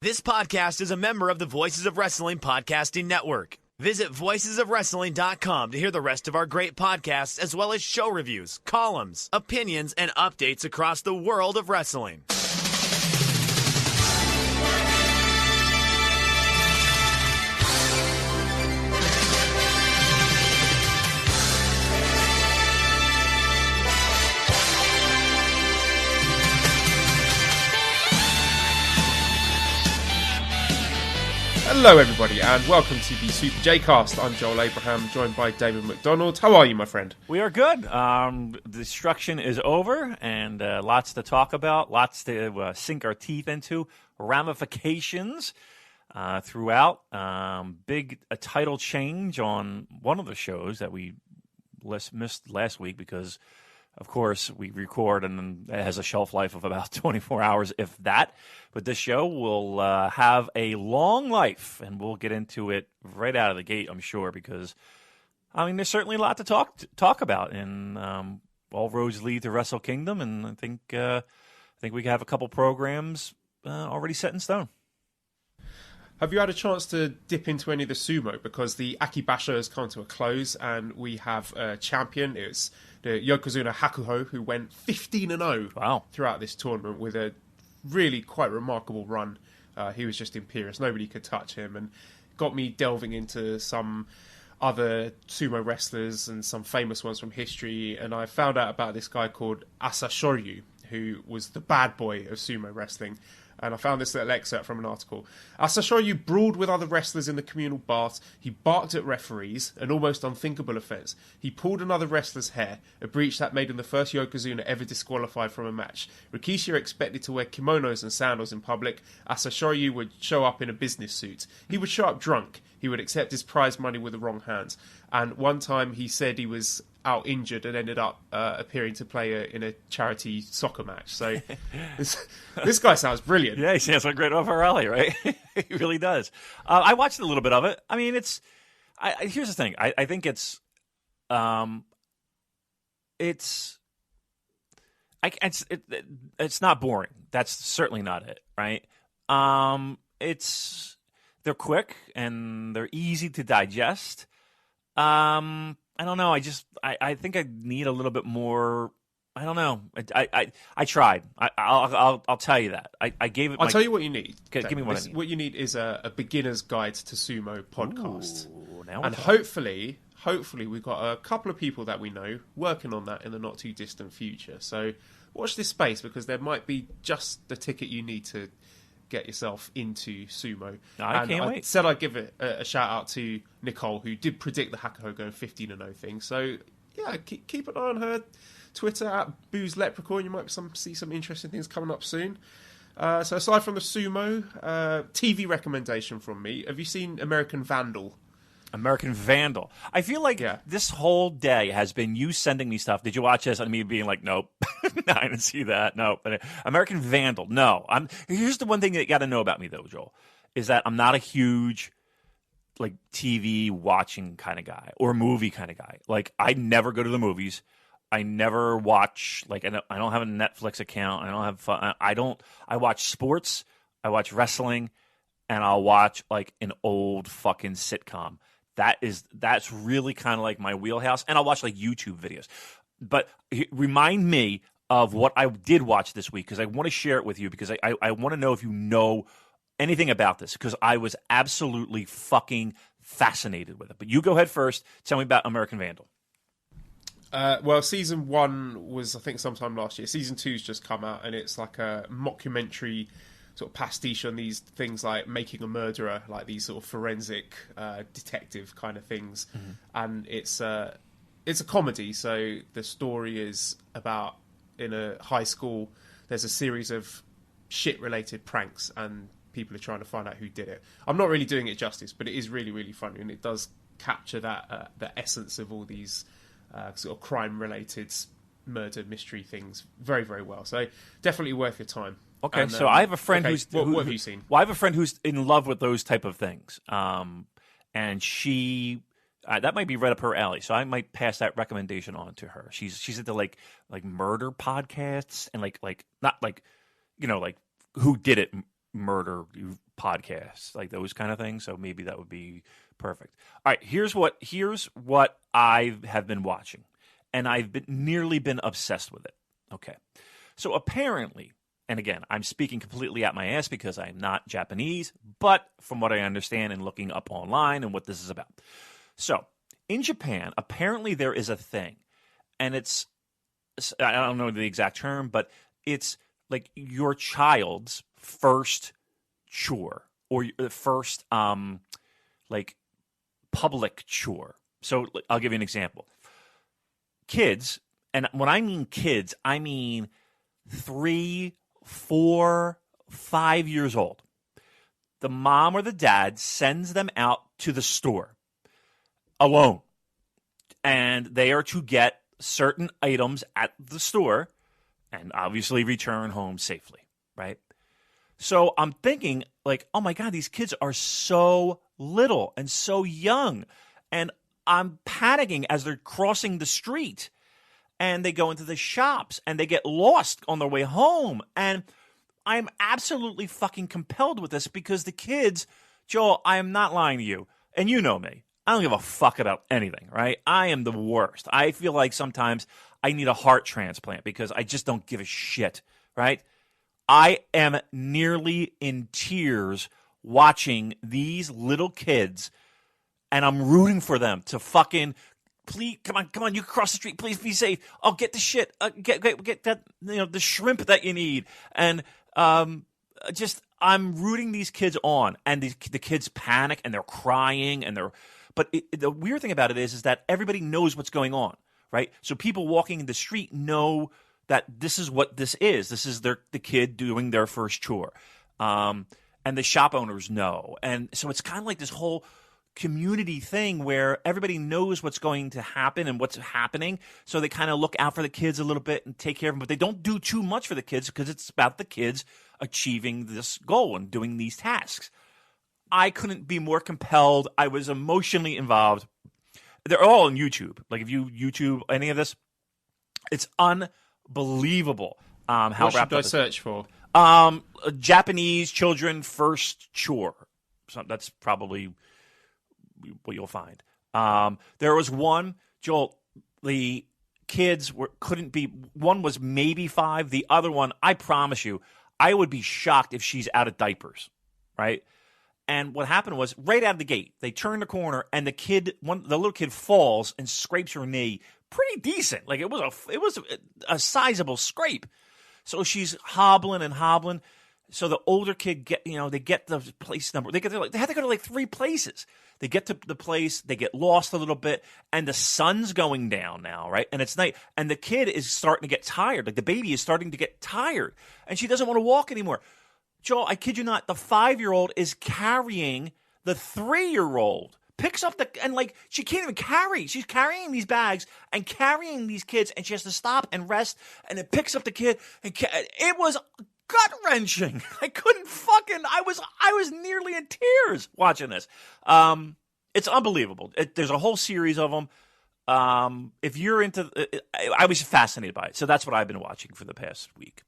This podcast is a member of the Voices of Wrestling Podcasting Network. Visit voicesofwrestling.com to hear the rest of our great podcasts, as well as show reviews, columns, opinions, and updates across the world of wrestling. Hello everybody and welcome to the Super J-Cast. I'm Joel Abraham, joined by Damon McDonald. How are you, my friend? We are good. Destruction is over and lots to talk about, lots to sink our teeth into, ramifications throughout. Big title change on one of the shows that we missed last week because, of course, we record and it has a shelf life of about 24 hours, if that. But this show will have a long life, and we'll get into it right out of the gate, I'm sure, because, I mean, there's certainly a lot to talk about. And all roads lead to Wrestle Kingdom, and I think we have a couple programs already set in stone. Have you had a chance to dip into any of the sumo? Because the Akibasha has come to a close, and we have a champion. It's the Yokozuna Hakuho, who went 15-0 throughout this tournament with a really quite remarkable run. He was just imperious. Nobody could touch him, and got me delving into some other sumo wrestlers and some famous ones from history. And I found out about this guy called Asashoryu, who was the bad boy of sumo wrestling. And I found this little excerpt from an article. Asashoryu brawled with other wrestlers in the communal baths. He barked at referees, an almost unthinkable offence. He pulled another wrestler's hair, a breach that made him the first Yokozuna ever disqualified from a match. Rikishi are expected to wear kimonos and sandals in public. Asashoryu would show up in a business suit. He would show up drunk. He would accept his prize money with the wrong hands. And one time he said he was out injured and ended up appearing to play in a charity soccer match. So this guy sounds brilliant. Yeah, he sounds like right off our alley, right? He really does. I watched a little bit of it. I mean, here's the thing. I think it's not boring. That's certainly not it, right? They're quick and they're easy to digest. I don't know. I think I need a little bit more. I don't know. I tried. I'll tell you that. I gave it. I'll tell you what you need. Give me what I need. What you need is a beginner's guide to sumo podcast. Ooh, and hopefully we've got a couple of people that we know working on that in the not too distant future. So watch this space, because there might be just the ticket you need to get yourself into sumo. I can't wait. I said I'd give it a shout out to Nicole, who did predict the Hakuho going 15-0 thing. So yeah, keep an eye on her Twitter at Booze Leprechaun. You might see some interesting things coming up soon. So aside from the sumo, TV recommendation from me. Have you seen American Vandal? American Vandal. I feel like this whole day has been you sending me stuff. Did you watch this? And me being like, nope. No, I didn't see that. No. American Vandal. No. Here's the one thing that you got to know about me, though, Joel, is that I'm not a huge like TV watching kind of guy or movie kind of guy. Like, I never go to the movies. I never watch, like, I don't have a Netflix account. I don't have fun. I watch sports. I watch wrestling. And I'll watch like an old fucking sitcom. That's really kind of like my wheelhouse. And I'll watch like YouTube videos. But remind me of what I did watch this week, because I want to share it with you, because I want to know if you know anything about this, because I was absolutely fucking fascinated with it. But you go ahead first. Tell me about American Vandal. Well, season 1 was, I think, sometime last year. Season 2's just come out, and it's like a mockumentary sort of pastiche on these things like Making a Murderer, like these sort of forensic detective kind of things. Mm-hmm. And it's a comedy, so the story is about, in a high school, there's a series of shit-related pranks, and people are trying to find out who did it. I'm not really doing it justice, but it is really, really funny, and it does capture that the essence of all these sort of crime-related murder mystery things very, very well. So definitely worth your time. Okay, and, so I have a friend what have you seen? Well, I have a friend who's in love with those type of things, and she that might be right up her alley. So I might pass that recommendation on to her. She's into like murder podcasts and like not like, you know, like who did it murder podcasts, like those kind of things. So maybe that would be perfect. All right, here's what I have been watching, and I've nearly been obsessed with it. Okay, so apparently, and again, I'm speaking completely out my ass because I'm not Japanese, but from what I understand and looking up online and what this is about. So in Japan, apparently there is a thing, and it's, I don't know the exact term, but it's like your child's first chore or the first like public chore. So I'll give you an example. Kids, and when I mean kids, I mean 3, 4, 5 years old. The mom or the dad sends them out to the store alone, and they are to get certain items at the store and obviously return home safely, right? So I'm thinking, like, oh my God, these kids are so little and so young. And I'm panicking as they're crossing the street and they go into the shops and they get lost on their way home. And I'm absolutely fucking compelled with this because the kids, Joel, I am not lying to you. And you know me. I don't give a fuck about anything, right? I am the worst. I feel like sometimes I need a heart transplant because I just don't give a shit, right? I am nearly in tears watching these little kids, and I'm rooting for them to fucking, please, come on, you can cross the street, please be safe. I'll get the shit, get that, the shrimp that you need, and just I'm rooting these kids on, and the kids panic and they're crying and but the weird thing about it is that everybody knows what's going on, right? So people walking in the street know that this is what this is. This is the kid doing their first chore. And the shop owners know. And so it's kind of like this whole community thing where everybody knows what's going to happen and what's happening. So they kind of look out for the kids a little bit and take care of them. But they don't do too much for the kids because it's about the kids achieving this goal and doing these tasks. I couldn't be more compelled. I was emotionally involved. They're all on YouTube. Like if you YouTube any of this, it's unbelievable. What should I search for? Japanese children first chore. So that's probably what you'll find. There was one, Joel, the kids couldn't be, one was maybe 5. The other one, I promise you, I would be shocked if she's out of diapers, right? And what happened was right out of the gate, they turned the corner and the little kid falls and scrapes her knee. Pretty decent. Like it was a sizable scrape. So she's hobbling and hobbling. So the older kid they get the place number. They had to go to like 3 places. They get to the place, they get lost a little bit, and the sun's going down now, right? And it's night, and the kid is starting to get tired. Like the baby is starting to get tired, and she doesn't want to walk anymore. Joel, I kid you not, the 5-year-old is carrying the 3-year-old. Picks up and she can't even carry. She's carrying these bags and carrying these kids, and she has to stop and rest. And it picks up the kid, and it was gut wrenching. I couldn't fucking. I was nearly in tears watching this. It's unbelievable. There's a whole series of them. If you're into, I was fascinated by it. So that's what I've been watching for the past week.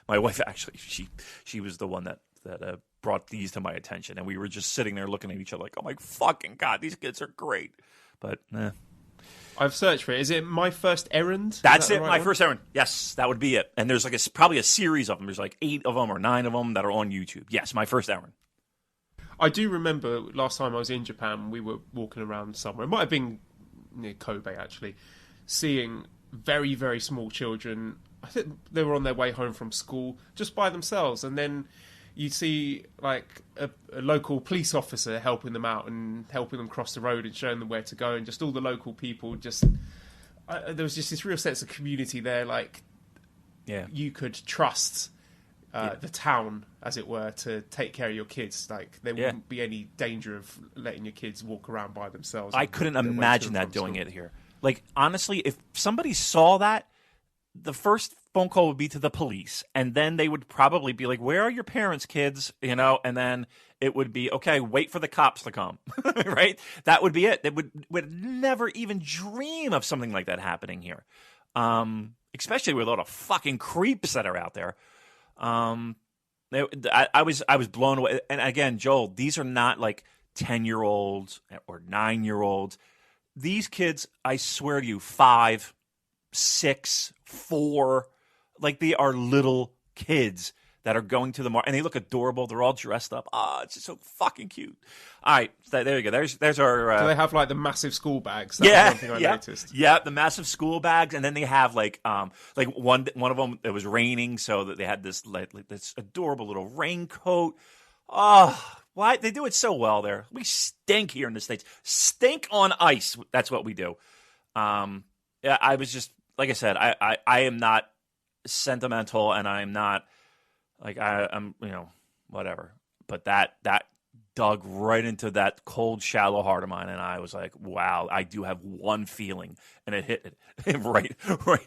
My wife actually, she was the one that brought these to my attention, and we were just sitting there looking at each other like, oh my fucking God, these kids are great. But I've searched for it. Is it My First Errand? That's it, My First Errand. Yes, that would be it. And there's probably a series of them. There's like 8 of them or 9 of them that are on YouTube. Yes, My First Errand. I do remember last time I was in Japan, we were walking around somewhere. It might have been near Kobe, actually, seeing very, very small children. I think they were on their way home from school just by themselves, and then you'd see like a local police officer helping them out and helping them cross the road and showing them where to go, and just all the local people there was just this real sense of community there. Like, yeah, you could trust the town, as it were, to take care of your kids. Like there wouldn't be any danger of letting your kids walk around by themselves. I couldn't imagine that doing it here. Like, honestly, if somebody saw that, the first phone call would be to the police, and then they would probably be like, where are your parents, kids? And then it would be, okay, wait for the cops to come, right? That would be it. They would never even dream of something like that happening here, especially with all the fucking creeps that are out there. I was blown away. And again, Joel, these are not like 10-year-olds or 9-year-olds. These kids, I swear to you, 5, 6, 4, like they are little kids that are going to the market, and they look adorable. They're all dressed up. It's just so fucking cute. All right, there you go. There's our. Do they have like the massive school bags? That was one thing I noticed. Yeah, the massive school bags, and then they have like one of them. It was raining, so that they had this like this adorable little raincoat. Oh, why they do it so well there? We stink here in the States. Stink on ice. That's what we do. Yeah, I was just like I said. I am not sentimental, and I'm not. Like I'm, whatever. But that dug right into that cold, shallow heart of mine, and I was like, "Wow, I do have one feeling," and it hit it right,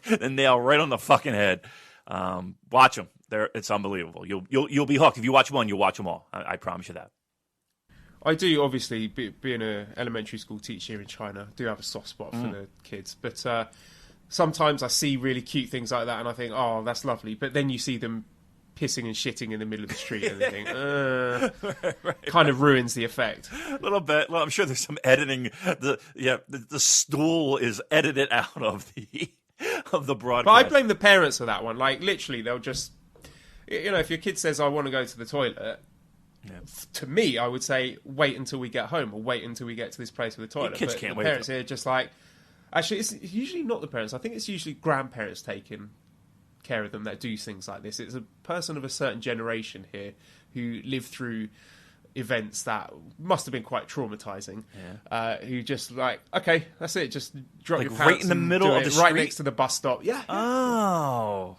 the nail right on the fucking head. Watch them; it's unbelievable. You'll be hooked if you watch one. You'll watch them all. I promise you that. I do, obviously, being an elementary school teacher here in China, do have a soft spot for the kids. But sometimes I see really cute things like that, and I think, "Oh, that's lovely." But then you see them pissing and shitting in the middle of the street and everything. Right. Kind of ruins the effect. A little bit. Well, I'm sure there's some editing. The stool is edited out of the broadcast. But I blame the parents for that one. Like, literally, they'll just... if your kid says, I want to go to the toilet, to me, I would say, wait until we get home or wait until we get to this place with the toilet. Kids can't wait. The parents here are just like... Actually, it's usually not the parents. I think it's usually grandparents taking care of them that do things like this. It's a person of a certain generation here who lived through events that must have been quite traumatizing. Who just like, okay, that's it. Just drop your pants right in the middle of the street, right next to the bus stop. Yeah. Oh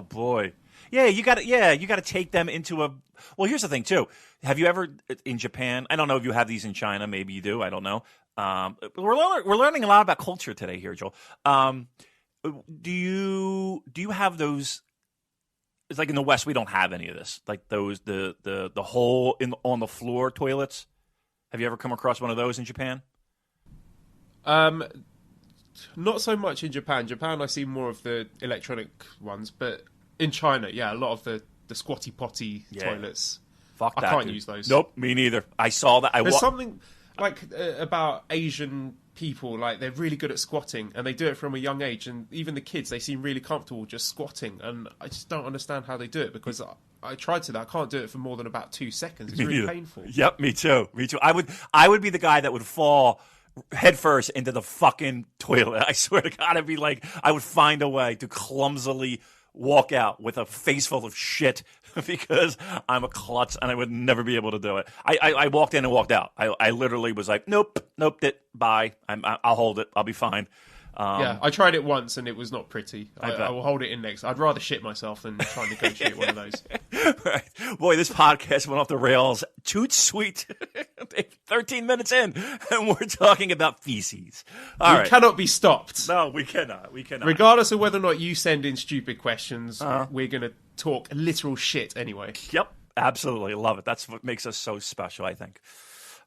boy. Yeah, you got to take them into a. Well, here's the thing too. Have you ever in Japan? I don't know if you have these in China. Maybe you do. I don't know. We're learning a lot about culture today here, Joel. Do you have those? It's like in the West, we don't have any of this. Like those the hole on the floor toilets. Have you ever come across one of those in Japan? Not so much in Japan. Japan, I see more of the electronic ones, but in China, a lot of the squatty potty toilets. Fuck that, I can't dude. use those. Nope, me neither. I saw that. There's something like about Asian people, like they're really good at squatting and they do it from a young age, and even the kids, they seem really comfortable just squatting, and I just don't understand how they do it, because I tried to. I can't do it for more than about 2 seconds. It's really painful. Yep, me too. I would be the guy that would fall headfirst into the fucking toilet. I swear to God, I'd be like, I would find a way to clumsily walk out with a face full of shit because I'm a klutz and I would never be able to do it. I walked in and walked out. I literally was like, nope, bye. I'll hold it. I'll be fine. I tried it once and it was not pretty. I will hold it in next. I'd rather shit myself than try and negotiate one of those. Right. Boy, this podcast went off the rails. Toot sweet. 13 minutes in, and we're talking about feces. We cannot be stopped. No, we cannot. Regardless of whether or not you send in stupid questions, we're going to talk literal shit anyway. Yep, absolutely. Love it. That's what makes us so special, I think.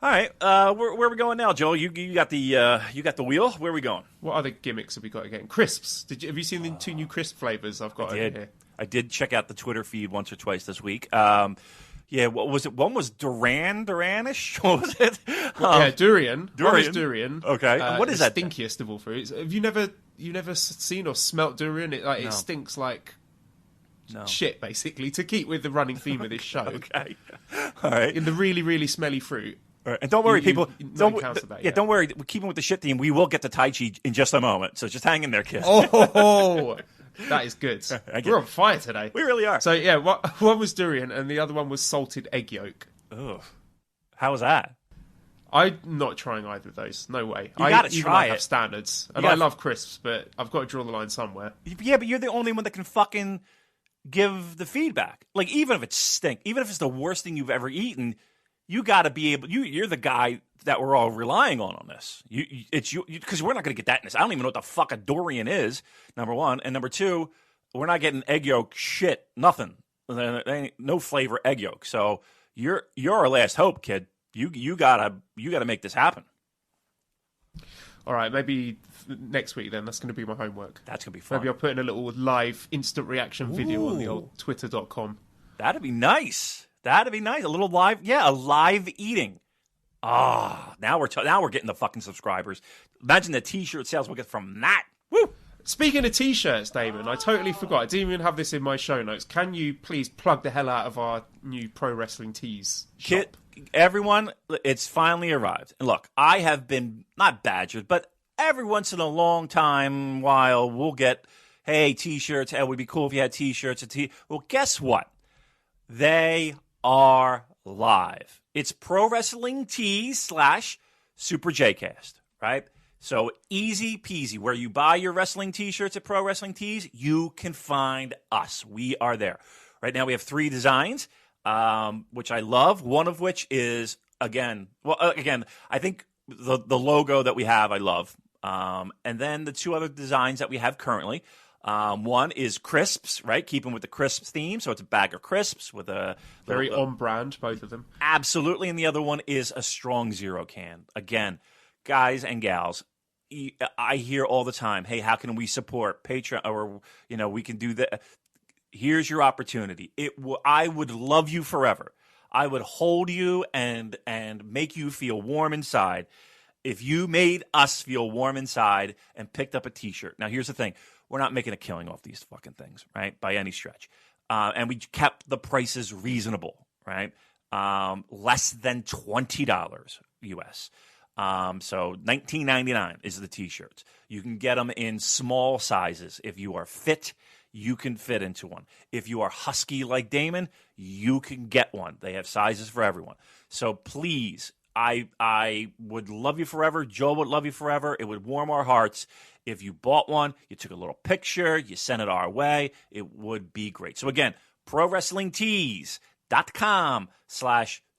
All right, where are we going now, Joel? You got the wheel. Where are we going? What other gimmicks have we got again? Crisps. Have you seen the 2 new crisp flavors I've got over here? I did check out the Twitter feed once or twice this week. What was it? One was Duranish. What was it? Durian. One was durian. Okay, what is that? Stinkiest of all fruits. Have you never seen or smelt durian? It stinks like shit, basically. To keep with the running theme of this show. Okay, all right. In the really, really smelly fruit. Right. And don't worry, people. Don't worry. We're keeping with the shit theme. We will get to Taichi in just a moment. So just hang in there, kids. Oh, that is good. We're on fire today. We really are. So yeah, one was durian and the other one was salted egg yolk. Ugh. How was that? I'm not trying either of those. No way. You gotta try it. I have standards, and I love crisps, but I've got to draw the line somewhere. Yeah, but you're the only one that can fucking give the feedback. Like, even if it stinks, even if it's the worst thing you've ever eaten. You got to be able. You're the guy that we're all relying on this. It's you because we're not going to get that in this. I don't even know what the fuck a durian is. Number one, and number two, we're not getting egg yolk. Shit, nothing. There ain't no flavor egg yolk. So you're our last hope, kid. You gotta make this happen. All right, maybe next week then. That's going to be my homework. That's going to be fun. Maybe I'll put in a little live instant reaction video on the old Twitter.com. That'd be nice. That'd be nice. A little live, a live eating. Now we're getting the fucking subscribers. Imagine the T-shirt sales we'll get from that. Woo! Speaking of T-shirts, Damon, I totally forgot. I didn't even have this in my show notes. Can you please plug the hell out of our new Pro Wrestling Tees shop? Everyone, it's finally arrived. And look, I have been not badgered, but every once in a long time while we'll get, hey, T-shirts. It would be cool if you had T-shirts. Well, guess what? They are live. It's Pro Wrestling Tees / Super Jcast, right? So easy peasy. Where you buy your wrestling T-shirts at Pro Wrestling Tees, you can find us. We are there. Right now we have 3 designs, which I love. One of which is, again, I think the logo that we have I love. And then the 2 other designs that we have currently. One is crisps, right? Keeping with the crisps theme. So it's a bag of crisps with a... Very on brand, both of them. Absolutely. And the other one is a Strong Zero can. Again, guys and gals, I hear all the time, hey, how can we support Patreon? Or, we can do that. Here's your opportunity. I would love you forever. I would hold you and make you feel warm inside if you made us feel warm inside and picked up a T-shirt. Now, here's the thing. We're not making a killing off these fucking things, right, by any stretch. And we kept the prices reasonable, right? Less than $20 US. So $19.99 is the T-shirts. You can get them in small sizes. If you are fit, you can fit into one. If you are husky like Damon, you can get one. They have sizes for everyone. So please, I would love you forever. Joe would love you forever. It would warm our hearts if you bought one, you took a little picture, you sent it our way. It would be great. So again, ProWrestlingTees.com /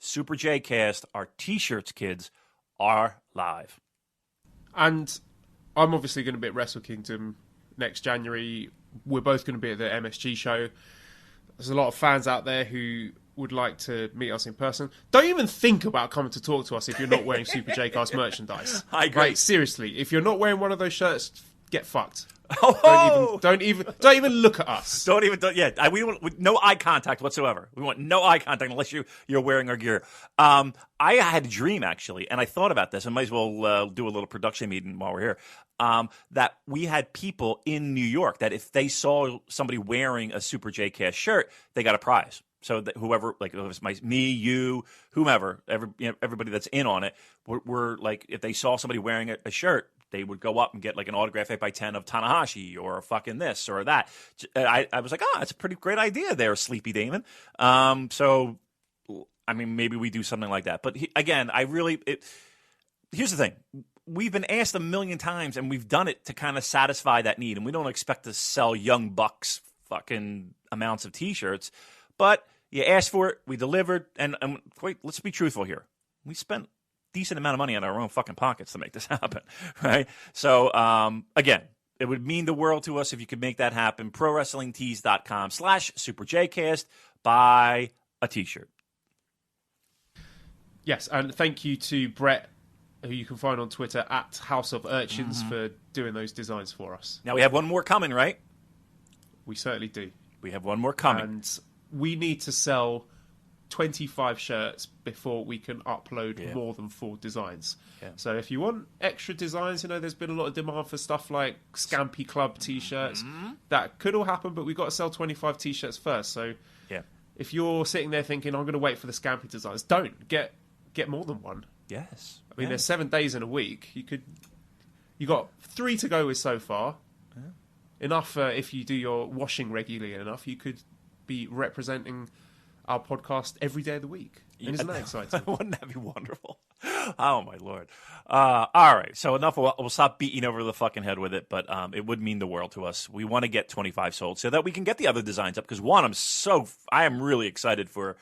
SuperJcast. Our T-shirts, kids, are live. And I'm obviously going to be at Wrestle Kingdom next January. We're both going to be at the MSG show. There's a lot of fans out there who would like to meet us in person. Don't even think about coming to talk to us if you're not wearing Super J-Cast merchandise. I agree. Right, seriously, if you're not wearing one of those shirts, get fucked. Oh! Don't even look at us. We want no eye contact whatsoever. We want no eye contact unless you're wearing our gear. I had a dream actually, and I thought about this. I might as well do a little production meeting while we're here. That we had people in New York that if they saw somebody wearing a Super J-Cast shirt, they got a prize. So that whoever, like, it was me, you, whomever, everybody that's in on it, we're like, if they saw somebody wearing a shirt, they would go up and get like an autograph 8x10 of Tanahashi or fucking this or that. I was like, that's a pretty great idea there, Sleepy Damon. So, I mean, maybe we do something like that. But again, here's the thing. We've been asked a million times, and we've done it to kind of satisfy that need. And we don't expect to sell young bucks fucking amounts of T-shirts. But you asked for it, we delivered, and wait, let's be truthful here. We spent a decent amount of money in our own fucking pockets to make this happen, right? So, again, it would mean the world to us if you could make that happen. ProWrestlingTees.com / SuperJcast. Buy a T-shirt. Yes, and thank you to Brett, who you can find on Twitter at House of Urchins, for doing those designs for us. Now, we have one more coming, right? We certainly do. We have one more coming. And we need to sell 25 shirts before we can upload more than 4 designs. Yeah. So if you want extra designs, there's been a lot of demand for stuff like Scampy Club T-shirts. That could all happen, but we've got to sell 25 T-shirts first. So if you're sitting there thinking, I'm going to wait for the Scampy designs, don't. Get more than one. Yes. I mean, there's 7 days in a week. You got 3 to go with so far. Yeah. Enough if you do your washing regularly enough, you could be representing our podcast every day of the week. And isn't that exciting? Wouldn't that be wonderful? Oh, my Lord. All right. So enough. We'll stop beating over the fucking head with it, but it would mean the world to us. We want to get 25 sold so that we can get the other designs up, because one, I am really excited for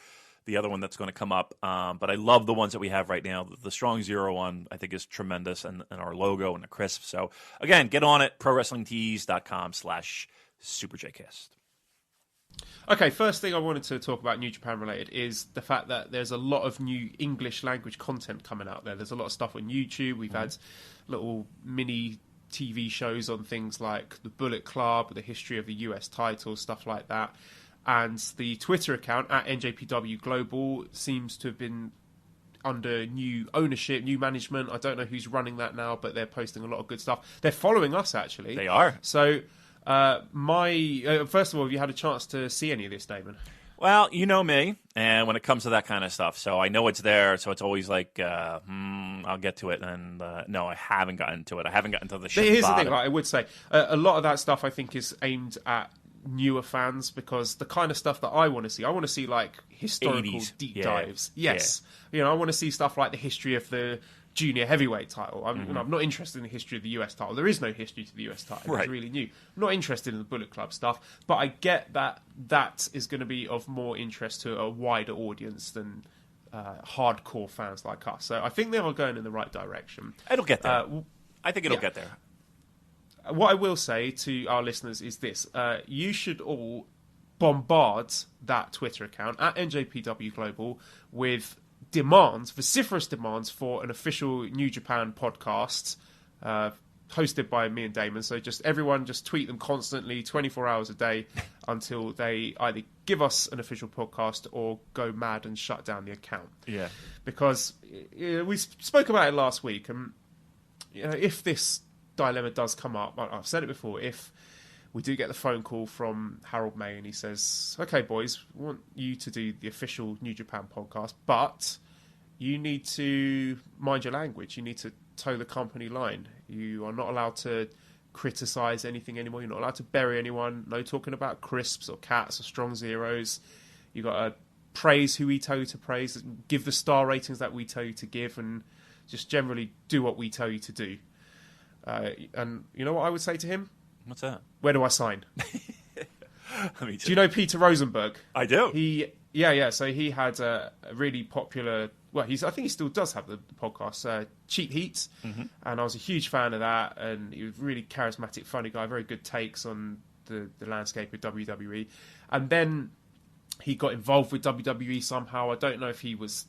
the other one that's going to come up. But I love the ones that we have right now. The Strong Zero one, I think, is tremendous, and our logo and the crisp. So, again, get on it, ProWrestlingTees.com / SuperJcast. Okay, first thing I wanted to talk about New Japan related is the fact that there's a lot of new English language content coming out there. There's a lot of stuff on YouTube. We've had little mini TV shows on things like the Bullet Club, the history of the US title, stuff like that. And the Twitter account at NJPW Global seems to have been under new ownership, new management. I don't know who's running that now, but they're posting a lot of good stuff. They're following us, actually. They are. So, first of all, have you had a chance to see any of this, Damon? Well, you know me, and when it comes to that kind of stuff, so I know it's there, so it's always like, I'll get to it, and no, I haven't gotten to it. I haven't gotten to the shit. Here's the thing, I would say, a lot of that stuff I think is aimed at newer fans, because the kind of stuff that I want to see like historical 80s. deep dives. Yes. I want to see stuff like the history of the junior heavyweight title. I'm not interested in the history of the US title. There is no history to the US title. Right. It's really new. I'm not interested in the Bullet Club stuff, but I get that is going to be of more interest to a wider audience than hardcore fans like us. So I think they are going in the right direction. It'll get there. I think it'll get there. What I will say to our listeners is this. You should all bombard that Twitter account at NJPW Global with vociferous demands for an official New Japan podcast hosted by me and Damon. So everyone just tweet them constantly, 24 hours a day, until they either give us an official podcast or go mad and shut down the account. Yeah. Because we spoke about it last week, and if this dilemma does come up, I've said it before, if we do get the phone call from Harold May and he says, okay boys, we want you to do the official New Japan podcast, but you need to mind your language, you need to toe the company line, you are not allowed to criticise anything anymore, you're not allowed to bury anyone, no talking about crisps or cats or strong zeros, you've got to praise who we tell you to praise, give the star ratings that we tell you to give, and just generally do what we tell you to do. And you know what I would say to him? What's that? Where do I sign? Do you know Peter Rosenberg? I do. So he had a really popular. Well, I think he still does have the podcast, Cheap Heat, and I was a huge fan of that. And he was a really charismatic, funny guy, very good takes on the landscape of WWE. And then he got involved with WWE somehow. I don't know if he's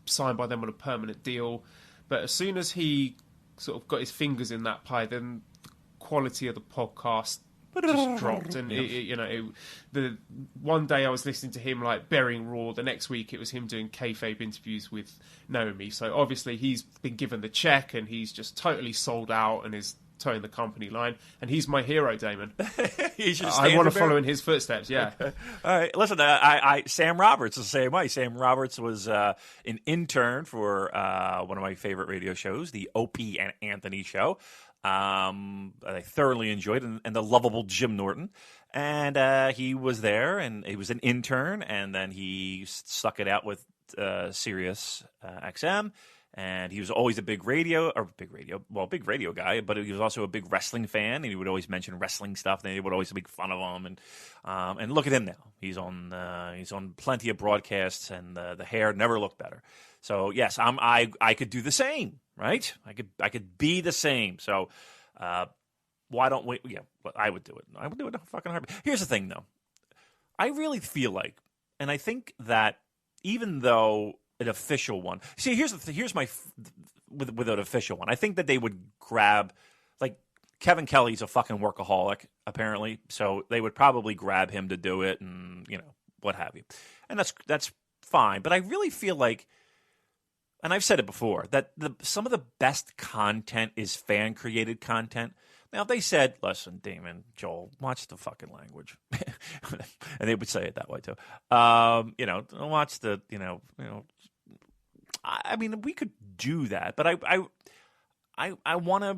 signed by them on a permanent deal, but as soon as he sort of got his fingers in that pie, then the quality of the podcast just dropped. And the one day I was listening to him like burying Raw, the next week it was him doing kayfabe interviews with Naomi. So obviously he's been given the check and he's just totally sold out and is towing the company line. And he's my hero, Damon. I want to follow in his footsteps. Yeah. All right. Listen, Sam Roberts is the same way. Sam Roberts was an intern for one of my favorite radio shows, the Opie and Anthony Show. I thoroughly enjoyed it, and the lovable Jim Norton. And he was there, and he was an intern, and then he stuck it out with Sirius XM. And he was always a big radio guy, but he was also a big wrestling fan, and he would always mention wrestling stuff, and they would always make fun of him. And look at him now; he's on plenty of broadcasts, and the hair never looked better. So yes, I could do the same, right? I could be the same. So why don't we? Yeah, I would do it. I would do it in a fucking heartbeat. Here's the thing, though. I really feel like, and I think that even though an official one. See, here's my with an official one. I think that they would grab, like, Kevin Kelly's a fucking workaholic apparently, so they would probably grab him to do it, and what have you, and that's fine. But I really feel like, and I've said it before, that some of the best content is fan created content. Now, if they said, listen, Damon, Joel, watch the fucking language. And they would say it that way, too. Watch the, I mean, we could do that, but I want to,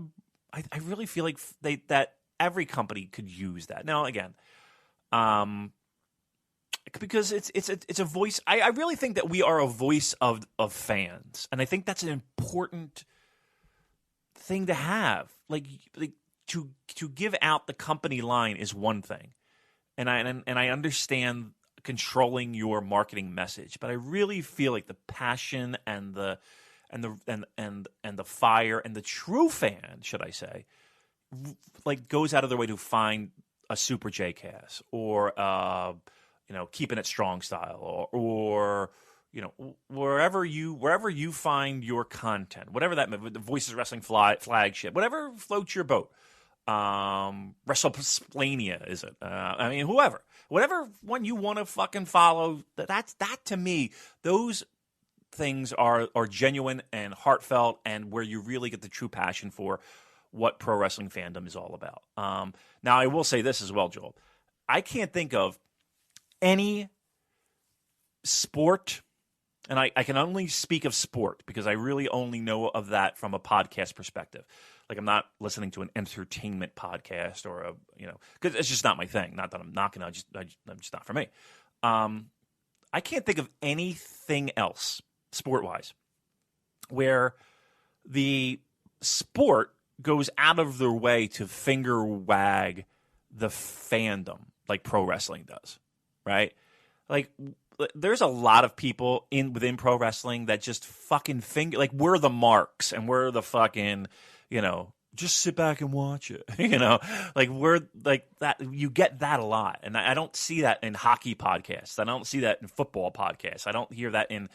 I really feel like that every company could use that. Now, again, because it's a voice. I really think that we are a voice of fans, and I think that's an important thing to have. Like to give out the company line is one thing, and I understand controlling your marketing message, but I really feel like the passion and the fire and the true fan, should I say, like goes out of their way to find a Super J-Cast or Keeping It Strong style or wherever you find your content, whatever that, the Voices Wrestling flagship, whatever floats your boat. WrestleSplania, is it? I mean, whatever one you want to fucking follow. That to me, those things are genuine and heartfelt, and where you really get the true passion for what pro wrestling fandom is all about. Now, I will say this as well, Joel. I can't think of any sport, and I can only speak of sport because I really only know of that from a podcast perspective. Like, I'm not listening to an entertainment podcast or because it's just not my thing. Not that I'm knocking it, I'm just not for me. I can't think of anything else sport-wise where the sport goes out of their way to finger wag the fandom like pro wrestling does, right? Like, there's a lot of people within pro wrestling that just fucking like, we're the marks and we're the fucking, just sit back and watch it, like, we're like that. You get that a lot. And I don't see that in hockey podcasts. I don't see that in football podcasts. I don't hear that in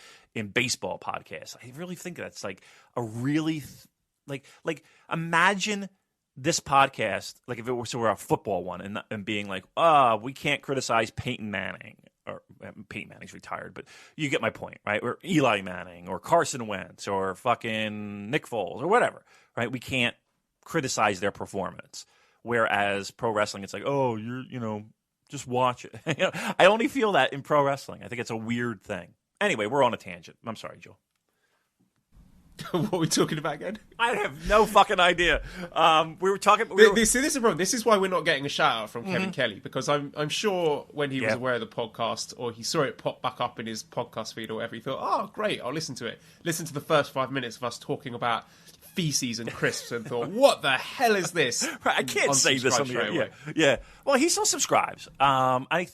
baseball podcasts. I really think that's like a really, like imagine this podcast, like if it were a football one and being like, we can't criticize Peyton Manning. Or Peyton Manning's retired, but you get my point, right? Or Eli Manning, or Carson Wentz, or fucking Nick Foles, or whatever, right? We can't criticize their performance. Whereas pro wrestling, it's like, just watch it. I only feel that in pro wrestling. I think it's a weird thing. Anyway, we're on a tangent. I'm sorry, Joel. What are we talking about again? I have no fucking idea. We were talking. This is the problem. This is why we're not getting a shout out from Kevin Kelly, because I'm sure when he was aware of the podcast, or he saw it pop back up in his podcast feed or whatever, he thought, "Oh, great! I'll listen to it." Listen to the first 5 minutes of us talking about feces and crisps, and thought, "What the hell is this?" Right, I can't say this on the air. Yeah. Well, he still subscribes. I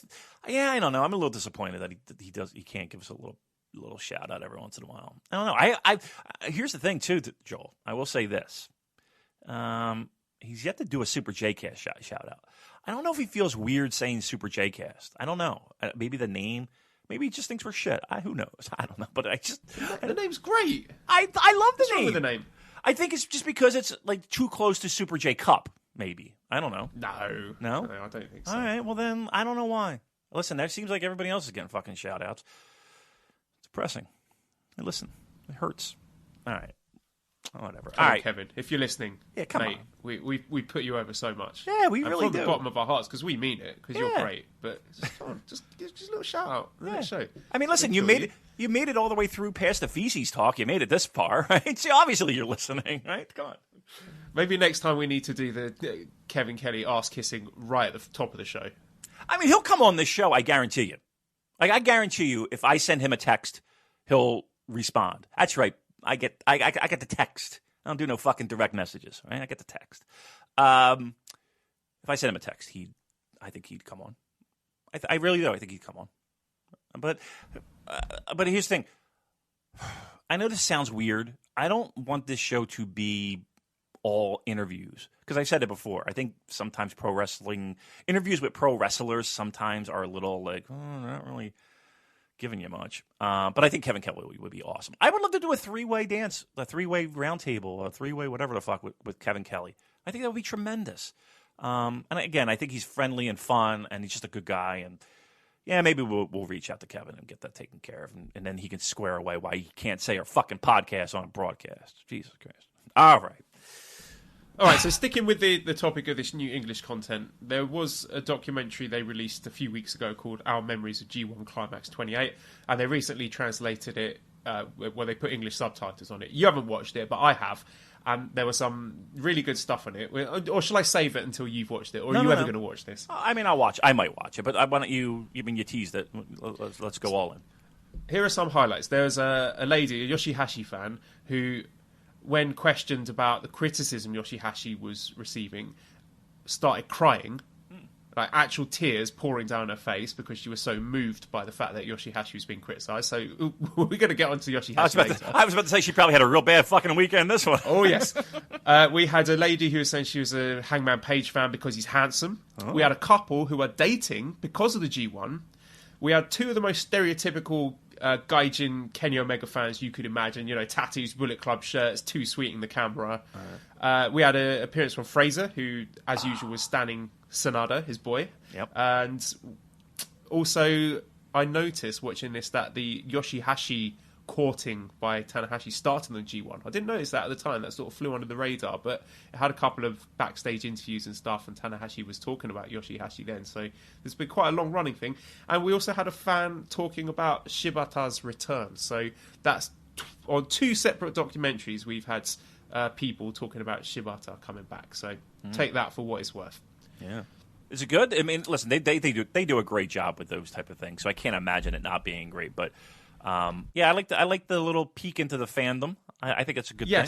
don't know. I'm a little disappointed that he can't give us a little shout out every once in a while. I don't know. I here's the thing too, Joel. I will say this. He's yet to do a Super J-Cast shout out. I don't know if he feels weird saying Super J-Cast. I don't know. Maybe the name. Maybe he just thinks we're shit. Who knows? I don't know. But the name's great. I love the What's name. wrong with the name? I think it's just because it's like too close to Super J Cup. Maybe. I don't know. No, I don't think so. All right. Well, then I don't know why. Listen, that seems like everybody else is getting fucking shout outs. Depressing. Hey, listen, it hurts. All right. Whatever. All right, Kevin, if you're listening, come mate, on. We put you over so much. Yeah, we really from do. the bottom of our hearts, because we mean it, because you're great. But just a little shout out. Show. I mean, listen, you made it all the way through past the feces talk. You made it this far, right? See, obviously you're listening, right? Come on. Maybe next time we need to do the Kevin Kelly ass kissing right at the top of the show. I mean, he'll come on this show, I guarantee you. Like, I guarantee you, if I send him a text, he'll respond. That's right. I get the text. I don't do no fucking direct messages, right? I get the text. If I send him a text, I think he'd come on. I really do. I think he'd come on. But here's the thing. I know this sounds weird. I don't want this show to be all interviews, because I said it before. I think sometimes pro wrestling interviews with pro wrestlers sometimes are a little like, not really giving you much. But I think Kevin Kelly would be awesome. I would love to do a three-way dance, a three-way roundtable, a three-way whatever the fuck with Kevin Kelly. I think that would be tremendous. And again, I think he's friendly and fun, and he's just a good guy. And yeah, maybe we'll reach out to Kevin and get that taken care of, and then he can square away why he can't say our fucking podcast on a broadcast. Jesus Christ. All right, so sticking with the topic of this new English content, there was a documentary they released a few weeks ago called Our Memories of G1 Climax 28, and they recently translated it, where they put English subtitles on it. You haven't watched it, but I have, and there was some really good stuff on it. Or shall I save it until you've watched it, or are you ever going to watch this? I mean, I might watch it, but why don't you teased it. Let's go all in. Here are some highlights. There's a lady, a Yoshihashi fan, who, when questioned about the criticism Yoshihashi was receiving, started crying, like actual tears pouring down her face because she was so moved by the fact that Yoshihashi was being criticised. So we're going to get onto Yoshihashi later. I was about to say she probably had a real bad fucking weekend, this one. Oh, yes. We had a lady who was saying she was a Hangman Page fan because he's handsome. Oh. We had a couple who are dating because of the G1. We had two of the most stereotypical gaijin Kenny Omega fans you could imagine. Tattoos, Bullet Club shirts, too sweet in the camera. We had an appearance from Fraser, who, as usual, was standing Sanada, his boy. Yep. And also, I noticed watching this that the Yoshihashi courting by Tanahashi started on G1. I didn't notice that at the time. That sort of flew under the radar, but it had a couple of backstage interviews and stuff, and Tanahashi was talking about Yoshihashi then, so there's been quite a long running thing. And we also had a fan talking about Shibata's return, so that's on 2 separate documentaries we've had people talking about Shibata coming back, so take that for what it's worth. Yeah. Is it good? I mean, listen, they do a great job with those type of things, so I can't imagine it not being great, but I like the little peek into the fandom. I think it's a good thing.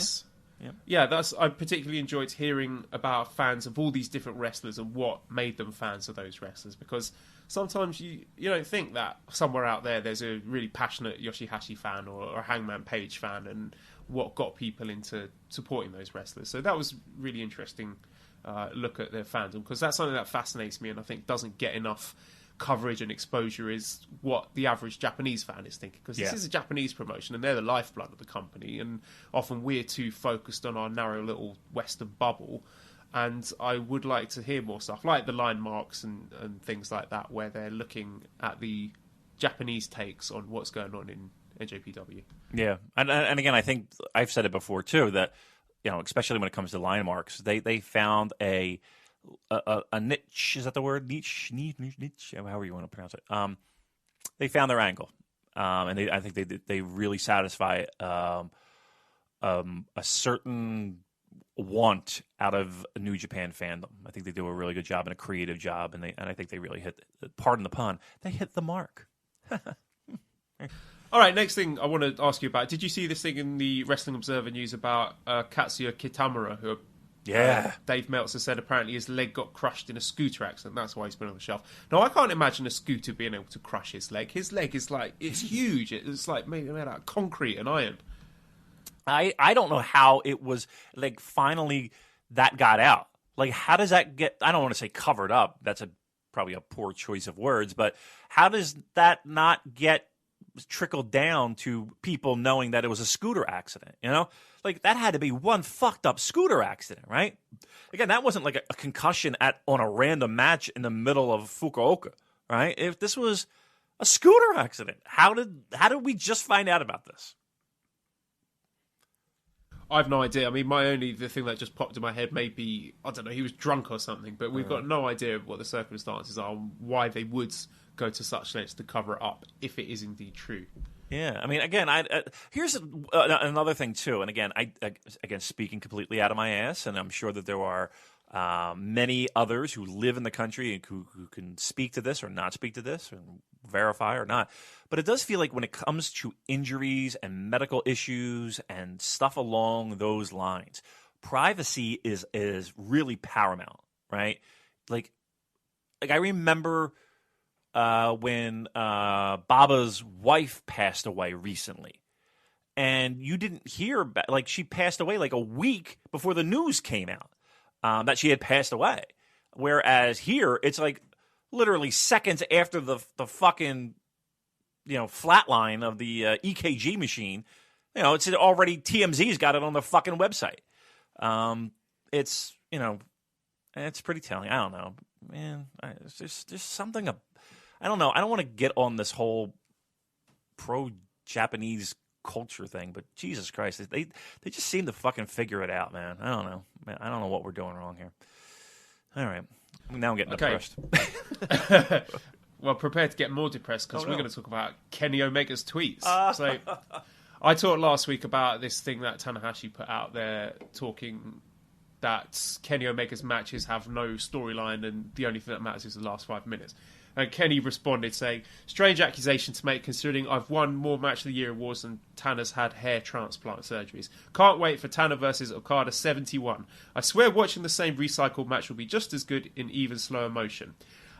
I particularly enjoyed hearing about fans of all these different wrestlers and what made them fans of those wrestlers, because sometimes you don't think that somewhere out there's a really passionate Yoshihashi fan or a Hangman Page fan, and what got people into supporting those wrestlers. So that was really interesting look at their fandom, because that's something that fascinates me and I think doesn't get enough coverage and exposure, is what the average Japanese fan is thinking, because this is a Japanese promotion and they're the lifeblood of the company, and often we're too focused on our narrow little Western bubble. And I would like to hear more stuff like the line marks and things like that, where they're looking at the Japanese takes on what's going on in NJPW. Yeah, and again, I think I've said it before too, that especially when it comes to line marks, they found a niche. Is that the word? Niche, however you want to pronounce it. They found their angle, and I think they really satisfy a certain want out of New Japan fandom. I think they do a really good job and a creative job, and I think they really hit. Pardon the pun. They hit the mark. All right, next thing I want to ask you about. Did you see this thing in the Wrestling Observer news about Katsuya Kitamura, who Dave Meltzer said apparently his leg got crushed in a scooter accident. That's why he's been on the shelf. Now, I can't imagine a scooter being able to crush his leg. His leg is it's huge. It's like made out of concrete and iron. I don't know how it was, finally that got out. How does that get, I don't want to say covered up. That's probably a poor choice of words, but how does that not get trickled down to people knowing that it was a scooter accident? That had to be one fucked up scooter accident, right? Again, that wasn't like a concussion on a random match in the middle of Fukuoka, right? If this was a scooter accident, how did we just find out about this? I have no idea. I mean, the thing that just popped in my head, maybe, I don't know, he was drunk or something, but we've got no idea of what the circumstances are and why they would go to such lengths to cover it up, if it is indeed true. Yeah, I mean, again, here's another thing too, and again, again speaking completely out of my ass, and I'm sure that there are many others who live in the country and who can speak to this or not speak to this, or verify or not. But it does feel like when it comes to injuries and medical issues and stuff along those lines, privacy is really paramount, right? Like I remember when Baba's wife passed away recently, and you didn't hear she passed away a week before the news came out that she had passed away. Whereas here, it's literally seconds after the fucking flatline of the EKG machine. It's already, TMZ's got it on the fucking website. It's it's pretty telling. I don't know, man. It's just something. I don't know. I don't want to get on this whole pro-Japanese culture thing, but Jesus Christ, they just seem to fucking figure it out, man. I don't know. Man, I don't know what we're doing wrong here. All right. Now I'm getting depressed. Well, prepare to get more depressed, because we're going to talk about Kenny Omega's tweets. So I talked last week about this thing that Tanahashi put out there, talking that Kenny Omega's matches have no storyline and the only thing that matters is the last 5 minutes. And Kenny responded saying, "Strange accusation to make, considering I've won more Match of the Year awards than Tanner's had hair transplant surgeries. Can't wait for Tanner versus Okada 71. I swear watching the same recycled match will be just as good in even slower motion."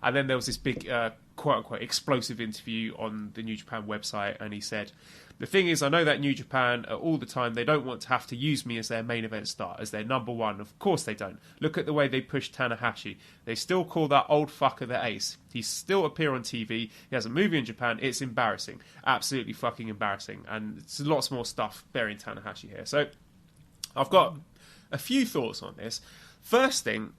And then there was this big, quote-unquote, explosive interview on the New Japan website, and he said, the thing is, I know that New Japan, all the time, they don't want to have to use me as their main event star, as their number one. Of course they don't. Look at the way they push Tanahashi. They still call that old fucker the ace. He still appear on TV. He has a movie in Japan. It's embarrassing. Absolutely fucking embarrassing. And it's lots more stuff burying Tanahashi here. So I've got a few thoughts on this. First thing,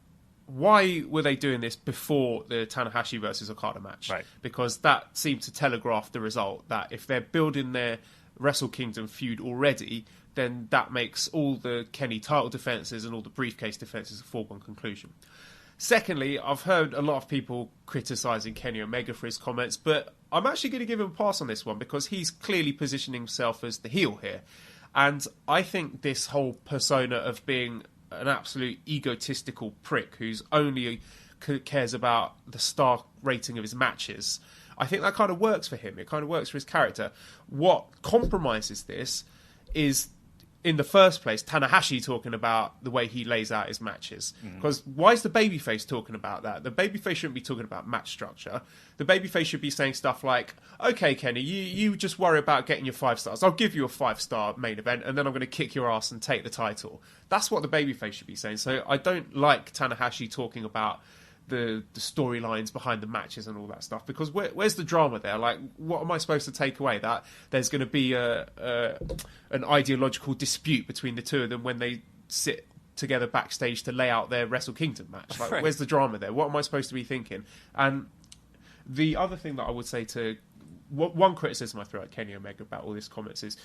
why were they doing this before the Tanahashi versus Okada match? Right. Because that seemed to telegraph the result, that if they're building their Wrestle Kingdom feud already, then that makes all the Kenny title defences and all the briefcase defences a foregone conclusion. Secondly, I've heard a lot of people criticising Kenny Omega for his comments, but I'm actually going to give him a pass on this one because he's clearly positioning himself as the heel here. And I think this whole persona of being an absolute egotistical prick who's only cares about the star rating of his matches, I think that kind of works for him. It kind of works for his character. What compromises this is, in the first place, Tanahashi talking about the way he lays out his matches. Because why is the babyface talking about that? The babyface shouldn't be talking about match structure. The babyface should be saying stuff like, okay, Kenny, you just worry about getting your 5 stars. I'll give you a 5-star main event, and then I'm going to kick your ass and take the title. That's what the babyface should be saying. So I don't like Tanahashi talking about the storylines behind the matches and all that stuff, because where's the drama there? Like, what am I supposed to take away? That there's going to be an ideological dispute between the two of them when they sit together backstage to lay out their Wrestle Kingdom match? Like, where's the drama there? What am I supposed to be thinking? And the other thing that I would say to one criticism I throw at Kenny Omega about all these comments is,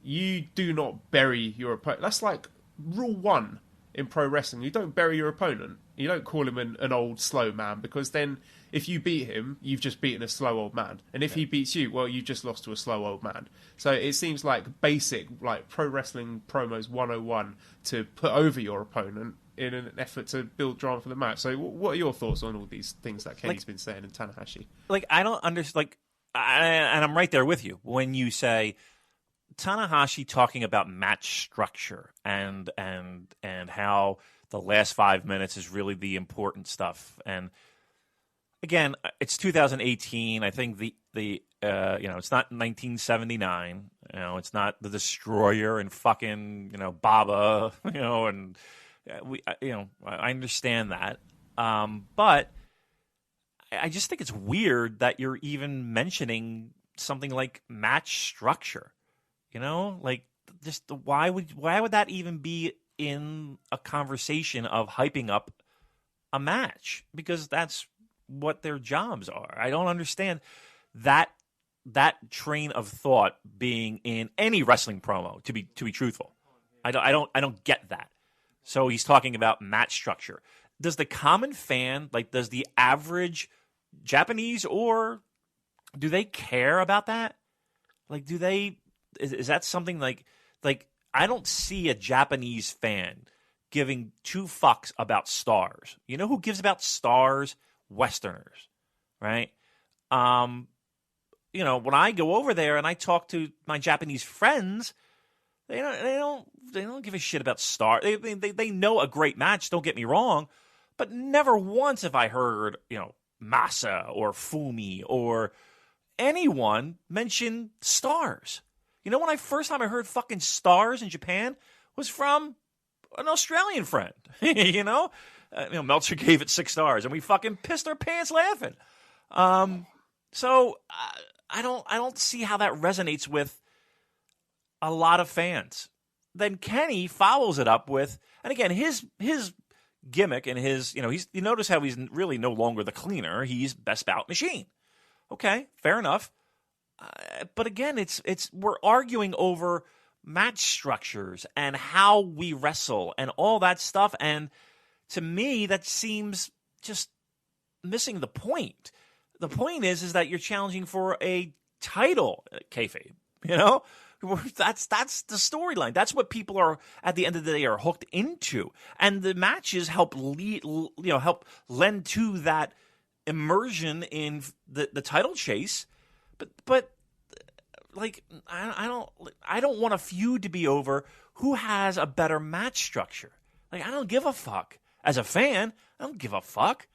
you do not bury your opponent. That's like rule 1 in pro wrestling. You don't bury your opponent. You don't call him an old slow man, because then if you beat him, you've just beaten a slow old man. And if he beats you, well, you just lost to a slow old man. So it seems like basic, like pro wrestling promos 101 to put over your opponent in an effort to build drama for the match. So what are your thoughts on all these things that Kenny's been saying in Tanahashi? Like, I don't understand. Like, and I'm right there with you when you say Tanahashi talking about match structure and how the last 5 minutes is really the important stuff. And again, it's 2018. I think the it's not 1979. It's not the Destroyer and fucking Baba. And I understand that. But I just think it's weird that you're even mentioning something like match structure. Like, just why would that even be in a conversation of hyping up a match? Because that's what their jobs are. I don't understand that train of thought being in any wrestling promo, to be truthful. I don't get that. So he's talking about match structure. Does the common fan, like, does the average Japanese, or do they care about that? Like, do they, is that something like I don't see a Japanese fan giving 2 fucks about stars. You know who gives about stars? Westerners, right? When I go over there and I talk to my Japanese friends, they don't give a shit about stars. They know a great match, don't get me wrong, but never once have I heard, Masa or Fumi or anyone mention stars. When I first time I heard fucking stars in Japan was from an Australian friend. Meltzer gave it 6 stars, and we fucking pissed our pants laughing. So I don't see how that resonates with a lot of fans. Then Kenny follows it up with, and again, his gimmick and his, you notice how he's really no longer the cleaner. He's best bout machine. Okay, fair enough. But again, it's we're arguing over match structures and how we wrestle and all that stuff. And to me, that seems just missing the point. The point is that you're challenging for a title, kayfabe. That's the storyline. That's what people are, at the end of the day, are hooked into. And the matches help help lend to that immersion in the title chase. But like, I don't want a feud to be over who has a better match structure. Like, I don't give a fuck. As a fan, I don't give a fuck.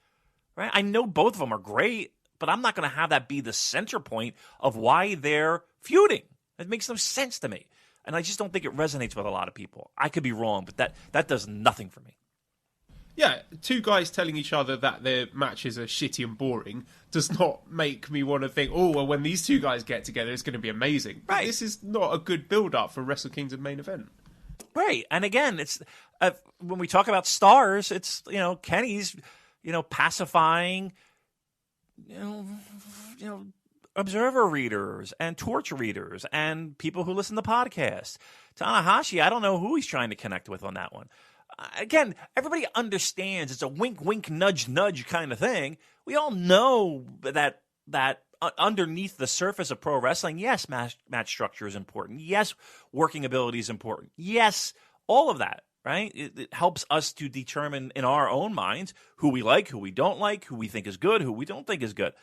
right? I know both of them are great, but I'm not going to have that be the center point of why they're feuding. It makes no sense to me. And I just don't think it resonates with a lot of people. I could be wrong, but that does nothing for me. Yeah, two guys telling each other that their matches are shitty and boring does not make me want to think, oh, well, when these two guys get together, it's going to be amazing. Right. But this is not a good build-up for Wrestle Kingdom's main event. Right. And again, it's when we talk about stars, it's, Kenny's, pacifying, observer readers and torch readers and people who listen to podcasts. Tanahashi, I don't know who he's trying to connect with on that one. Again, everybody understands it's a wink, wink, nudge, nudge kind of thing. We all know that underneath the surface of pro wrestling, yes, match structure is important. Yes, working ability is important. Yes, all of that, right? It helps us to determine in our own minds who we like, who we don't like, who we think is good, who we don't think is good.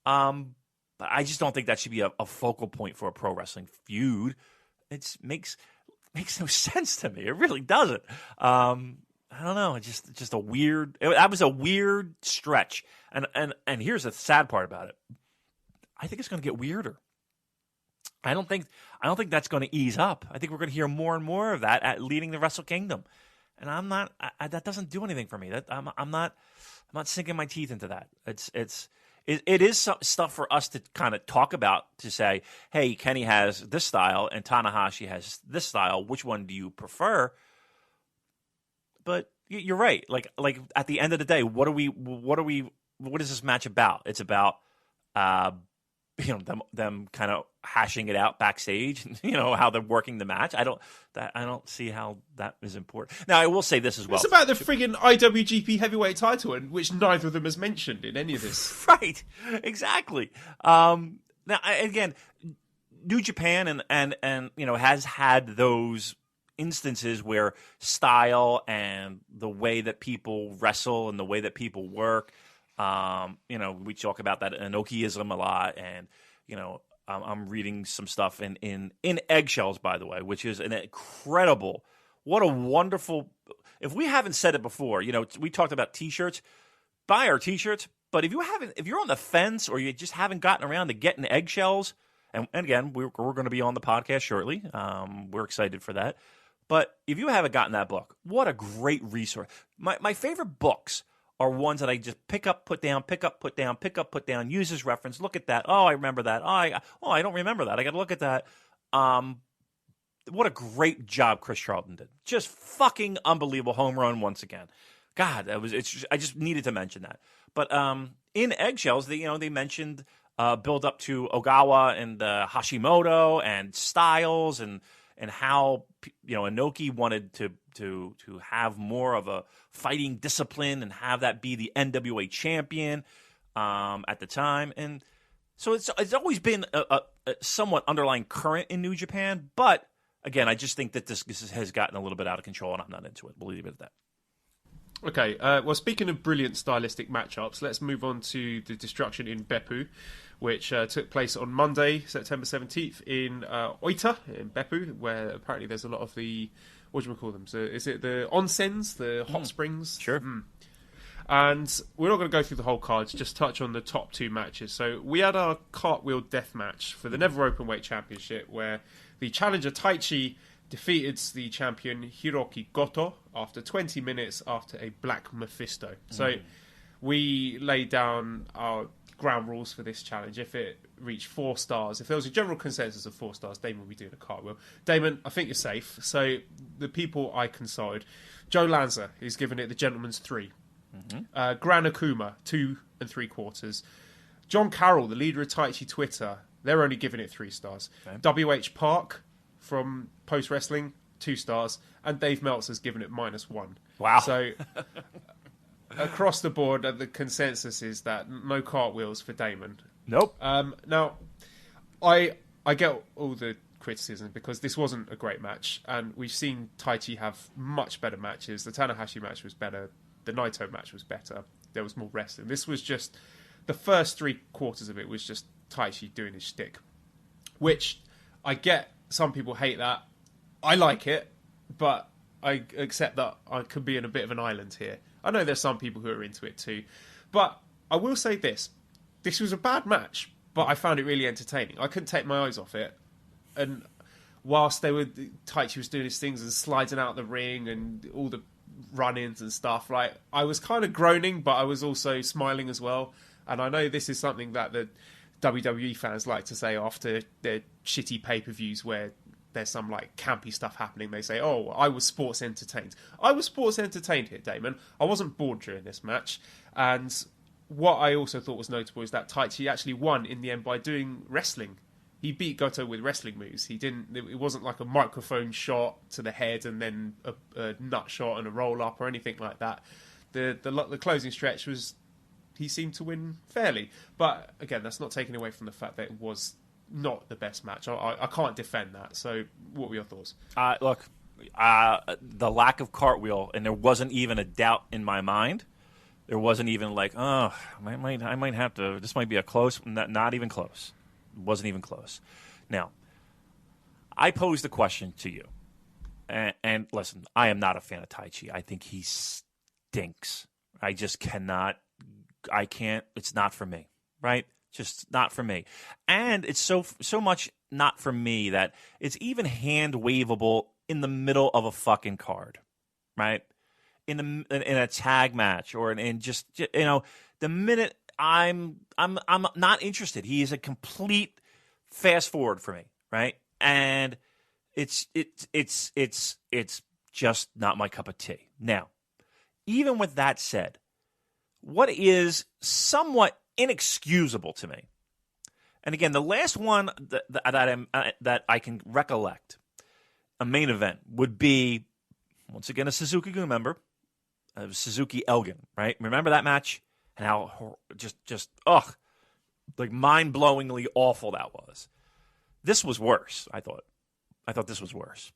But I just don't think that should be a focal point for a pro wrestling feud. It makes no sense to me. It really doesn't. I don't know. It's just a weird. That was a weird stretch. And here's the sad part about it. I think it's going to get weirder. I don't think that's going to ease up. I think we're going to hear more and more of that at leading the Wrestle Kingdom. And I'm not. That doesn't do anything for me. I'm not sinking my teeth into that. It is some stuff for us to kind of talk about, to say, hey, Kenny has this style and Tanahashi has this style. Which one do you prefer? But you're right. Like at the end of the day, what is this match about? It's about them kind of hashing it out backstage, how they're working the match. I don't see how that is important. Now, I will say this as well. It's about the friggin' IWGP Heavyweight title, which neither of them has mentioned in any of this. Right, exactly. Now, again, New Japan and has had those instances where style and the way that people wrestle and the way that people work. We talk about that Inokiism a lot, and I'm reading some stuff in Eggshells, by the way, which is an incredible. What a wonderful! If we haven't said it before, we talked about T-shirts. Buy our T-shirts, but if you're on the fence or you just haven't gotten around to getting Eggshells, and again, we're going to be on the podcast shortly. We're excited for that. But if you haven't gotten that book, what a great resource! My favorite books are ones that I just pick up, put down, pick up, put down, pick up, put down, use as reference, look at that. Oh, I remember that. Oh, I don't remember that. I got to look at that. What a great job Chris Charlton did. Just fucking unbelievable home run once again. God, I just needed to mention that. But in Eggshells, they mentioned build up to Ogawa and Hashimoto and Styles and how Inoki wanted to have more of a fighting discipline and have that be the NWA champion at the time. And so it's always been a somewhat underlying current in New Japan. But again, I just think that this has gotten a little bit out of control, and I'm not into it. We'll leave it at that. Okay, well, speaking of brilliant stylistic matchups, let's move on to the Destruction in Beppu, which took place on Monday, September 17th in Oita, in Beppu, where apparently there's a lot of the, what do you call them? So is it the onsens, the hot springs? Sure. And we're not going to go through the whole cards, just touch on the top two matches. So we had our Cartwheel Deathmatch for the Never Openweight Championship, where the challenger Taichi defeated the champion Hiroki Goto after 20 minutes after a Black Mephisto. So we laid down our ground rules for this challenge. If it reached 4 stars, if there was a general consensus of 4 stars, Damon would be doing a cartwheel. Damon, I think you're safe. So the people I consulted, Joe Lanza is giving it the gentleman's 3. Gran Akuma, 2 3/4. John Carroll, the leader of Taichi Twitter, they're only giving it 3 stars. Okay. WH Park from Post Wrestling, 2 stars, and Dave Meltzer's given it -1. Wow. So across the board, the consensus is that no cartwheels for Damon. Nope. Now, I get all the criticism because this wasn't a great match, and we've seen Taichi have much better matches. The Tanahashi match was better. The Naito match was better. There was more wrestling. This was just, the first 3/4 of it was just Taichi doing his shtick, which I get. Some people hate that. I like it, but I accept that I could be in a bit of an island here. I know there's some people who are into it too, but I will say this. This was a bad match, but I found it really entertaining. I couldn't take my eyes off it. And whilst Taichi was doing his things and sliding out the ring and all the run-ins and stuff, like, I was kind of groaning, but I was also smiling as well. And I know this is something that the WWE fans like to say after their shitty pay-per-views where there's some like campy stuff happening. They say, "Oh, I was sports entertained." I was sports entertained here, Damon. I wasn't bored during this match. And what I also thought was notable is that Taichi actually won in the end by doing wrestling. He beat Goto with wrestling moves. It wasn't like a microphone shot to the head and then a nut shot and a roll up or anything like that. The closing stretch was, he seemed to win fairly. But again, that's not taking away from the fact that it was not the best match. I can't defend that. So what were your thoughts? Look, the lack of Cartwheel, and there wasn't even a doubt in my mind. There wasn't even like, oh, I might have to, this might be a close, not even close. It wasn't even close. Now, I posed the question to you. And listen, I am not a fan of Taichi. I think he stinks. I just cannot, it's not for me, right? Just not for me. And it's so much not for me that it's even hand waveable in the middle of a fucking card, right? In a tag match or in just, the minute I'm not interested. He is a complete fast forward for me, right? And it's just not my cup of tea. Now, even with that said, what is somewhat inexcusable to me, and again, the last one that I can recollect, a main event, would be once again a Suzuki-gun member, Suzuki Elgin, right? Remember that match and how just like mind-blowingly awful that was. This was worse. I thought this was worse.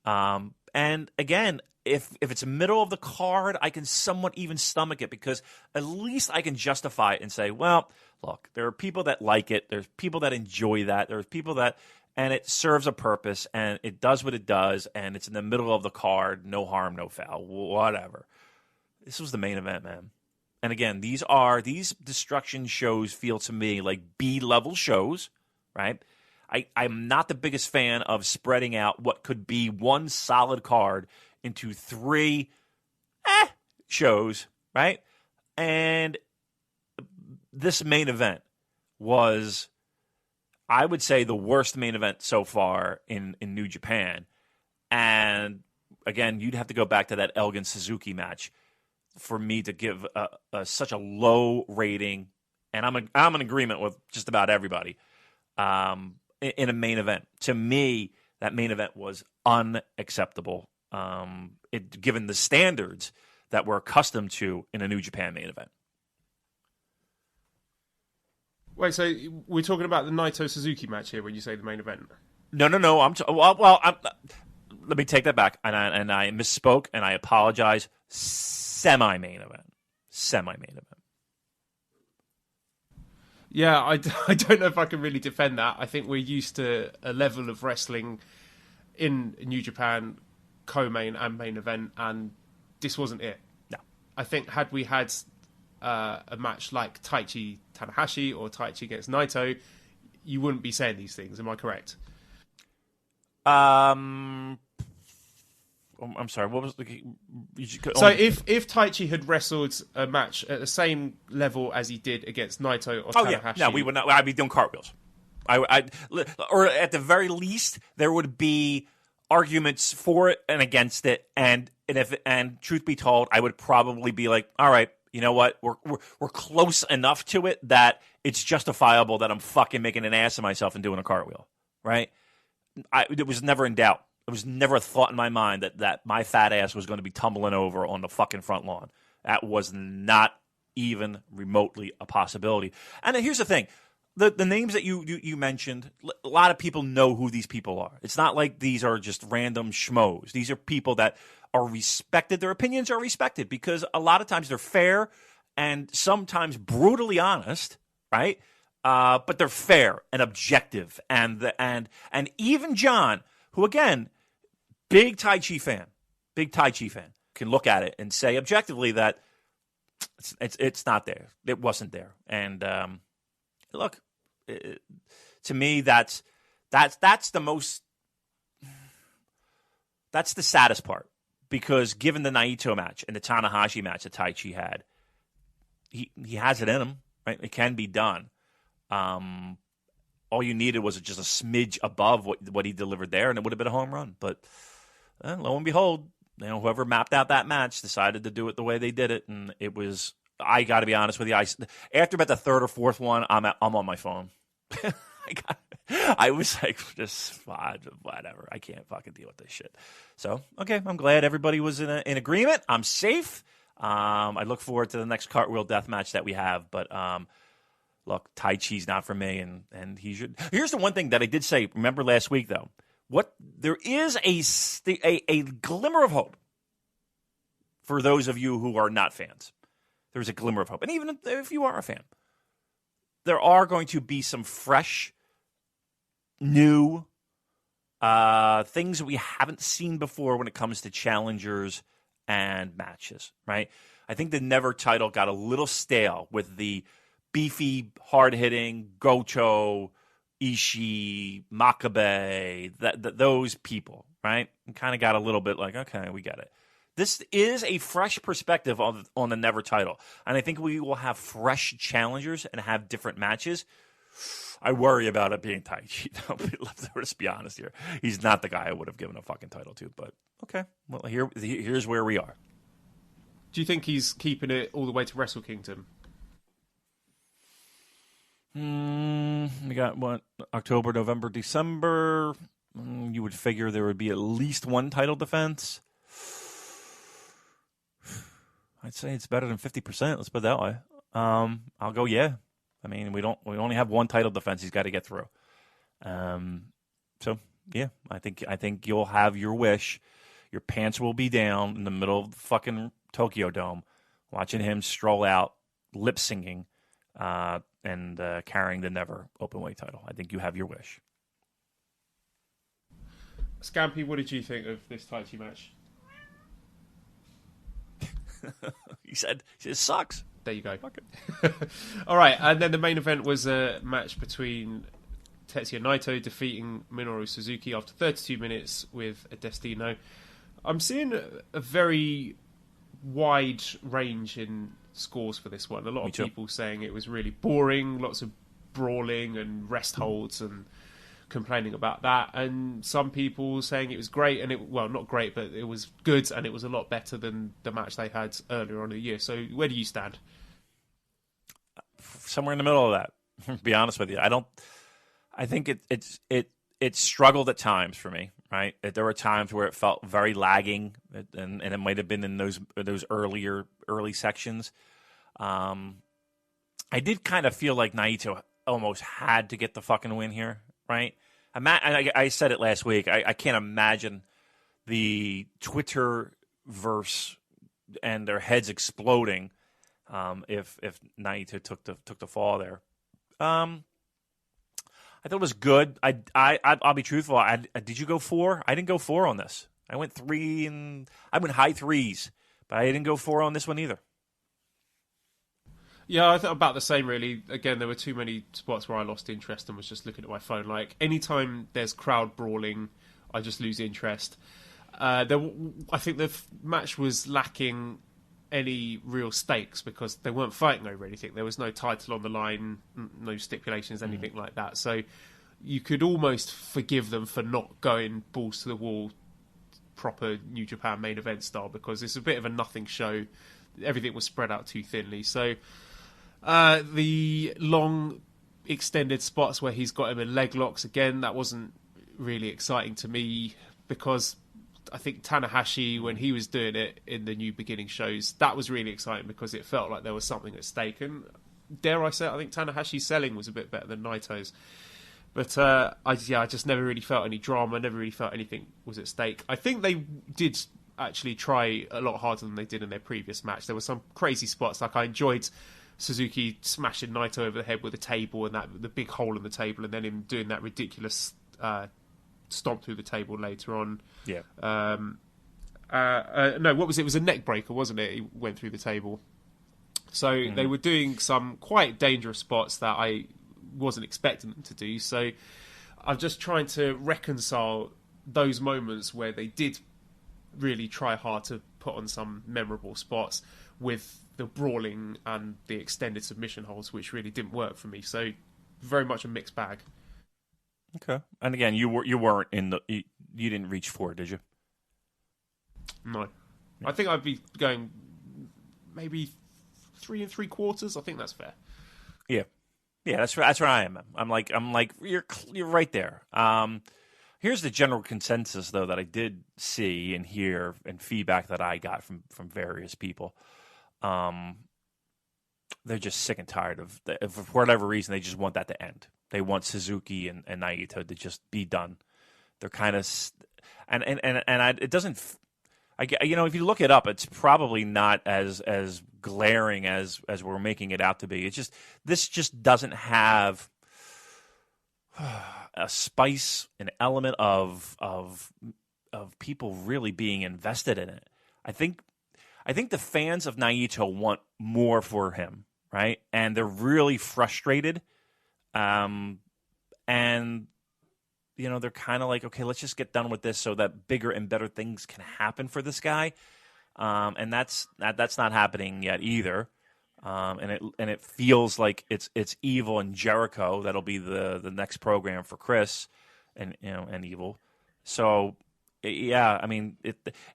And again, if it's the middle of the card, I can somewhat even stomach it because at least I can justify it and say, well, look, there are people that like it. There's people that enjoy that. There's people that, and it serves a purpose and it does what it does and it's in the middle of the card. No harm, no foul, whatever. This was the main event, man. And again, these destruction shows feel to me like B-level shows, right? I'm not the biggest fan of spreading out what could be one solid card into three shows, right? And this main event was, I would say, the worst main event so far in New Japan. And again, you'd have to go back to that Elgin Suzuki match for me to give such a low rating. And I'm in agreement with just about everybody. In a main event. To me, that main event was unacceptable, given the standards that we're accustomed to in a New Japan main event. Wait, so we're talking about the Naito Suzuki match here when you say the main event? No. Let me take that back, and I misspoke, and I apologize. Semi-main event. Yeah, I don't know if I can really defend that. I think we're used to a level of wrestling in New Japan, co-main and main event, and this wasn't it. No. I think had we had a match like Taichi Tanahashi or Taichi against Naito, you wouldn't be saying these things. Am I correct? I'm sorry, what was the... So if Taichi had wrestled a match at the same level as he did against Naito or Tanahashi... No, we would not. I'd be doing cartwheels. Or at the very least, there would be arguments for it and against it, and truth be told, I would probably be like, all right, you know what, we're close enough to it that it's justifiable that I'm fucking making an ass of myself and doing a cartwheel, right? It was never in doubt. There was never a thought in my mind that my fat ass was going to be tumbling over on the fucking front lawn. That was not even remotely a possibility. And here's the thing. The names that you mentioned, a lot of people know who these people are. It's not like these are just random schmoes. These are people that are respected. Their opinions are respected because a lot of times they're fair and sometimes brutally honest, right? But they're fair and objective. And even John, who again, big Taichi fan, can look at it and say objectively that it's not there. It wasn't there. And look, to me, that's the most. That's the saddest part, because given the Naito match and the Tanahashi match that Taichi had, he has it in him, right? It can be done. All you needed was just a smidge above what he delivered there, and it would have been a home run. But lo and behold, whoever mapped out that match decided to do it the way they did it, and it was. I got to be honest with you. After about the third or fourth one, I'm on my phone. I was like, just whatever. I can't fucking deal with this shit. So, okay, I'm glad everybody was in agreement. I'm safe. I look forward to the next Cartwheel Deathmatch that we have. But look, Taichi's not for me, and he should. Here's the one thing that I did say. Remember last week though, there is a glimmer of hope for those of you who are not fans. There's a glimmer of hope, and even if you are a fan, there are going to be some fresh, new things that we haven't seen before when it comes to challengers and matches, right? I think the Never title got a little stale with the beefy, hard-hitting Gocho, Ishii, Makabe, those people, right? And kind of got a little bit like, okay, we get it. This is a fresh perspective on the Never title, and I think we will have fresh challengers and have different matches. I worry about it being Taichi. Let's be honest here. He's not the guy I would have given a fucking title to, but okay. Well, here's where we are. Do you think he's keeping it all the way to Wrestle Kingdom? We got, October, November, December. You would figure there would be at least one title defense. I'd say it's better than 50%. Let's put it that way. I'll go, yeah. I mean, we only have one title defense he's got to get through. So yeah, I think you'll have your wish. Your pants will be down in the middle of the fucking Tokyo Dome, watching him stroll out, lip syncing, and carrying the Never Openweight title. I think you have your wish. Scampy, what did you think of this Taichi match? He said it sucks. There you go. All right, and then the main event was a match between Tetsuya Naito defeating Minoru Suzuki after 32 minutes with a Destino. I'm seeing a very wide range in scores for this one. A lot of people saying it was really boring, lots of brawling and rest holds and complaining about that, and some people saying it was great, and not great, but it was good, and it was a lot better than the match they had earlier on in the year. So where do you stand? Somewhere in the middle of that. To be honest with you, I think it struggled at times for me. Right, there were times where it felt very lagging, and it might have been in those early sections. I did kind of feel like Naito almost had to get the fucking win here. Right, I said it last week. I can't imagine the Twitterverse and their heads exploding if Naito took the fall there. I thought it was good. I'll be truthful. Did you go 4? I didn't go 4 on this. I went 3, and I went high 3s, but I didn't go 4 on this one either. Yeah, I thought about the same, really. Again, there were too many spots where I lost interest and was just looking at my phone. Like, anytime there's crowd brawling, I just lose interest. I think the match was lacking any real stakes because they weren't fighting over anything. There was no title on the line, no stipulations, anything like that. So you could almost forgive them for not going balls to the wall, proper New Japan main event style, because it's a bit of a nothing show. Everything was spread out too thinly. So the long extended spots where he's got him in leg locks, again, that wasn't really exciting to me, because I think Tanahashi, when he was doing it in the New Beginning shows, that was really exciting because it felt like there was something at stake. And dare I say, I think Tanahashi's selling was a bit better than Naito's. But I just never really felt any drama, never really felt anything was at stake. I think they did actually try a lot harder than they did in their previous match. There were some crazy spots, like I enjoyed Suzuki smashing Naito over the head with a table and the big hole in the table, and then him doing that ridiculous stomp through the table later on. Yeah. No, what was it? It was a neck breaker, wasn't it? He went through the table. So they were doing some quite dangerous spots that I wasn't expecting them to do. So I'm just trying to reconcile those moments where they did really try hard to put on some memorable spots with the brawling and the extended submission holds, which really didn't work for me. So very much a mixed bag. Okay. And again, you weren't in the you didn't reach 4, did you? No. I think I'd be going maybe 3 3/4. I think that's fair. Yeah. Yeah, that's where I am. I'm like you're right there. Here's the general consensus though that I did see and hear and feedback that I got from various people. They're just sick and tired of for whatever reason, they just want that to end. They want Suzuki and Naito to just be done. They're kind of it doesn't. If you look it up, it's probably not as glaring as we're making it out to be. It's just this just doesn't have a spice, an element of people really being invested in it. I think the fans of Naito want more for him, right? And they're really frustrated. And they're kind of like, okay, let's just get done with this so that bigger and better things can happen for this guy. And that's not happening yet either. And it feels like it's Evil and Jericho that'll be the next program for Chris and Evil. So yeah, I mean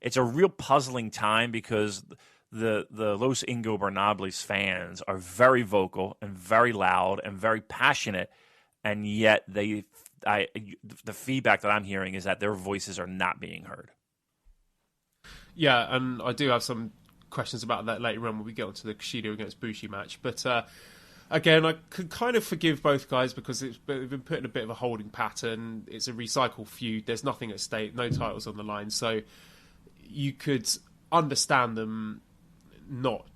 it's a real puzzling time because the Los Ingobernables fans are very vocal and very loud and very passionate, and yet the feedback that I'm hearing is that their voices are not being heard. Yeah, and I do have some questions about that later on when we get onto the Kushida against Bushi match. But again, I could kind of forgive both guys because they've been put in a bit of a holding pattern. It's a recycled feud. There's nothing at stake, no titles on the line. So you could understand them not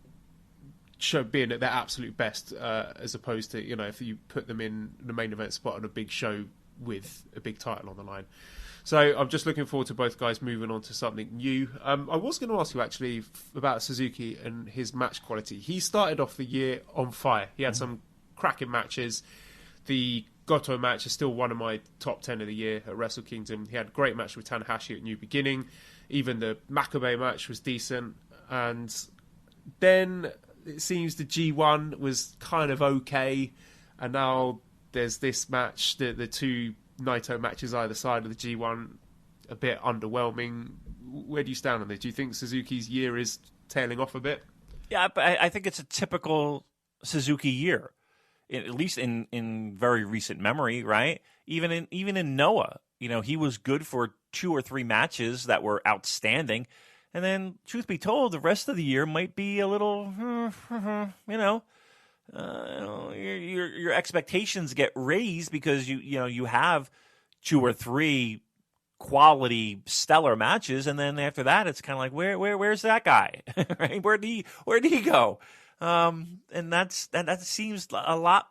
being at their absolute best as opposed to, if you put them in the main event spot on a big show with a big title on the line. So I'm just looking forward to both guys moving on to something new. I was going to ask you actually about Suzuki and his match quality. He started off the year on fire. He had some cracking matches. The Goto match is still one of my top 10 of the year at Wrestle Kingdom. He had a great match with Tanahashi at New Beginning. Even the Makabe match was decent. And then it seems the G1 was kind of okay. And now there's this match, the two Naito matches either side of the G1, a bit underwhelming. Where do you stand on this? Do you think Suzuki's year is tailing off a bit? Yeah, but I think it's a typical Suzuki year, at least in very recent memory, right? Even in Noah, he was good for 2 or 3 matches that were outstanding, and then, truth be told, the rest of the year might be a little, your expectations get raised because you have 2 or 3 quality stellar matches, and then after that it's kind of like where's that guy? Right? Where did he go? And that seems a lot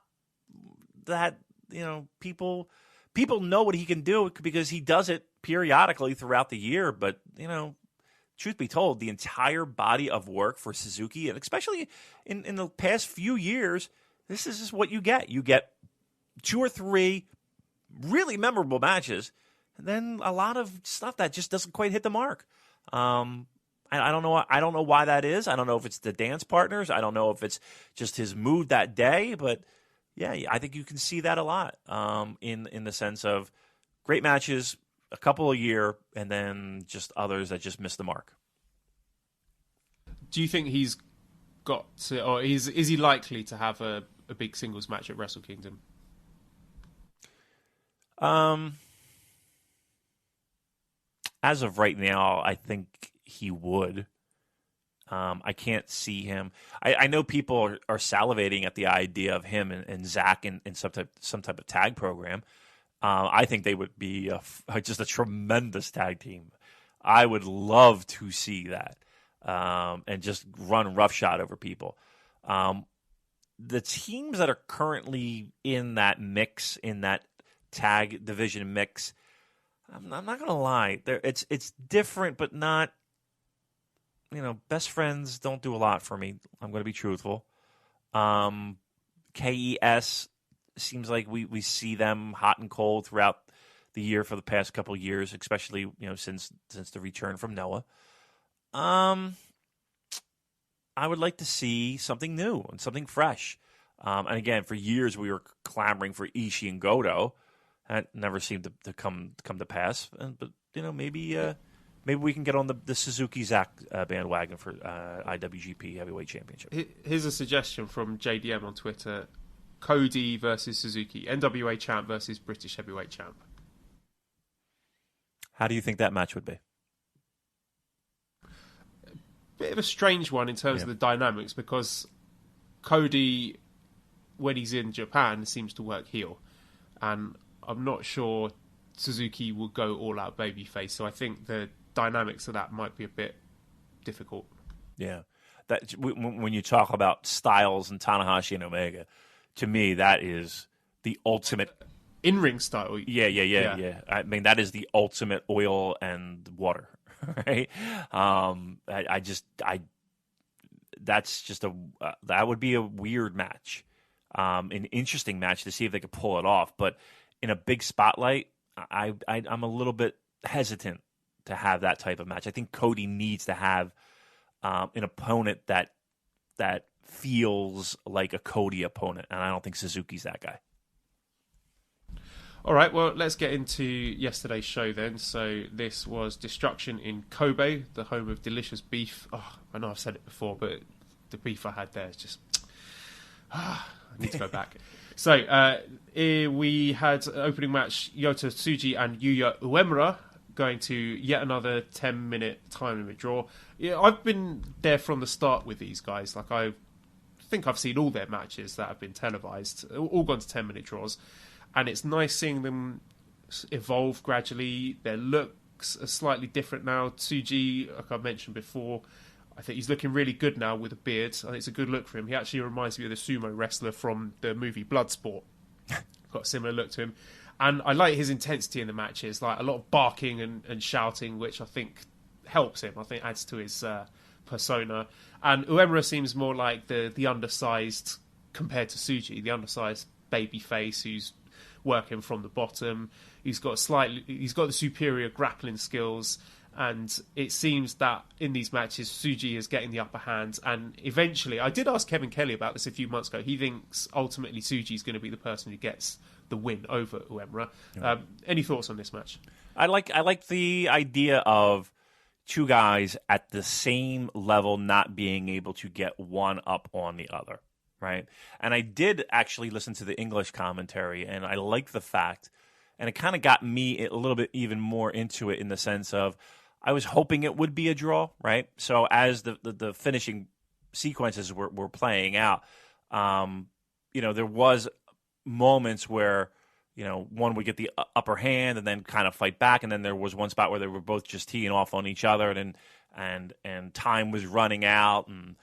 that people know what he can do because he does it periodically throughout the year, but truth be told, the entire body of work for Suzuki, and especially in the past few years, this is just what you get. You get 2 or 3 really memorable matches, and then a lot of stuff that just doesn't quite hit the mark. I don't know. I don't know why that is. I don't know if it's the dance partners. I don't know if it's just his mood that day. But yeah, I think you can see that a lot in the sense of great matches, a couple a year, and then just others that just miss the mark. Do you think he's got to, or is he likely to have a big singles match at Wrestle Kingdom? As of right now, I think he would. I can't see him. I know people are salivating at the idea of him and Zach in some type of tag program. I think they would be just a tremendous tag team. I would love to see that and just run roughshod over people. The teams that are currently in that mix, in that tag division mix, I'm not going to lie. It's different, but not. Best friends don't do a lot for me. I'm going to be truthful. KES seems like we see them hot and cold throughout the year for the past couple of years, especially since the return from Noah. I would like to see something new and something fresh. And again, for years we were clamoring for Ishii and Goto. That never seemed to come to pass. But maybe we can get on the Suzuki Zach bandwagon for IWGP Heavyweight Championship. Here's a suggestion from JDM on Twitter: Cody versus Suzuki, NWA champ versus British Heavyweight champ. How do you think that match would be? Bit of a strange one in terms of the dynamics, because Cody, when he's in Japan, seems to work heel, and I'm not sure Suzuki will go all out babyface. So I think the dynamics of that might be a bit difficult. Yeah, that when you talk about Styles and Tanahashi and Omega, to me that is the ultimate in-ring style. Yeah. I mean, that is the ultimate oil and water, right? That's just that would be a weird match, an interesting match to see if they could pull it off. But in a big spotlight, I'm a little bit hesitant to have that type of match. I think Cody needs to have an opponent that feels like a Cody opponent, and I don't think Suzuki's that guy. All right, well, let's get into yesterday's show then. So this was Destruction in Kobe, the home of delicious beef. Oh, I know I've said it before, but the beef I had there is just... I need to go back. So we had an opening match, Yota Tsuji and Yuya Uemura going to yet another 10-minute time limit draw. Yeah, I've been there from the start with these guys. Like, I think I've seen all their matches that have been televised, all gone to 10-minute draws. And it's nice seeing them evolve gradually. Their looks are slightly different now. Tsuji, like I mentioned before, I think he's looking really good now with a beard. I think it's a good look for him. He actually reminds me of the sumo wrestler from the movie Bloodsport. Got a similar look to him. And I like his intensity in the matches, like a lot of barking and shouting, which I think helps him. I think adds to his persona. And Uemura seems more like the undersized, compared to Tsuji, the undersized baby face who's working from the bottom. He's got the superior grappling skills, and it seems that in these matches Tsuji is getting the upper hand. And eventually, I did ask Kevin Kelly about this a few months ago. He thinks ultimately Tsuji is going to be the person who gets the win over Uemura. Any thoughts on this match? I like the idea of two guys at the same level not being able to get one up on the other. Right. And I did actually listen to the English commentary, and I like the fact, and it kind of got me a little bit even more into it in the sense of I was hoping it would be a draw. Right. So as the finishing sequences were playing out, there was moments where, one would get the upper hand and then kind of fight back. And then there was one spot where they were both just teeing off on each other, and time was running out. And,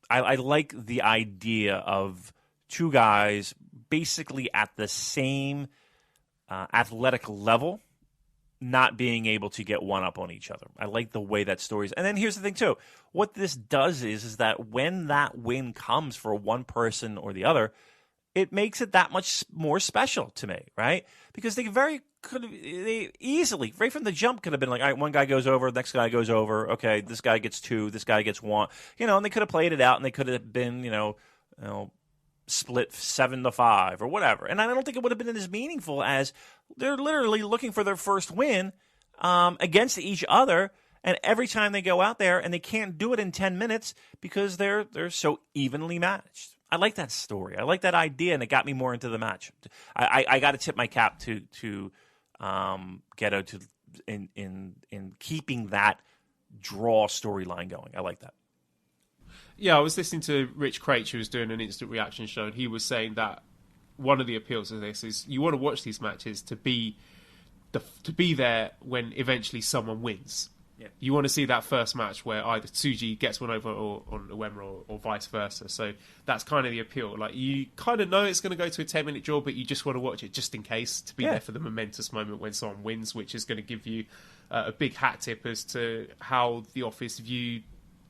I like the idea of two guys basically at the same athletic level not being able to get one up on each other. I like the way that story's. And then here's the thing, too. What this does is that when that win comes for one person or the other, it makes it that much more special to me, right? Because they easily, right from the jump, could have been like, all right, one guy goes over, the next guy goes over. Okay, this guy gets 2, this guy gets 1. And they could have played it out, and they could have been, split 7-5 or whatever. And I don't think it would have been as meaningful as they're literally looking for their first win against each other. And every time they go out there, and they can't do it in 10 minutes because they're so evenly matched. I like that story. I like that idea, and it got me more into the match. I got to tip my cap to Geto in keeping that draw storyline going. I like that. Yeah, I was listening to Rich Craich, who was doing an instant reaction show, and he was saying that one of the appeals of this is you want to watch these matches to be there when eventually someone wins. Yeah. You want to see that first match where either Tsuji gets one over on Uemura or vice versa. So that's kind of the appeal. Like, you kind of know it's going to go to a 10-minute draw, but you just want to watch it just in case, to be there for the momentous moment when someone wins, which is going to give you a big hat tip as to how the office view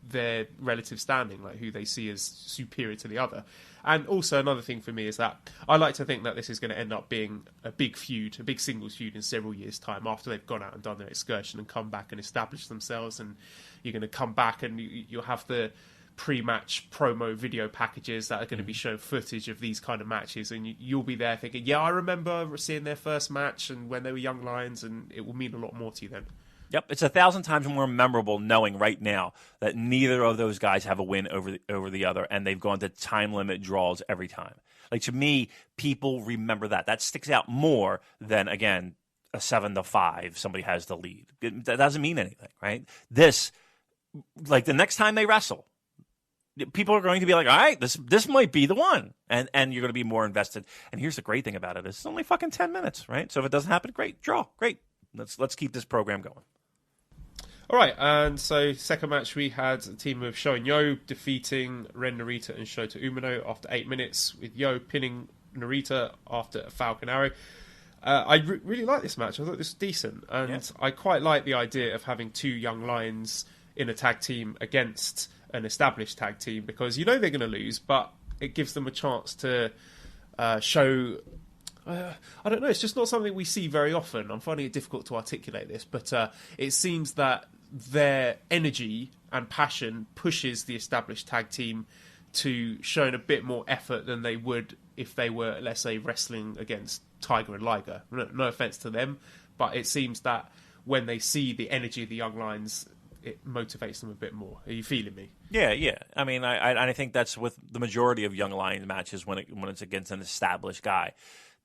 their relative standing, like who they see as superior to the other. And also another thing for me is that I like to think that this is going to end up being a big feud, a big singles feud in several years' time after they've gone out and done their excursion and come back and established themselves. And you're going to come back and you'll have the pre-match promo video packages that are going to be showing footage of these kind of matches, and you'll be there thinking, yeah, I remember seeing their first match and when they were young lions, and it will mean a lot more to you then. Yep, it's 1,000 times more memorable knowing right now that neither of those guys have a win over the other, and they've gone to time limit draws every time. Like, to me, people remember that. That sticks out more than, again, a 7-5, somebody has the lead. That doesn't mean anything, right? This, like, the next time they wrestle, people are going to be like, all right, this might be the one. And you're going to be more invested. And here's the great thing about it. It's only fucking 10 minutes, right? So if it doesn't happen, great. Draw. Great. Let's keep this program going. All right, and so second match we had a team of Sho and Yo defeating Ren Narita and Shota Umino after 8 minutes, with Yo pinning Narita after a Falcon Arrow. I really like this match. I thought this was decent, and I quite like the idea of having two young lions in a tag team against an established tag team, because you know they're going to lose, but it gives them a chance to show... I don't know, it's just not something we see very often. I'm finding it difficult to articulate this, but it seems that their energy and passion pushes the established tag team to showing a bit more effort than they would if they were, let's say, wrestling against Tiger and Liger. No offense to them, but it seems that when they see the energy of the young lions, it motivates them a bit more. Are you feeling me? Yeah. I mean, I think that's with the majority of young lions matches when it's against an established guy.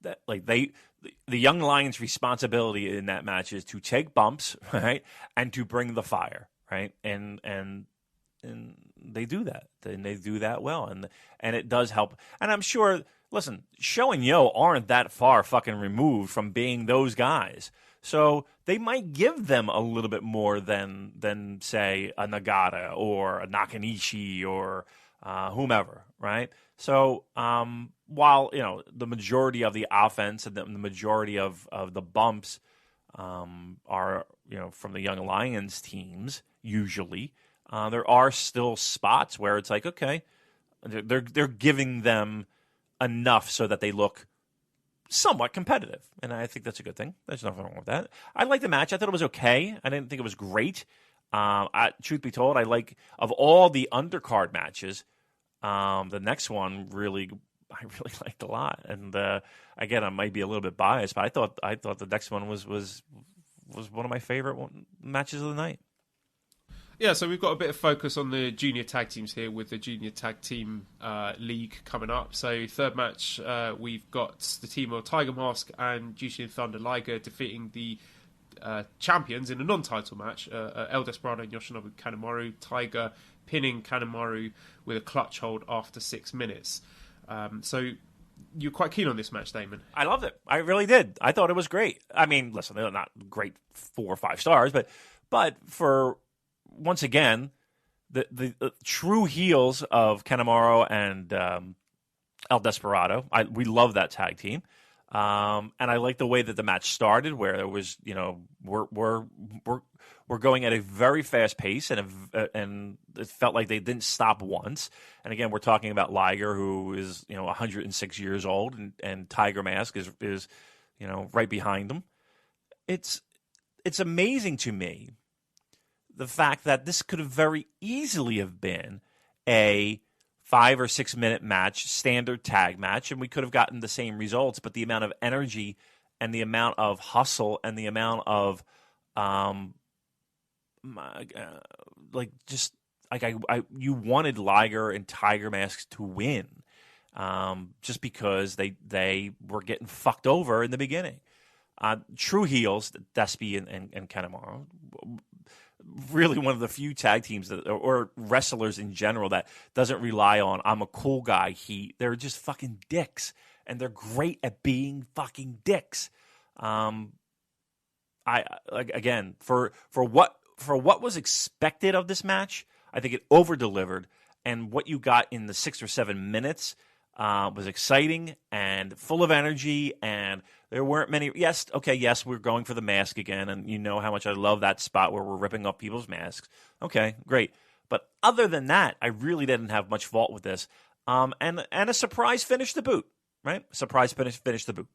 That, like, the young lions' responsibility in that match is to take bumps, right, and to bring the fire, right, and they do that, and they do that well, and it does help. And I'm sure, listen, Sho and Yo aren't that far fucking removed from being those guys, so they might give them a little bit more than say a Nagata or a Nakanishi or whomever, right? So while, you know, the majority of the offense and the majority of the bumps are, you know, from the Young Lions teams, usually, there are still spots where it's like, okay, they're giving them enough so that they look somewhat competitive. And I think that's a good thing. There's nothing wrong with that. I liked the match. I thought it was okay. I didn't think it was great. Truth be told, of all the undercard matches, the next one I really liked a lot, and again, I might be a little bit biased, but I thought the next one was one of my favorite matches of the night. Yeah, so we've got a bit of focus on the junior tag teams here with the junior tag team league coming up. So third match, we've got the team of Tiger Mask and Jushin Thunder Liger defeating the champions in a non-title match, El Desperado and Yoshinobu Kanemaru. Tiger pinning Kanemaru with a clutch hold after 6 minutes. So you're quite keen on this match, Damon? I loved it. I really did. I thought it was great. I mean, listen, they're not great 4 or 5 stars, but for, once again, the true heels of Kanemaru and El Desperado. We love that tag team. And I like the way that the match started, where it was, you know, we're going at a very fast pace, and it felt like they didn't stop once. And again, we're talking about Liger, who is, you know, 106 years old, and Tiger Mask is you know, right behind him. It's amazing to me the fact that this could have very easily have been a 5 or 6 minute match, standard tag match, and we could have gotten the same results, but the amount of energy and the amount of hustle and the amount of you wanted Liger and Tiger Mask to win, just because they were getting fucked over in the beginning. True heels, Despy and Kanemaru, really one of the few tag teams that, or wrestlers in general, that doesn't rely on I'm a cool guy heat. They're just fucking dicks, and they're great at being fucking dicks. Again, for what was expected of this match, I think it over-delivered, and what you got in the 6 or 7 minutes was exciting and full of energy, and there weren't many. Yes, we're going for the mask again, and you know how much I love that spot where we're ripping up people's masks. Okay, great. But other than that, I really didn't have much fault with this. And a surprise finish to boot, right? Surprise finish to boot.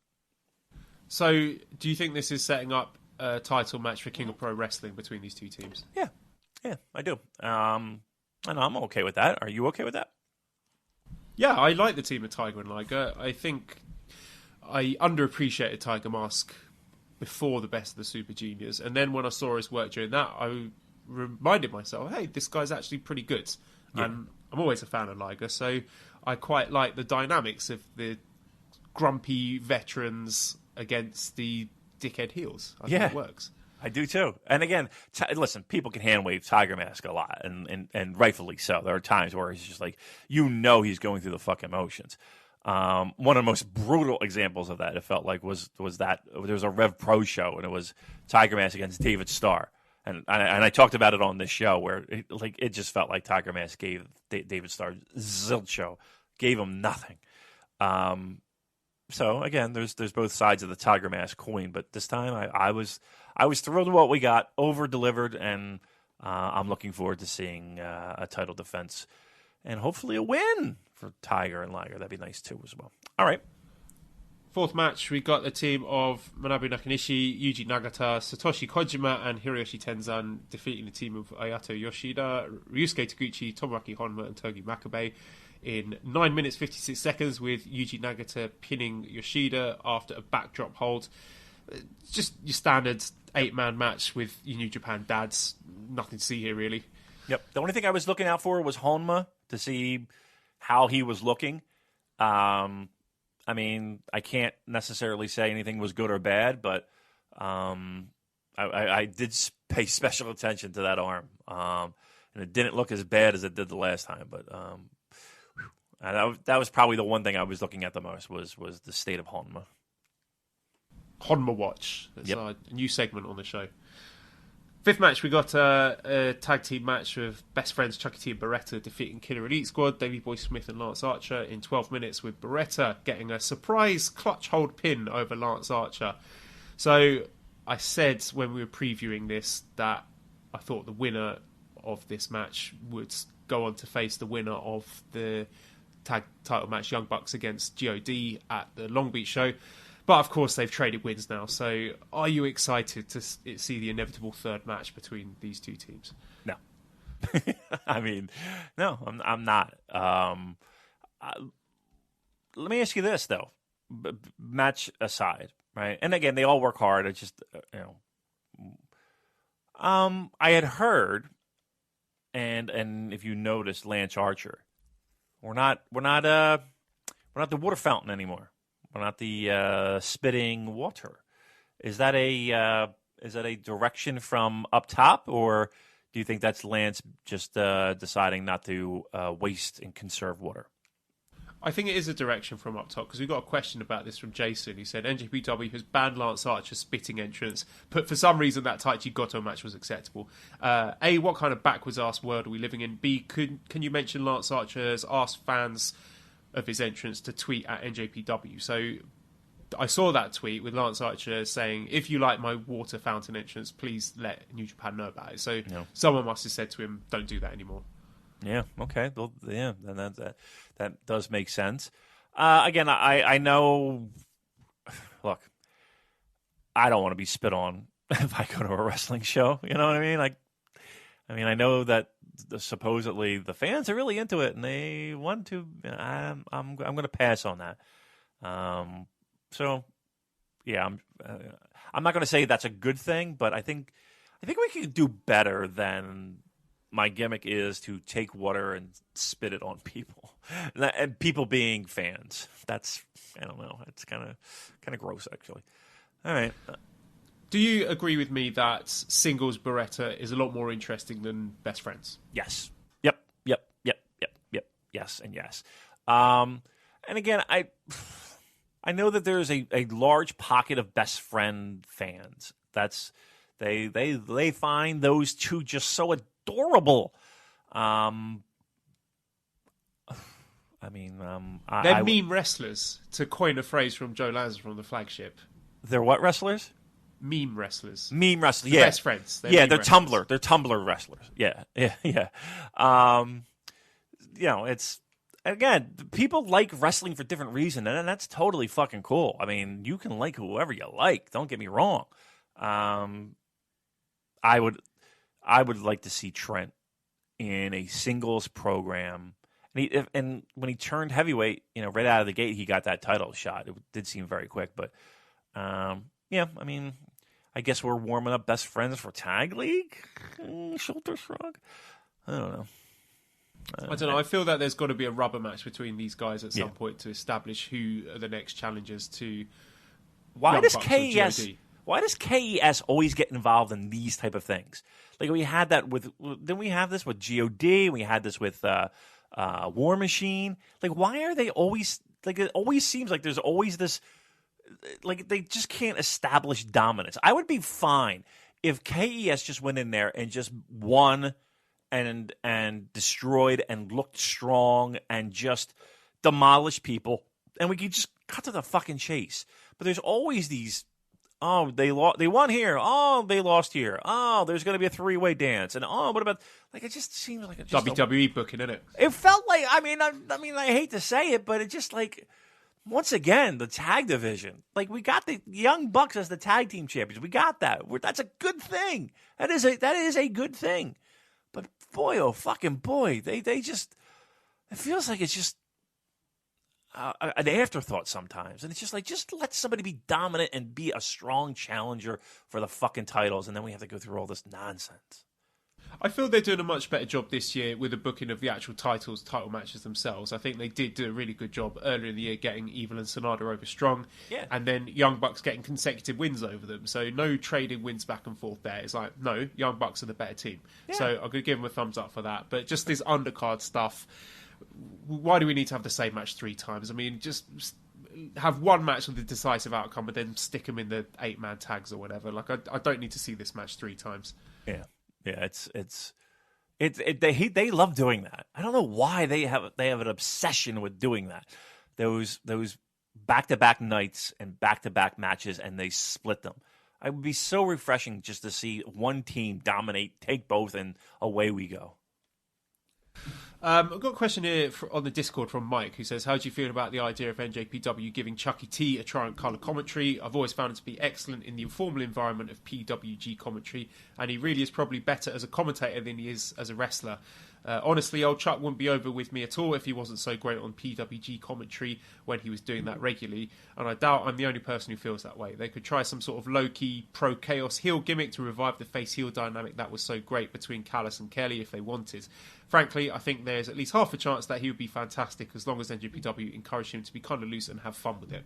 So, do you think this is setting up a title match for King of Pro Wrestling between these two teams? Yeah, I do. And I'm okay with that. Are you okay with that? Yeah, I like the team of Tiger and Liger. I think I underappreciated Tiger Mask before the Best of the Super Juniors, and then when I saw his work during that, I reminded myself, hey, this guy's actually pretty good. Yeah. And I'm always a fan of Liger, so I quite like the dynamics of the grumpy veterans against the dickhead heels. I think it works. I do too. And again, listen, people can hand wave Tiger Mask a lot, and rightfully so. There are times where he's just like, he's going through the fucking motions. One of the most brutal examples of that, it felt like, was that there was a Rev Pro show, and it was Tiger Mask against David Starr. And I talked about it on this show where it just felt like Tiger Mask gave David Starr zilch show, gave him nothing. So again, there's both sides of the Tiger Mask coin, but this time I was thrilled with what we got, over delivered, and I'm looking forward to seeing a title defense and hopefully a win for Tiger and Liger. That'd be nice too as well. All right. Fourth match, we got the team of Manabu Nakanishi, Yuji Nagata, Satoshi Kojima, and Hiroyoshi Tenzan defeating the team of Ayato Yoshida, Ryusuke Taguchi, Tomoaki Honma, and Togi Makabe in 9 minutes 56 seconds, with Yuji Nagata pinning Yoshida after a backdrop hold. Just your standard 8-man match with your New Japan dads. Nothing to see here, really. Yep. The only thing I was looking out for was Honma to see how he was looking. I mean, I can't necessarily say anything was good or bad, but I did pay special attention to that arm. And it didn't look as bad as it did the last time. But that was probably the one thing I was looking at the most was the state of Honma. Honma Watch. That's a new segment on the show. Fifth match, we got a tag team match with best friends Chucky T and Beretta defeating Killer Elite Squad, Davey Boy Smith and Lance Archer in 12 minutes, with Beretta getting a surprise clutch hold pin over Lance Archer. So I said when we were previewing this that I thought the winner of this match would go on to face the winner of the tag title match, Young Bucks against GOD at the Long Beach show. But, of course, they've traded wins now. So are you excited to see the inevitable third match between these two teams? No. I mean, no, I'm not. Let me ask you this, though. Match aside, right? And, again, they all work hard. It's just, I had heard, and if you noticed, Lance Archer, we're not the water fountain anymore. We're not the spitting water. Is that a direction from up top, or do you think that's Lance just deciding not to waste and conserve water? I think it is a direction from up top, because we got a question about this from Jason. He said NJPW has banned Lance Archer's spitting entrance, but for some reason that Taichi Goto match was acceptable. A, what kind of backwards ass world are we living in? B, can you mention Lance Archer's asked fans of his entrance to tweet at NJPW? So I saw that tweet with Lance Archer saying, if you like my water fountain entrance, please let New Japan know about it. So someone must have said to him, don't do that anymore. Yeah, okay. Well, yeah, then that does make sense. Again, I know, look, I don't want to be spit on if I go to a wrestling show. You know what I mean? I know that supposedly the fans are really into it and they want to. I'm going to pass on that. So yeah, I'm not going to say that's a good thing, but I think we can do better than my gimmick is to take water and spit it on people, and people being fans. That's, I don't know. It's kind of gross, actually. All right. Do you agree with me that singles Beretta is a lot more interesting than best friends? Yes. Yep. Yes and yes. And again, I know that there's a large pocket of best friend fans. That's they find those two just so adorable. They're meme wrestlers, to coin a phrase from Joe Lanza from the Flagship. They're what wrestlers? meme wrestlers. Meme wrestlers, The yeah. best friends. They're meme wrestlers. Tumblr. They're Tumblr wrestlers. Yeah. It's again, people like wrestling for different reasons, and that's totally fucking cool. I mean, you can like whoever you like. Don't get me wrong. I would like to see Trent in a singles program. And when he turned heavyweight, right out of the gate, he got that title shot. It did seem very quick, but yeah, I mean, I guess we're warming up best friends for Tag League? Shoulder shrug? I don't know. I don't know. I feel that there's got to be a rubber match between these guys at some point to establish who are the next challengers to. Why does KES always get involved in these type of things? Like we had that with. Didn't we have this with God? We had this with War Machine. Like, why are they always like? It always seems like there's always this. Like they just can't establish dominance. I would be fine if KES just went in there and just won and destroyed and looked strong and just demolished people, and we could just cut to the fucking chase. But there's always these. Oh, they won here. Oh, they lost here. Oh, there's going to be a three-way dance. And oh, what about like it just seems like WWE booking, isn't it? It felt like I mean I hate to say it, but it just like. Once again, the tag division. Like, we got the Young Bucks as the tag team champions. We got that. That's a good thing. That is a good thing. But boy, oh fucking boy, they just. It feels like it's just an afterthought sometimes, and it's just like just let somebody be dominant and be a strong challenger for the fucking titles, and then we have to go through all this nonsense. I feel they're doing a much better job this year with the booking of the actual title matches themselves. I think they did do a really good job earlier in the year getting Evil and Sonata over Strong, and then Young Bucks getting consecutive wins over them. So no trading wins back and forth there. It's like, no, Young Bucks are the better team. Yeah. So I'm going to give them a thumbs up for that. But just this undercard stuff, why do we need to have the same match 3 times? I mean, just have one match with a decisive outcome, but then stick them in the 8-man tags or whatever. Like, I don't need to see this match 3 times. Yeah. Yeah, they love doing that. I don't know why they have an obsession with doing that. Those back-to-back nights and back-to-back matches, and they split them. It would be so refreshing just to see one team dominate, take both, and away we go. I've got a question here on the Discord from Mike, who says, how do you feel about the idea of NJPW giving Chucky T a try on colour commentary? I've always found it to be excellent in the informal environment of PWG commentary, and he really is probably better as a commentator than he is as a wrestler. Honestly, old Chuck wouldn't be over with me at all if he wasn't so great on PWG commentary when he was doing that regularly, and I doubt I'm the only person who feels that way. They could try some sort of low-key pro-chaos heel gimmick to revive the face-heel dynamic that was so great between Callis and Kelly if they wanted. Frankly, I think there's at least half a chance that he would be fantastic as long as NJPW encouraged him to be kind of loose and have fun with it.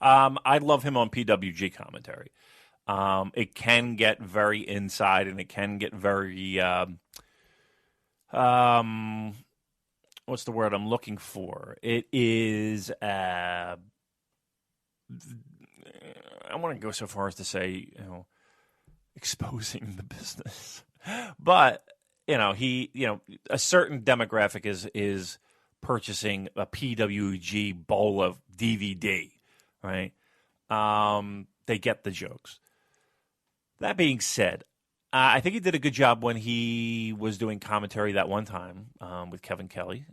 I love him on PWG commentary. It can get very inside, and it can get very... what's the word I'm looking for? It is, I want to go so far as to say, exposing the business. But, a certain demographic is purchasing a PWG bowl of DVD, right? They get the jokes. That being said, I think he did a good job when he was doing commentary that one time with Kevin Kelly.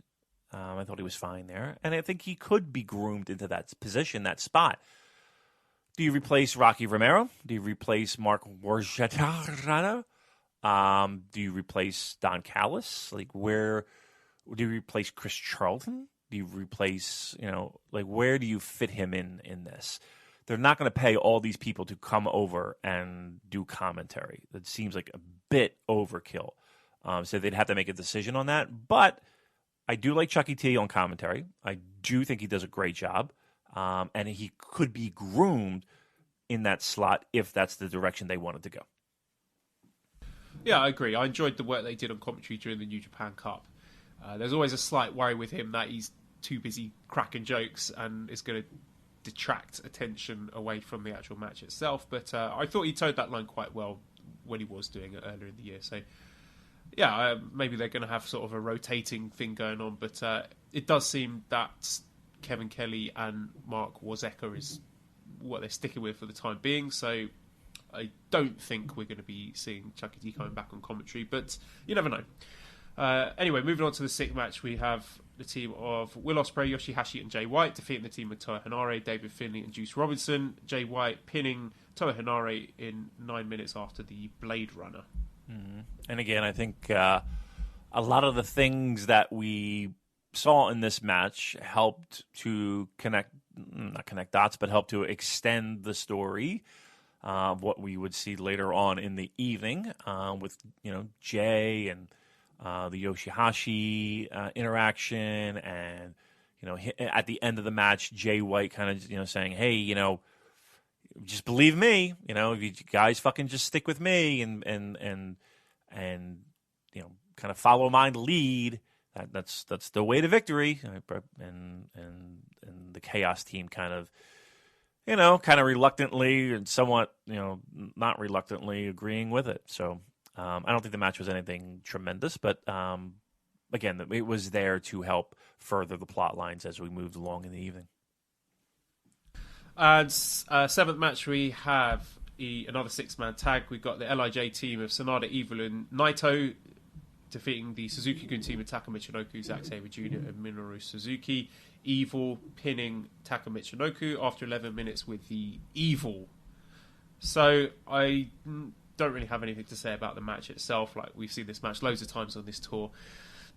I thought he was fine there. And I think he could be groomed into that position, that spot. Do you replace Rocky Romero? Do you replace Mark Warjataro? Do you replace Don Callis? Like, where do you replace Chris Charlton? Do you replace, where do you fit him in this? They're not going to pay all these people to come over and do commentary. That seems like a bit overkill. So they'd have to make a decision on that. But I do like Chucky T on commentary. I do think he does a great job. And he could be groomed in that slot if that's the direction they wanted to go. Yeah, I agree. I enjoyed the work they did on commentary during the New Japan Cup. There's always a slight worry with him that he's too busy cracking jokes and is going to detract attention away from the actual match itself, but I thought he towed that line quite well when he was doing it earlier in the year. So yeah, maybe they're going to have sort of a rotating thing going on, but it does seem that Kevin Kelly and Mark Warzeka is what they're sticking with for the time being. So I don't think we're going to be seeing Chucky T coming back on commentary, but you never know. Anyway, moving on to the sixth match, we have the team of Will Ospreay, Yoshihashi, and Jay White defeating the team of Toa Henare, David Finlay, and Juice Robinson. Jay White pinning Toa Henare in 9 minutes after the Blade Runner. Mm-hmm. And again, I think a lot of the things that we saw in this match helped to not connect dots, but helped to extend the story of what we would see later on in the evening with Jay and the Yoshihashi interaction, and at the end of the match, Jay White kind of saying, "Hey, just believe me. If you guys fucking just stick with me and kind of follow my lead, that's the way to victory." And the Chaos team kind of reluctantly and somewhat not reluctantly agreeing with it. So I don't think the match was anything tremendous, but again, it was there to help further the plot lines as we moved along in the evening. Seventh match, we have another six-man tag. We've got the LIJ team of Sanada, Evil, and Naito defeating the Suzuki-gun team of Taka Michinoku, Zack Sabre Jr., and Minoru Suzuki. Evil pinning Taka Michinoku after 11 minutes with the Evil. So I don't really have anything to say about the match itself. Like, we've seen this match loads of times on this tour.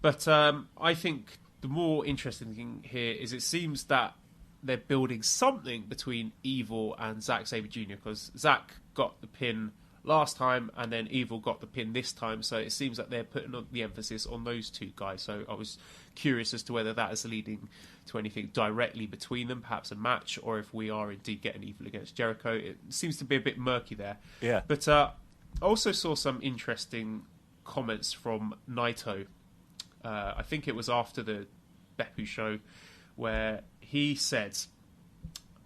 But I think the more interesting thing here is it seems that they're building something between Evil and Zack Sabre Jr., because Zack got the pin last time and then Evil got the pin this time, so it seems that they're putting the emphasis on those two guys. So I was curious as to whether that is leading to anything directly between them, perhaps a match, or if we are indeed getting Evil against Jericho. It seems to be a bit murky there. Yeah. But I also saw some interesting comments from Naito. I think it was after the Beppu show, where he said,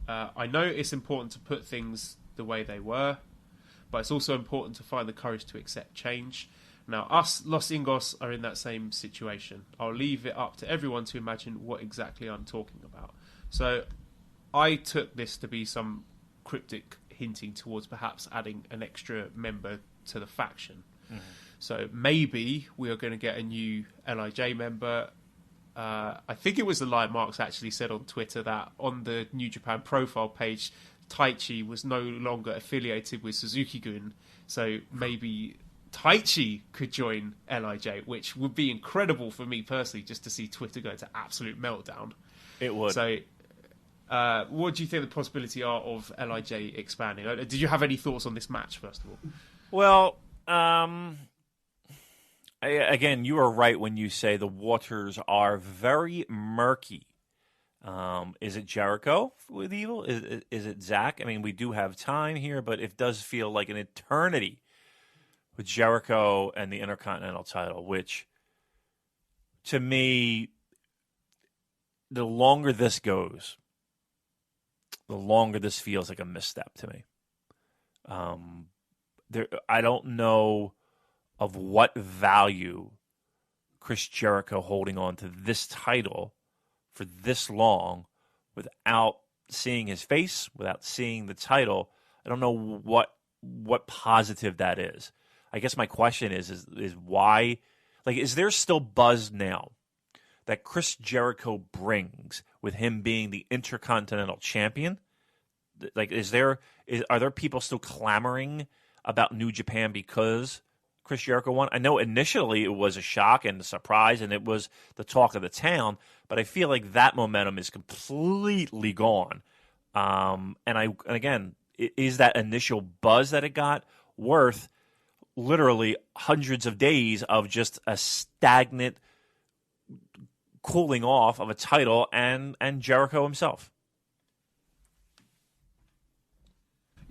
I know it's important to put things the way they were, but it's also important to find the courage to accept change. Now, us Los Ingos are in that same situation. I'll leave it up to everyone to imagine what exactly I'm talking about. So I took this to be some cryptic hinting towards perhaps adding an extra member to the faction. Mm-hmm. So maybe we are going to get a new LIJ member. I think it was the Lion Marks actually said on Twitter that on the New Japan profile page, Taichi was no longer affiliated with Suzuki-gun, so maybe Taichi could join LIJ, which would be incredible for me personally, just to see Twitter go to absolute meltdown. It would. So, what do you think the possibility are of LIJ expanding? Did you have any thoughts on this match, first of all? Well, again, you are right when you say the waters are very murky. Is it Jericho with Evil? Is it Zack? I mean, we do have time here, but it does feel like an eternity with Jericho and the Intercontinental title, which, to me, the longer this goes, the longer this feels like a misstep to me. I don't know of what value Chris Jericho holding on to this title for this long without seeing his face, without seeing the title. I don't know what positive that is. I guess my question is why, like, is there still buzz now that Chris Jericho brings with him being the Intercontinental Champion? Like, are there people still clamoring about New Japan because Chris Jericho won? I know initially it was a shock and a surprise, and it was the talk of the town, but I feel like that momentum is completely gone. And again, is that initial buzz that it got worth literally hundreds of days of just a stagnant cooling off of a title and Jericho himself?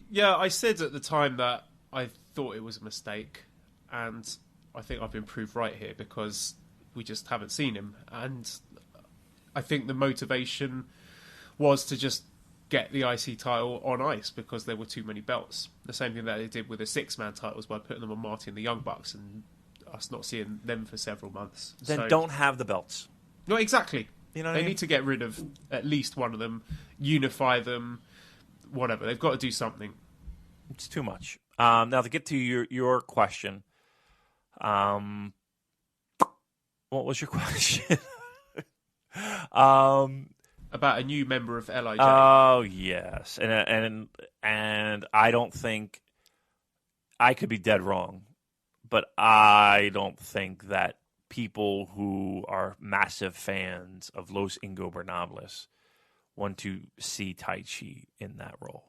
Yeah, I said at the time that I thought it was a mistake, and I think I've been proved right here because we just haven't seen him. And I think the motivation was to just get the IC title on ice because there were too many belts. The same thing that they did with the six-man titles by putting them on Marty and the Young Bucks and us not seeing them for several months. Then don't have the belts. No, exactly. You know what they I mean? need to get rid of at least one of them, unify them, whatever. They've got to do something. It's too much. Now to get to your question, what was your question? About a new member of LIJ. Oh yes, and I don't think I could be dead wrong, but I don't think that people who are massive fans of Los Ingobernables want to see Taichi in that role.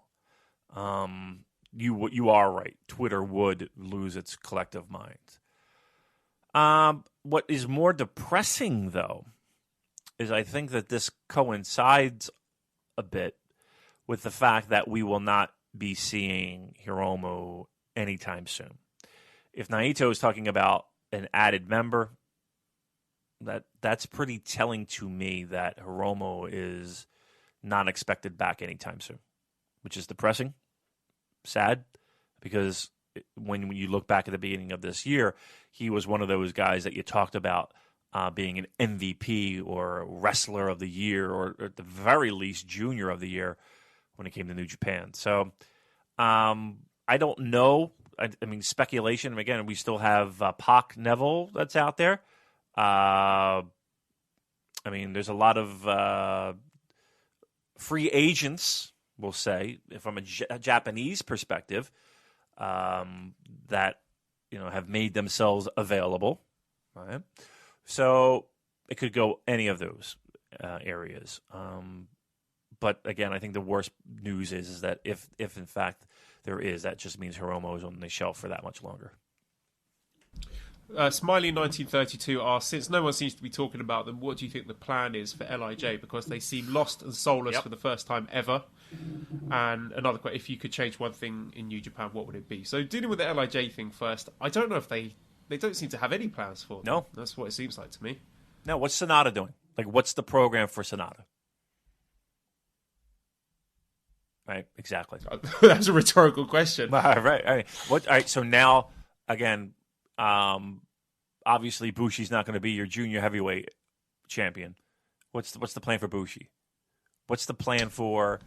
You are right. Twitter would lose its collective minds. What is more depressing, though, is I think that this coincides a bit with the fact that we will not be seeing Hiromu anytime soon. If Naito is talking about an added member, that's pretty telling to me that Hiromu is not expected back anytime soon, which is depressing, sad, because when you look back at the beginning of this year, he was one of those guys that you talked about being an MVP or wrestler of the year, or at the very least junior of the year when it came to New Japan. So I don't know. I mean, speculation. Again, we still have Pac Neville that's out there. I mean, there's a lot of free agents, we'll say, from a Japanese perspective, that have made themselves available. Right? So it could go any of those areas. But again, I think the worst news is that if in fact there is, that just means Hiromu is on the shelf for that much longer. Smiley 1932 asks, since no one seems to be talking about them, what do you think the plan is for LIJ? Because they seem lost and soulless for the first time ever. And another question, if you could change one thing in New Japan, what would it be? So dealing with the LIJ thing first, I don't know if they don't seem to have any plans for them. No. That's what it seems like to me. Now, what's Sonata doing? Like, what's the program for Sonata? Right, exactly. That's a rhetorical question. Right. All right. So now, again, obviously Bushi's not going to be your junior heavyweight champion. What's the plan for Bushi? What's the plan for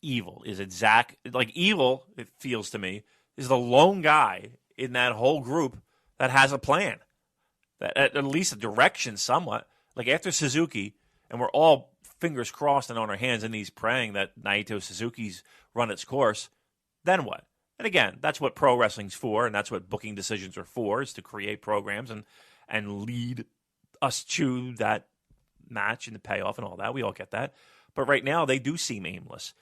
Evil? Is it Zach? Like, Evil, it feels to me, is the lone guy in that whole group that has a plan, that at least a direction somewhat. Like, after Suzuki, and we're all fingers crossed and on our hands and knees praying that Naito Suzuki's run its course, then what? And again, that's what pro wrestling's for, and that's what booking decisions are for, is to create programs and lead us to that match and the payoff and all that. We all get that. But right now, they do seem aimless,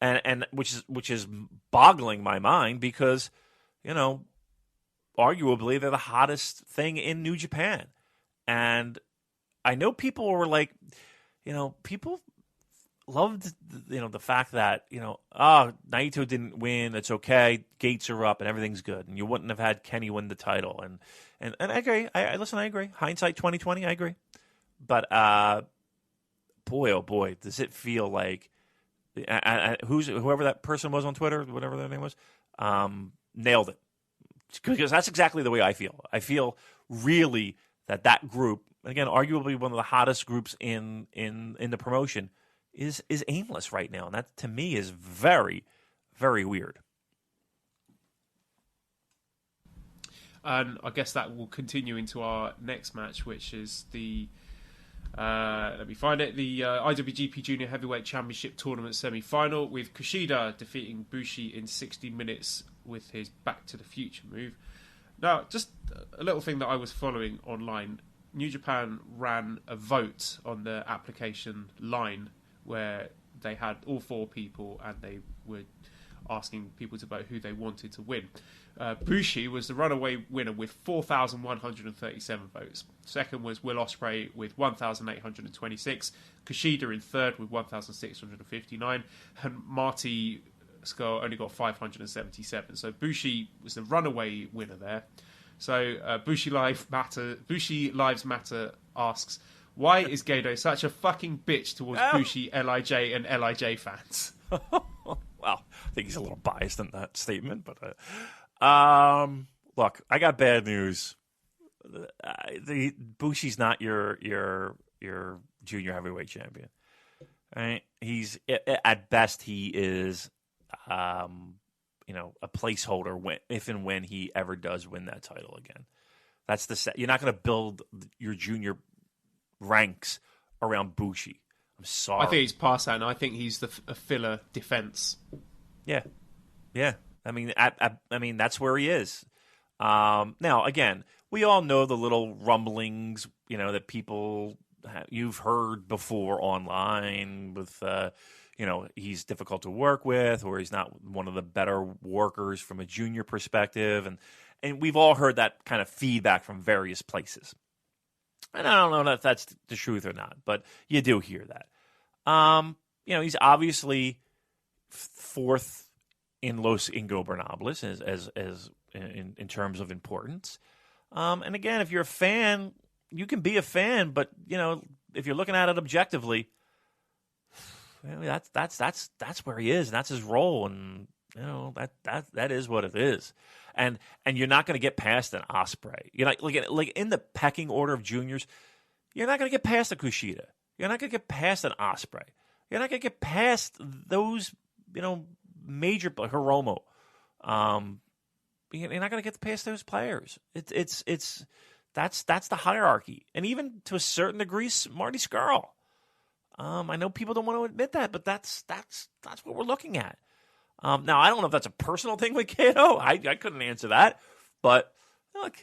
and which is boggling my mind, because, arguably they're the hottest thing in New Japan. And I know people were like, people loved, the fact that, Naito didn't win. It's okay. Gates are up and everything's good. And you wouldn't have had Kenny win the title. And I agree. I agree. Hindsight 2020, I agree. But boy, oh boy, does it feel like whoever that person was on Twitter, whatever their name was, nailed it. Because that's exactly the way I feel. I feel really that group, again, arguably one of the hottest groups in the promotion, is aimless right now. And that, to me, is very, very weird. And I guess that will continue into our next match, which is the let me find it, the IWGP Junior Heavyweight Championship Tournament semi-final, with Kushida defeating Bushi in 60 minutes with his Back to the Future move. Now, just a little thing that I was following online. New Japan ran a vote on the application line where they had all four people and they were asking people to vote who they wanted to win. Bushi was the runaway winner with 4,137 votes. Second was Will Ospreay with 1,826. Kushida in third with 1,659. And Marty Skull only got 577. So Bushi was the runaway winner there. So Bushi Lives Matter asks, why is Gedo such a fucking bitch towards Bushi, LIJ, and LIJ fans? Well, I think he's a little biased in that statement, but look, I got bad news. Bushi's not your junior heavyweight champion. Right? He's at best he is a placeholder if and when he ever does win that title again. That's you're not going to build your junior ranks around Bushi. I'm sorry. I think he's past that, and I think he's a filler defense. Yeah. I mean, that's where he is. Now, again, we all know the little rumblings, that people you've heard before online with, he's difficult to work with, or he's not one of the better workers from a junior perspective, and we've all heard that kind of feedback from various places. And I don't know if that's the truth or not, but you do hear that. He's obviously fourth in Los Ingobernables as in terms of importance. And again, if you're a fan, you can be a fan, but if you're looking at it objectively, that's where he is, and that's his role, and that is what it is. And you're not going to get past an Ospreay. You're not like in the pecking order of juniors, you're not going to get past a Kushida. You're not going to get past an Ospreay. You're not going to get past those major Hiromu. You're not going to get past those players. That's the hierarchy, and even to a certain degree, Marty Scurll. I know people don't want to admit that, but that's what we're looking at. Now, I don't know if that's a personal thing with Kato. I couldn't answer that, but look,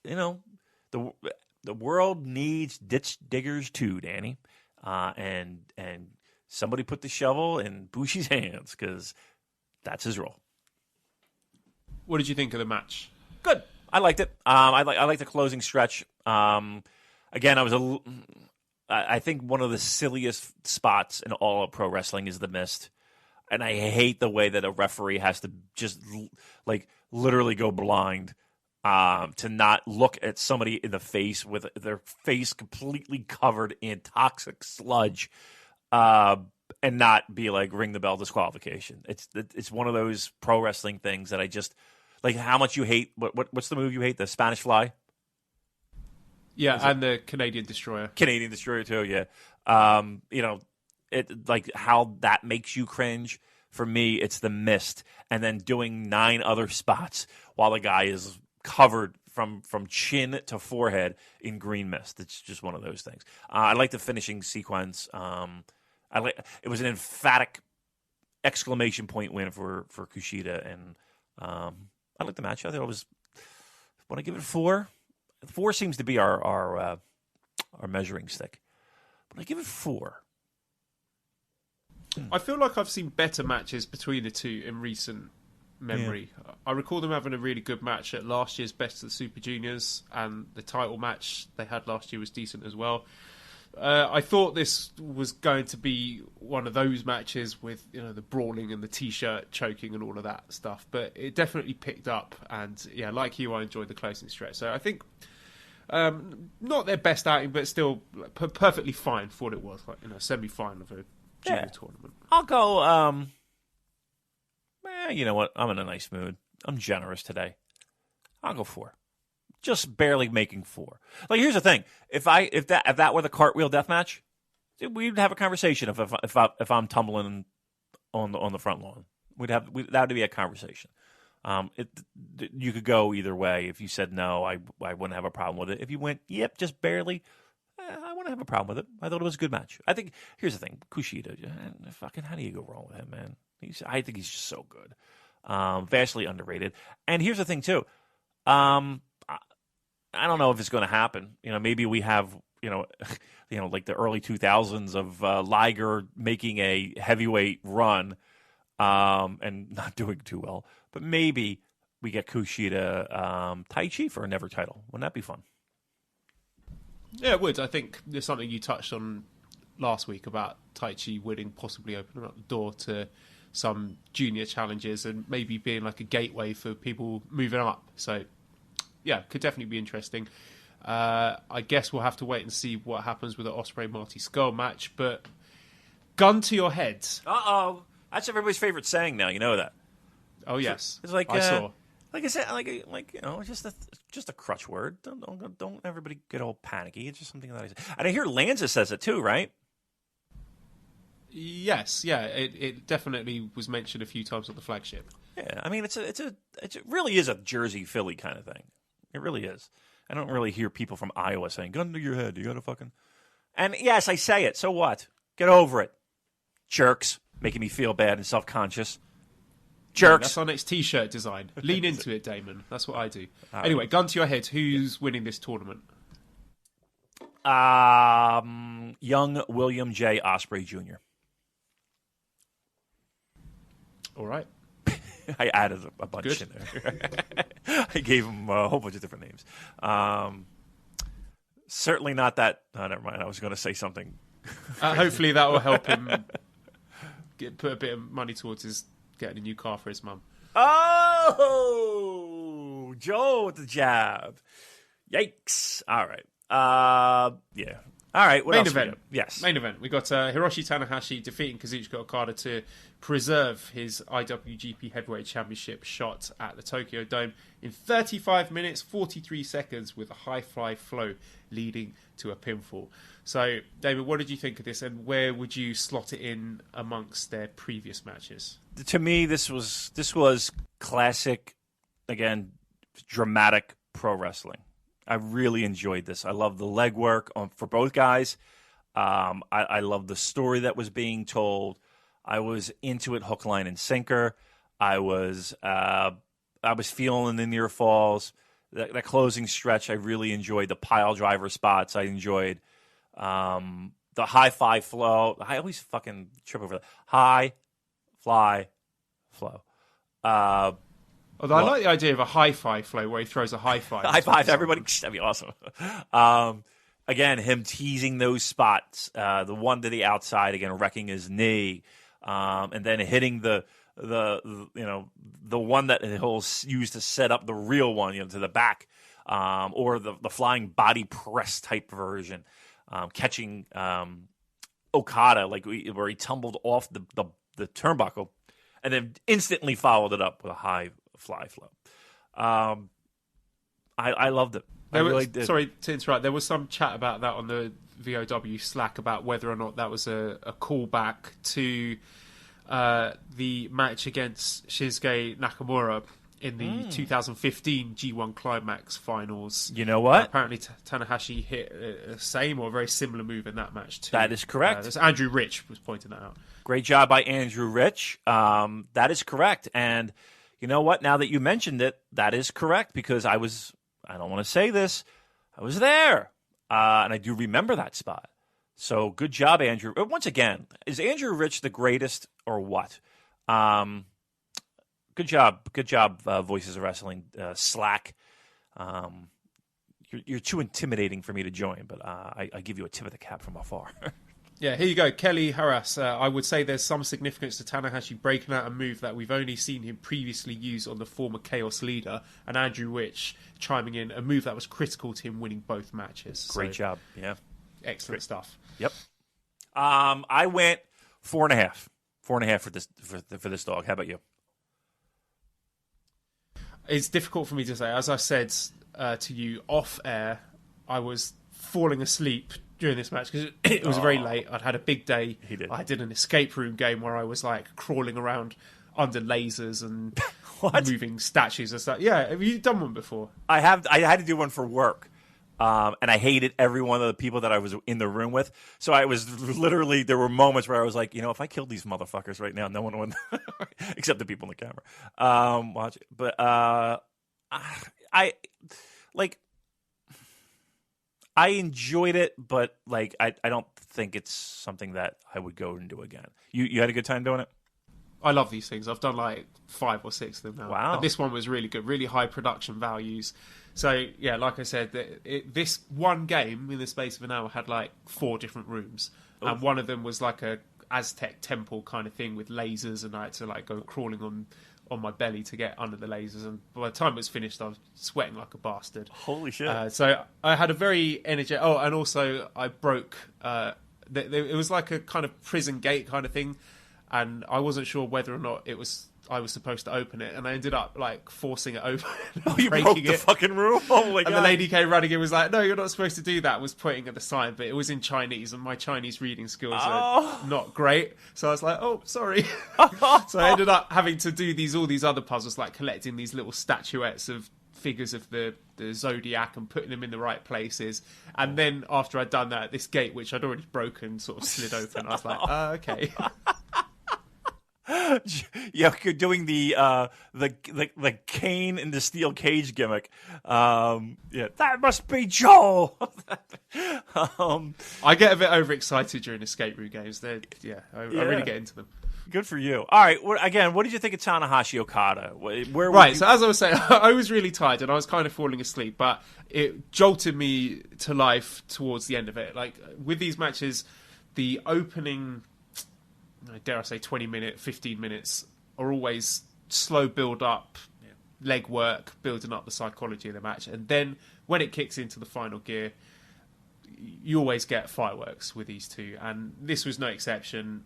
the world needs ditch diggers too, Danny, and somebody put the shovel in Bushi's hands because that's his role. What did you think of the match? Good. I liked it. I like the closing stretch. Again, I think one of the silliest spots in all of pro wrestling is the mist. And I hate the way that a referee has to just literally go blind to not look at somebody in the face with their face completely covered in toxic sludge and not be like, ring the bell, disqualification. It's one of those pro wrestling things that I just like. How much you hate what's the move you hate? The Spanish Fly. Yeah, and the Canadian Destroyer. Canadian Destroyer too. Yeah. It like how that makes you cringe. For me, it's the mist, and then doing 9 other spots while the guy is covered from chin to forehead in green mist. It's just one of those things. I like the finishing sequence. It was an emphatic exclamation point win for Kushida, and I like the match. I thought it was. Want to give it 4? 4 seems to be our measuring stick, but I give it 4. I feel like I've seen better matches between the two in recent memory. Yeah. I recall them having a really good match at last year's Best of the Super Juniors, and the title match they had last year was decent as well. I thought this was going to be one of those matches with the brawling and the t-shirt choking and all of that stuff, but it definitely picked up, and yeah, like you, I enjoyed the closing stretch. So I think not their best outing, but still perfectly fine for what it was, like semi-final of a junior tournament. I'll go. You know what? I'm in a nice mood. I'm generous today. I'll go 4. Just barely making 4. Like, here's the thing: if that were the Cartwheel Deathmatch, we'd have a conversation. If I'm tumbling on the front lawn, that would be a conversation. You could go either way. If you said no, I wouldn't have a problem with it. If you went, yep, just barely, I wouldn't have a problem with it. I thought it was a good match. I think here's the thing: Kushida, fucking, how do you go wrong with him, man? I think he's just so good, vastly underrated. And here's the thing too: I don't know if it's going to happen. Maybe we have like the early 2000s of Liger making a heavyweight run and not doing too well. But maybe we get Kushida Taichi for a never title. Wouldn't that be fun? Yeah, it would. I think there's something you touched on last week about Taichi winning, possibly opening up the door to some junior challenges and maybe being like a gateway for people moving up. So, yeah, could definitely be interesting. I guess we'll have to wait and see what happens with the Ospreay-Marty Scurll match. But gun to your head. Uh-oh. That's everybody's favorite saying now. You know that. Oh, yes. It's like I saw. Like I said, just a crutch word. Don't everybody get all panicky. It's just something that I say. And I hear Lanza says it too, right? Yes, yeah, it definitely was mentioned a few times on the flagship. Yeah, I mean, it really is a Jersey Philly kind of thing. It really is. I don't really hear people from Iowa saying "gun to your head." You gotta fucking. And yes, I say it. So what? Get over it, jerks. Making me feel bad and self-conscious. Jerks. Yeah, that's our next T-shirt design. Lean into it, Damon. That's what I do. Anyway, gun to your head. Who's winning this tournament? Young William J. Ospreay Jr. All right. I added a bunch in there. I gave him a whole bunch of different names. Certainly not that. Oh, never mind. I was going to say something. Hopefully that will help him put a bit of money towards his getting a new car for his mum. Oh, Joe with the jab. Yikes. All right. Yeah. All right. What Main else event. Yes. Main event. We got Hiroshi Tanahashi defeating Kazuchika Okada to preserve his IWGP Heavyweight Championship shot at the Tokyo Dome in 35 minutes, 43 seconds with a high-fly flow leading to a pinfall. So, David, what did you think of this, and where would you slot it in amongst their previous matches? To me, this was classic, again, dramatic pro wrestling. I really enjoyed this. I love the legwork for both guys. I love the story that was being told. I was into it hook, line, and sinker. I was feeling the near falls. That closing stretch, I really enjoyed. The pile driver spots, I enjoyed. The high fly flow. I always fucking trip over that. High fly flow. Although I like the idea of a high-fi flow where he throws a high-five. High five, everybody. That'd be awesome. Again, him teasing those spots. The one to the outside, again, wrecking his knee. And then hitting the one that he'll use to set up the real one, to the back. Or the flying body press type version. Catching Okada, where he tumbled off the turnbuckle. And then instantly followed it up with a high fly flow. I loved it. I really did. Sorry to interrupt. There was some chat about that on the VOW Slack about whether or not that was a callback to the match against Shinsuke Nakamura in the 2015 G1 Climax Finals. You know what? Apparently Tanahashi hit a same or a very similar move in that match too. That is correct. Andrew Rich was pointing that out. Great job by Andrew Rich. That is correct. And you know what? Now that you mentioned it, that is correct because I don't want to say this, I was there. And I do remember that spot. So good job, Andrew. Once again, is Andrew Rich the greatest or what? Good job. Good job, Voices of Wrestling Slack. You're too intimidating for me to join, but I give you a tip of the cap from afar. Yeah, here you go. Kelly Harras. I would say there's some significance to Tanahashi breaking out a move that we've only seen him previously use on the former Chaos leader, and Andrew Rich chiming in, a move that was critical to him winning both matches. Great job. Yeah. Excellent stuff. Yep. I went 4.5. 4.5 for this dog. How about you? It's difficult for me to say. As I said to you off air, I was falling asleep during this match because it was very late. I'd had a big day. I did an escape room game where I was crawling around under lasers and moving statues and stuff. Yeah, have you done one before? I have. I had to do one for work, and I hated every one of the people that I was in the room with. So I was literally, there were moments where I was like, if I killed these motherfuckers right now, no one would, except the people in the camera. Watch it. But I enjoyed it, but I don't think it's something that I would go and do again. You had a good time doing it? I love these things. I've done 5 or 6 of them now. Wow. And this one was really good, really high production values. So, yeah, like I said, this one game in the space of an hour had 4 different rooms. Oof. And one of them was a Aztec temple kind of thing with lasers, and I had to go crawling on my belly to get under the lasers, and by the time it was finished I was sweating like a bastard. Holy shit. So I had a very energetic... Oh, and also I broke... it was like a kind of prison gate kind of thing, and I wasn't sure whether or not it was I was supposed to open it, and I ended up like forcing it open. Oh, you broke the fucking rule? Oh my god! And the lady came running and was like, "No, you're not supposed to do that." Was pointing at the sign, but it was in Chinese, and my Chinese reading skills are not great. So I was like, "Oh, sorry." So I ended up having to do all these other puzzles, like collecting these little statuettes of figures of the zodiac and putting them in the right places. And then after I'd done that, this gate, which I'd already broken, sort of slid open. I was like, okay. Yeah, you're doing the cane in the steel cage gimmick. Yeah, that must be Joel. I get a bit overexcited during escape room games. I really get into them. Good for you. All right. What did you think of Tanahashi Okada? So as I was saying, I was really tired and I was kind of falling asleep, but it jolted me to life towards the end of it. Like with these matches, the opening, dare I say, 20-minute, 15 minutes are always slow build up, leg work, building up the psychology of the match, and then when it kicks into the final gear, you always get fireworks with these two, and this was no exception.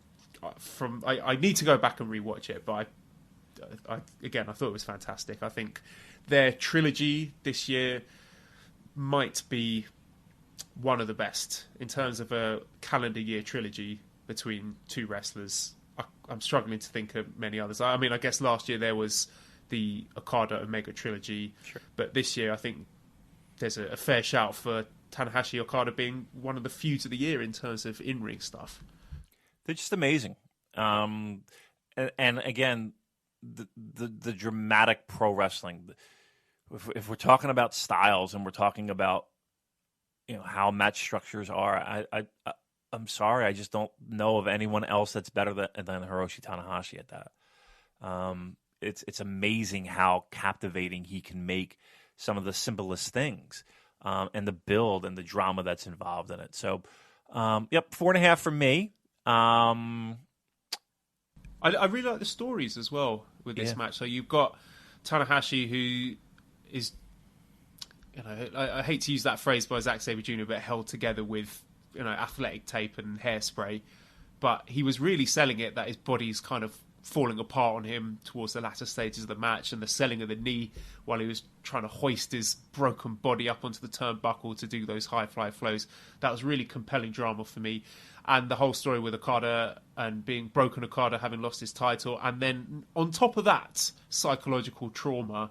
I need to go back and rewatch it, but I thought it was fantastic. I think their trilogy this year might be one of the best in terms of a calendar year trilogy between two wrestlers. I'm struggling to think of many others. I mean, I guess last year there was the Okada Omega trilogy, sure. But this year I think there's a fair shout for Tanahashi Okada being one of the feuds of the year in terms of in-ring stuff. They're just amazing. And again, the dramatic pro wrestling. If we're talking about styles and we're talking about how match structures are, I'm sorry, I just don't know of anyone else that's better than Hiroshi Tanahashi at that. It's amazing how captivating he can make some of the simplest things, and the build and the drama that's involved in it. So, 4.5 for me. I really like the stories as well with this match. So you've got Tanahashi, who is, I hate to use that phrase by Zack Sabre Jr., but held together with athletic tape and hairspray, but he was really selling it that his body's kind of falling apart on him towards the latter stages of the match, and the selling of the knee while he was trying to hoist his broken body up onto the turnbuckle to do those high fly flows. That was really compelling drama for me. And the whole story with Okada and being broken Okada having lost his title, and then on top of that, psychological trauma,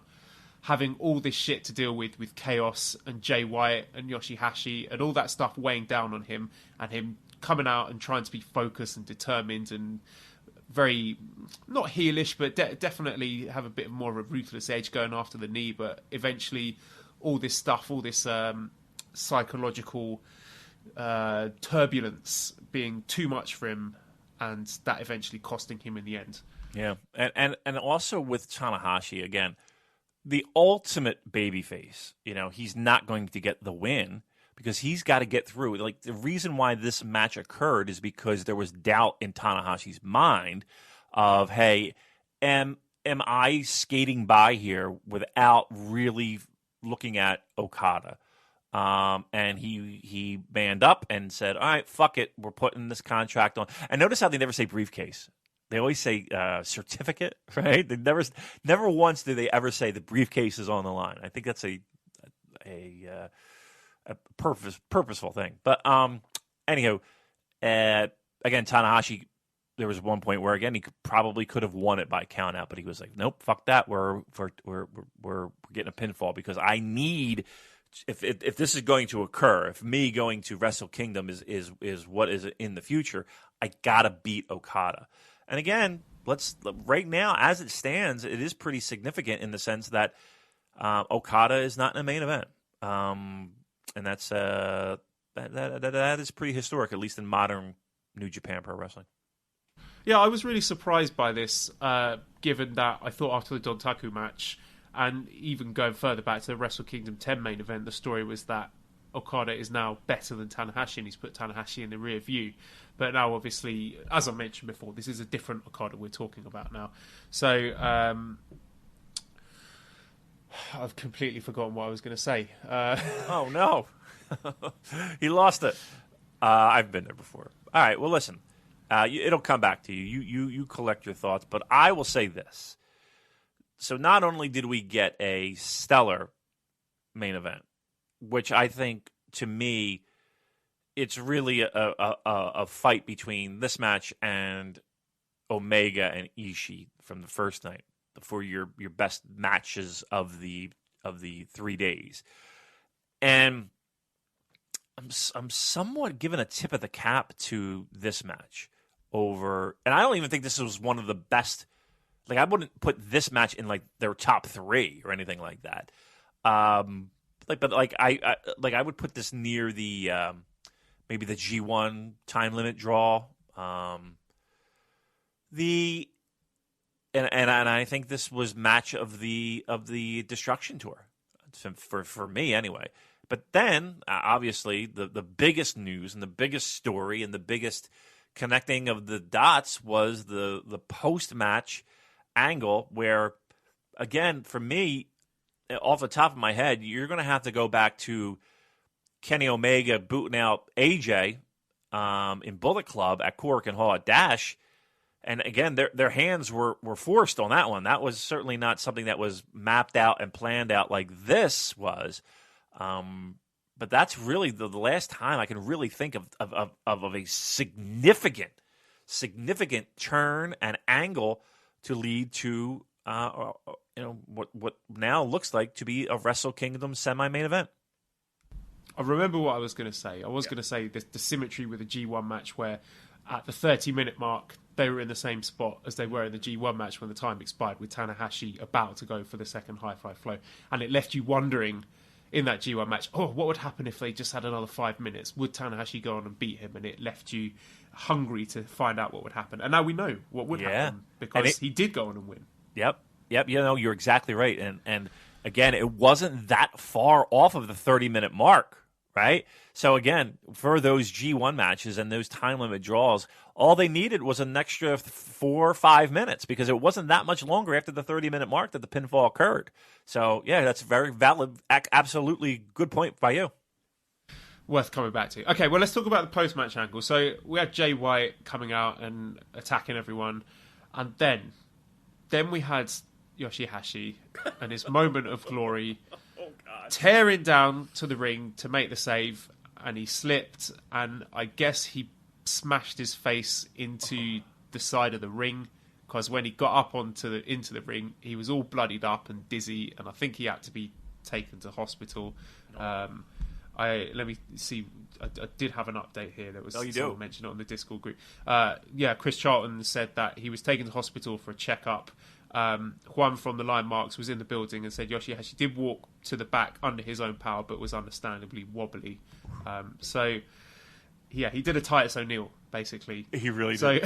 having all this shit to deal with Chaos and Jay White and Yoshihashi and all that stuff weighing down on him, and him coming out and trying to be focused and determined and very, not heelish, but definitely have a bit more of a ruthless edge going after the knee. But eventually all this stuff, all this psychological turbulence being too much for him, and that eventually costing him in the end. Yeah, and also with Tanahashi, again, the ultimate babyface, he's not going to get the win because he's got to get through. Like, the reason why this match occurred is because there was doubt in Tanahashi's mind of, hey, am I skating by here without really looking at Okada? And he manned up and said, all right, fuck it, we're putting this contract on. And notice how they never say briefcase. They always say certificate, right? They never once do they ever say the briefcase is on the line. I think that's a purposeful thing. But anyhow, again, Tanahashi, there was one point where again he probably could have won it by count out, but he was like, nope, fuck that. We're getting a pinfall because I need. If this is going to occur, if me going to Wrestle Kingdom is what is in the future, I gotta beat Okada. And again, right now, as it stands, it is pretty significant in the sense that Okada is not in the main event, and that's that is pretty historic, at least in modern New Japan Pro Wrestling. Yeah, I was really surprised by this, given that I thought after the Dontaku match, and even going further back to the Wrestle Kingdom 10 main event, the story was that Okada is now better than Tanahashi, and he's put Tanahashi in the rear view. But now, obviously, as I mentioned before, this is a different Okada we're talking about now. So, I've completely forgotten what I was going to say. Oh, no. He lost it. I've been there before. All right, well, listen. It'll come back to you. You collect your thoughts, but I will say this. So not only did we get a stellar main event, which I think, to me, it's really a fight between this match and Omega and Ishii from the first night for your best matches of the 3 days. And I'm somewhat giving a tip of the cap to this match over, and I don't even think this was one of the best. Like, I wouldn't put this match in like their top 3 or anything like that. I would put this near the maybe the G1 time limit draw. And I think this was match of the Destruction Tour for me anyway. But then obviously the biggest news and the biggest story and the biggest connecting of the dots was the post match angle where, again, for me, off the top of my head, you're going to have to go back to Kenny Omega booting out AJ in Bullet Club at Korakuen Hall at Dash. And again, their hands were forced on that one. That was certainly not something that was mapped out and planned out like this was. But that's really the last time I can really think of a significant turn and angle to lead to what now looks like to be a Wrestle Kingdom semi-main event. I remember what I was going to say. I was going to say the symmetry with the G1 match where at the 30-minute mark they were in the same spot as they were in the G1 match when the time expired, with Tanahashi about to go for the second high-fly flow. And it left you wondering in that G1 match, what would happen if they just had another 5 minutes? Would Tanahashi go on and beat him? And it left you hungry to find out what would happen. And now we know what would happen because he did go on and win. Yep. You're exactly right. And again, it wasn't that far off of the 30-minute mark, right? So again, for those G1 matches and those time limit draws, all they needed was an extra 4 or 5 minutes because it wasn't that much longer after the 30-minute mark that the pinfall occurred. So, yeah, that's very valid. Absolutely good point by you. Worth coming back to. Okay, well, let's talk about the post-match angle. So we had Jay White coming out and attacking everyone. And then we had Yoshihashi and his moment of glory tearing down to the ring to make the save. And he slipped, and I guess he smashed his face into the side of the ring, because when he got up into the ring, he was all bloodied up and dizzy, and I think he had to be taken to hospital. Let me see. I did have an update here that was someone mentioned it on the Discord group. Chris Charlton said that he was taken to hospital for a checkup. Juan from the Line Marks was in the building and said Yoshihashi did walk to the back under his own power, but was understandably wobbly. He did a Titus O'Neil, basically. He really did. So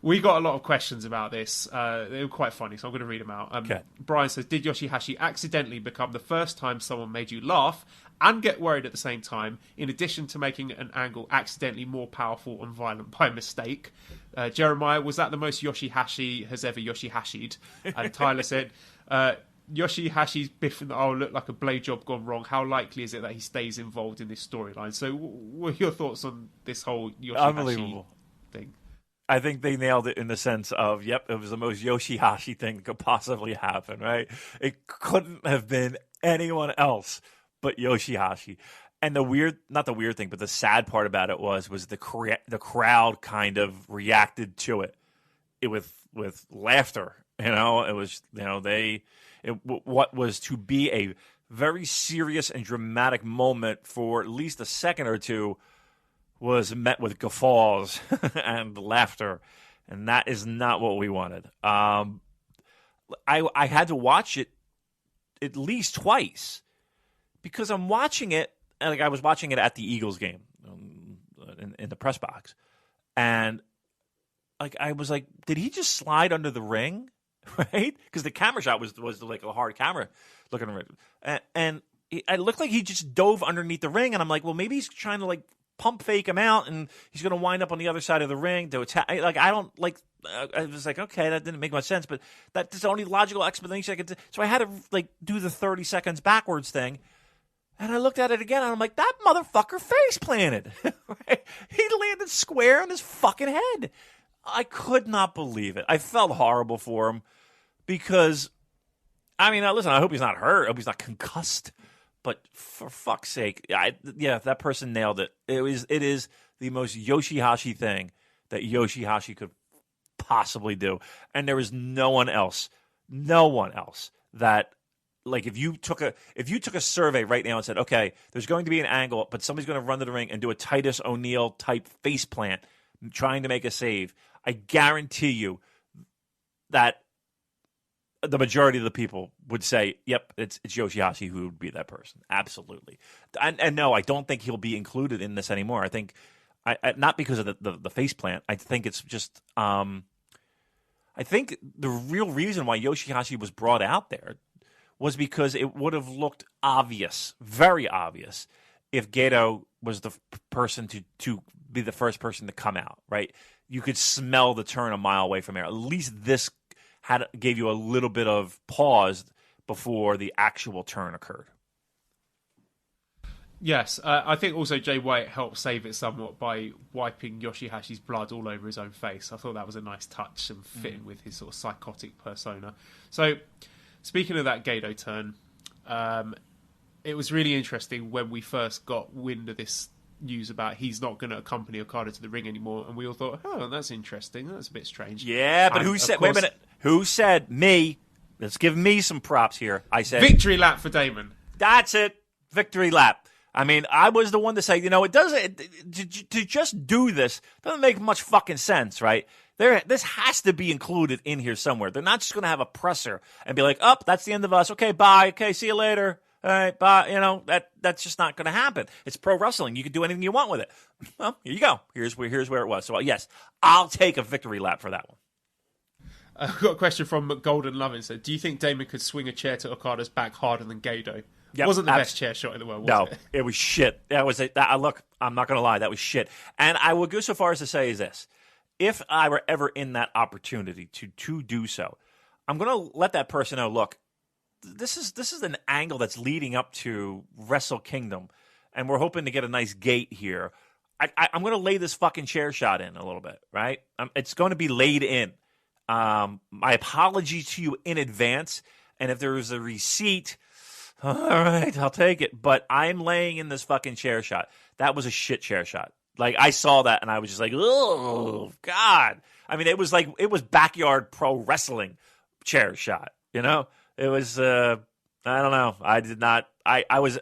we got a lot of questions about this. They were quite funny, so I'm going to read them out. Okay. Brian says, did Yoshihashi accidentally become the first time someone made you laugh and get worried at the same time, in addition to making an angle accidentally more powerful and violent by mistake? Jeremiah, was that the most Yoshihashi has ever Yoshihashi'd? And Tyler said, Yoshihashi's biff in the eye looked like a blade job gone wrong. How likely is it that he stays involved in this storyline? So what are your thoughts on this whole Yoshihashi thing? I think they nailed it in the sense of, it was the most Yoshihashi thing that could possibly happen, right? It couldn't have been anyone else but Yoshihashi. And not the weird thing, but the sad part about it was the crowd kind of reacted to it with laughter. It was, what was to be a very serious and dramatic moment for at least a second or two was met with guffaws and laughter. And that is not what we wanted. I had to watch it at least twice because I'm watching it. Like I was watching it at the Eagles game in the press box, and like I was like, did he just slide under the ring, right? Because the camera shot was like a hard camera looking around, and it looked like he just dove underneath the ring, and I'm like, well, maybe he's trying to like pump fake him out, and he's going to wind up on the other side of the ring to attack. Like I don't like. I was like, okay, that didn't make much sense, but that's the only logical explanation I could do. So I had to like do the 30 seconds backwards thing. And I looked at it again, and I'm like, that motherfucker face planted. Right? He landed square on his fucking head. I could not believe it. I felt horrible for him because, I mean, listen, I hope he's not hurt. I hope he's not concussed. But for fuck's sake, that person nailed it. It is the most Yoshihashi thing that Yoshihashi could possibly do. And there is no one else that, like, if you took a survey right now and said, okay, there's going to be an angle, but somebody's going to run to the ring and do a Titus O'Neil type face plant trying to make a save, I guarantee you that the majority of the people would say, yep, it's Yoshihashi who would be that person. Absolutely. And no, I don't think he'll be included in this anymore. I think, not because of the face plant. I think it's just, I think the real reason why Yoshihashi was brought out there was because it would have looked obvious, very obvious, if Gedo was the person to be the first person to come out, right? You could smell the turn a mile away from there. At least this gave you a little bit of pause before the actual turn occurred. Yes, I think also Jay White helped save it somewhat by wiping Yoshihashi's blood all over his own face. I thought that was a nice touch and fitting with his sort of psychotic persona. So, speaking of that Gedo turn, it was really interesting when we first got wind of this news about he's not going to accompany Okada to the ring anymore, and we all thought, oh, that's interesting. That's a bit strange. Yeah, but who said? Wait a minute. Who said? Me. Let's give me some props here. I said victory lap for Damon. That's it. Victory lap. I mean, I was the one to say, it doesn't to just do this doesn't make much fucking sense, right? This has to be included in here somewhere. They're not just going to have a presser and be like, "Oh, that's the end of us. Okay, bye. Okay, see you later. All right, bye." That's just not going to happen. It's pro wrestling. You can do anything you want with it. Well, here you go. Here's where it was. So yes, I'll take a victory lap for that one. I've got a question from Golden Lovin. So, do you think Damon could swing a chair to Okada's back harder than Gedo? Yep, wasn't the best chair shot in the world, was it? No, it was shit. Look, I'm not going to lie, that was shit. And I will go so far as to say is this. If I were ever in that opportunity to do so, I'm going to let that person know, look, this is an angle that's leading up to Wrestle Kingdom, and we're hoping to get a nice gate here. I'm going to lay this fucking chair shot in a little bit, right? It's going to be laid in. My apology to you in advance, and if there is a receipt, all right, I'll take it. But I'm laying in this fucking chair shot. That was a shit chair shot. Like, I saw that, and I was just like, oh, God. I mean, it was backyard pro wrestling chair shot, It was, I don't know. I did not, I was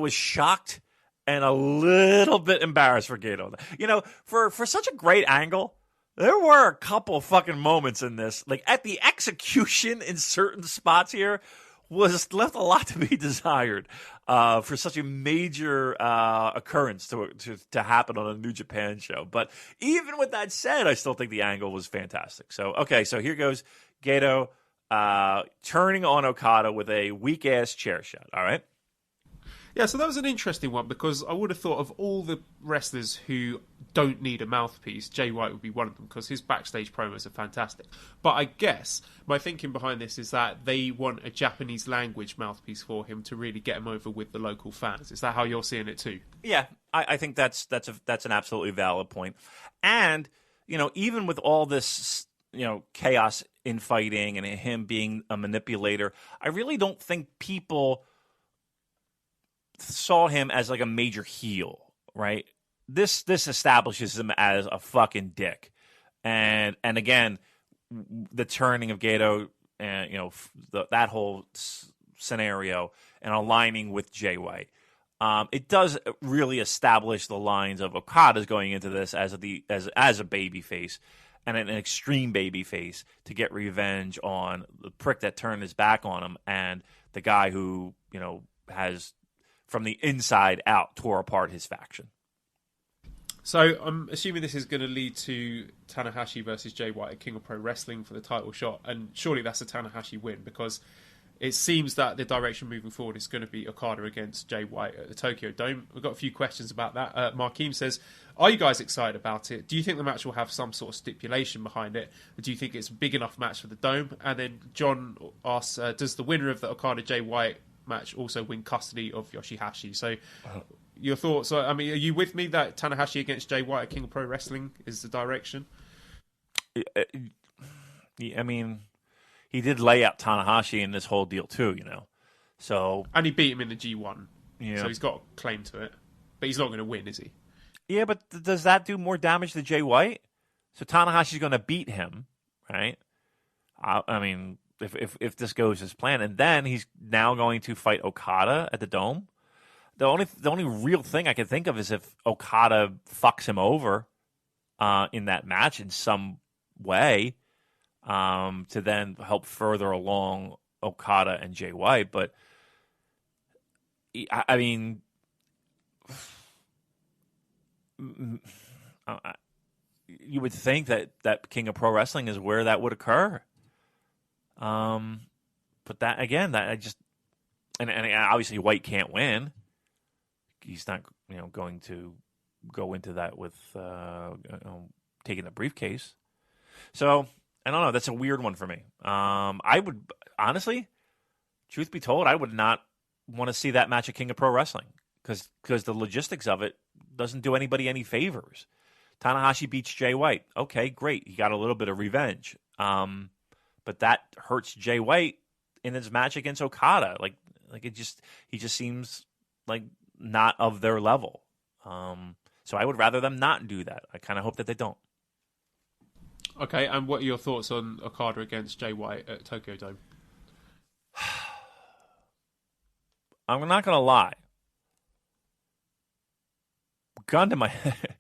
shocked and a little bit embarrassed for Gedo. For such a great angle, there were a couple fucking moments in this. Like, at the execution in certain spots here was left a lot to be desired for such a major occurrence to happen on a New Japan show. But even with that said, I still think the angle was fantastic. So, okay, so here goes Gedo turning on Okada with a weak-ass chair shot, all right? Yeah, so that was an interesting one because I would have thought of all the wrestlers who don't need a mouthpiece, Jay White would be one of them because his backstage promos are fantastic. But I guess my thinking behind this is that they want a Japanese language mouthpiece for him to really get him over with the local fans. Is that how you're seeing it too? Yeah, I think that's an absolutely valid point. And, even with all this, chaos in fighting and him being a manipulator, I really don't think people saw him as like a major heel, right? This establishes him as a fucking dick, and again, the turning of Gedo and that whole scenario and aligning with Jay White, it does really establish the lines of Okada's going into this as a baby face and an extreme baby face to get revenge on the prick that turned his back on him and the guy who has from the inside out tore apart his faction. So I'm assuming this is going to lead to Tanahashi versus Jay White at King of Pro Wrestling for the title shot, and surely that's a Tanahashi win because it seems that the direction moving forward is going to be Okada against Jay White at the Tokyo Dome. We've got a few questions about that. Markeem says, are you guys excited about it? Do you think the match will have some sort of stipulation behind it? Or do you think it's a big enough match for the Dome? And then John asks, does the winner of the Okada-Jay White match also win custody of Yoshihashi? So your thoughts? I mean, are you with me that Tanahashi against Jay White at King of Pro Wrestling is the direction? I mean, he did lay out Tanahashi in this whole deal too, So and he beat him in the G1, yeah. So he's got a claim to it. But he's not going to win, is he? Yeah, but does that do more damage to Jay White? So Tanahashi's going to beat him, right? I mean, if this goes as planned, and then he's now going to fight Okada at the Dome. The only real thing I can think of is if Okada fucks him over in that match in some way to then help further along Okada and Jay White. But I mean, you would think that King of Pro Wrestling is where that would occur. But that again, that I just and obviously White can't win. He's not, going to go into that with taking the briefcase. So I don't know. That's a weird one for me. I would honestly, truth be told, I would not want to see that match at King of Pro Wrestling because the logistics of it doesn't do anybody any favors. Tanahashi beats Jay White. Okay, great. He got a little bit of revenge. But that hurts Jay White in his match against Okada. Like he just seems like not of their level. So I would rather them not do that. I kind of hope that they don't. Okay, and what are your thoughts on Okada against Jay White at Tokyo Dome? I'm not going to lie. Gun to my head.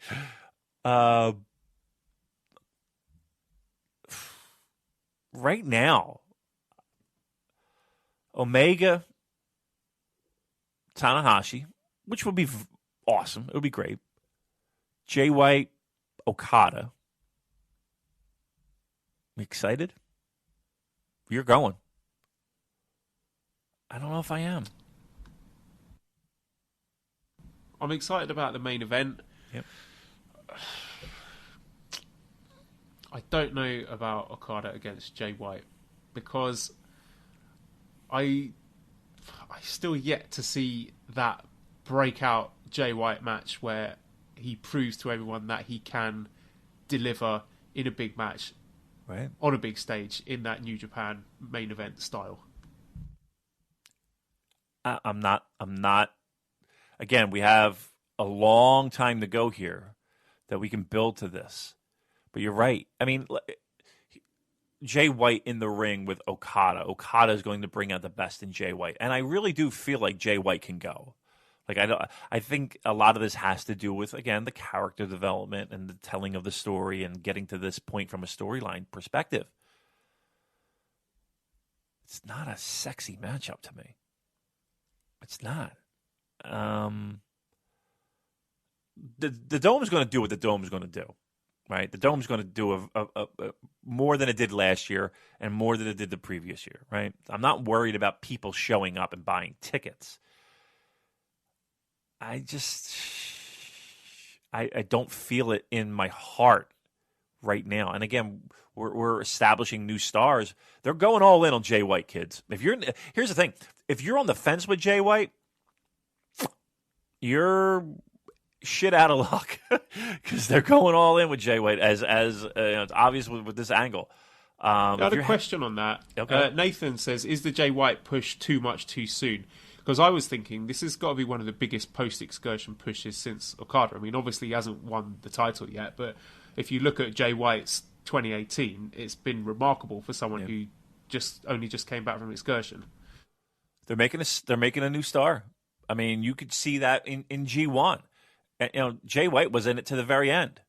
Right now, Omega, Tanahashi, which would be awesome. It would be great. Jay White, Okada. You excited? You're going. I don't know if I am. I'm excited about the main event. Yep. I don't know about Okada against Jay White because I still yet to see that breakout Jay White match where he proves to everyone that he can deliver in a big match, right, on a big stage in that New Japan main event style. I'm not. Again, we have a long time to go here that we can build to this. But you're right. I mean, Jay White in the ring with Okada. Okada is going to bring out the best in Jay White, and I really do feel like Jay White can go. Like I think a lot of this has to do with, again, the character development and the telling of the story and getting to this point from a storyline perspective. It's not a sexy matchup to me. It's not. The Dome is going to do what the Dome is going to do, right? The Dome's going to do a more than it did last year and more than it did the previous year, right? I'm not worried about people showing up and buying tickets. I don't feel it in my heart right now. And again, we're establishing new stars. They're going all in on Jay White, kids. Here's the thing: if you're on the fence with Jay White, you're shit out of luck because they're going all in with Jay White, as it's obvious with this angle. I had a question on that. Okay. Nathan says, "Is the Jay White push too much too soon?" Because I was thinking this has got to be one of the biggest post-excursion pushes since Okada. I mean, obviously he hasn't won the title yet, but if you look at Jay White's 2018, it's been remarkable for someone who only just came back from excursion. They're making a new star. I mean, you could see that in G1. And, Jay White was in it to the very end.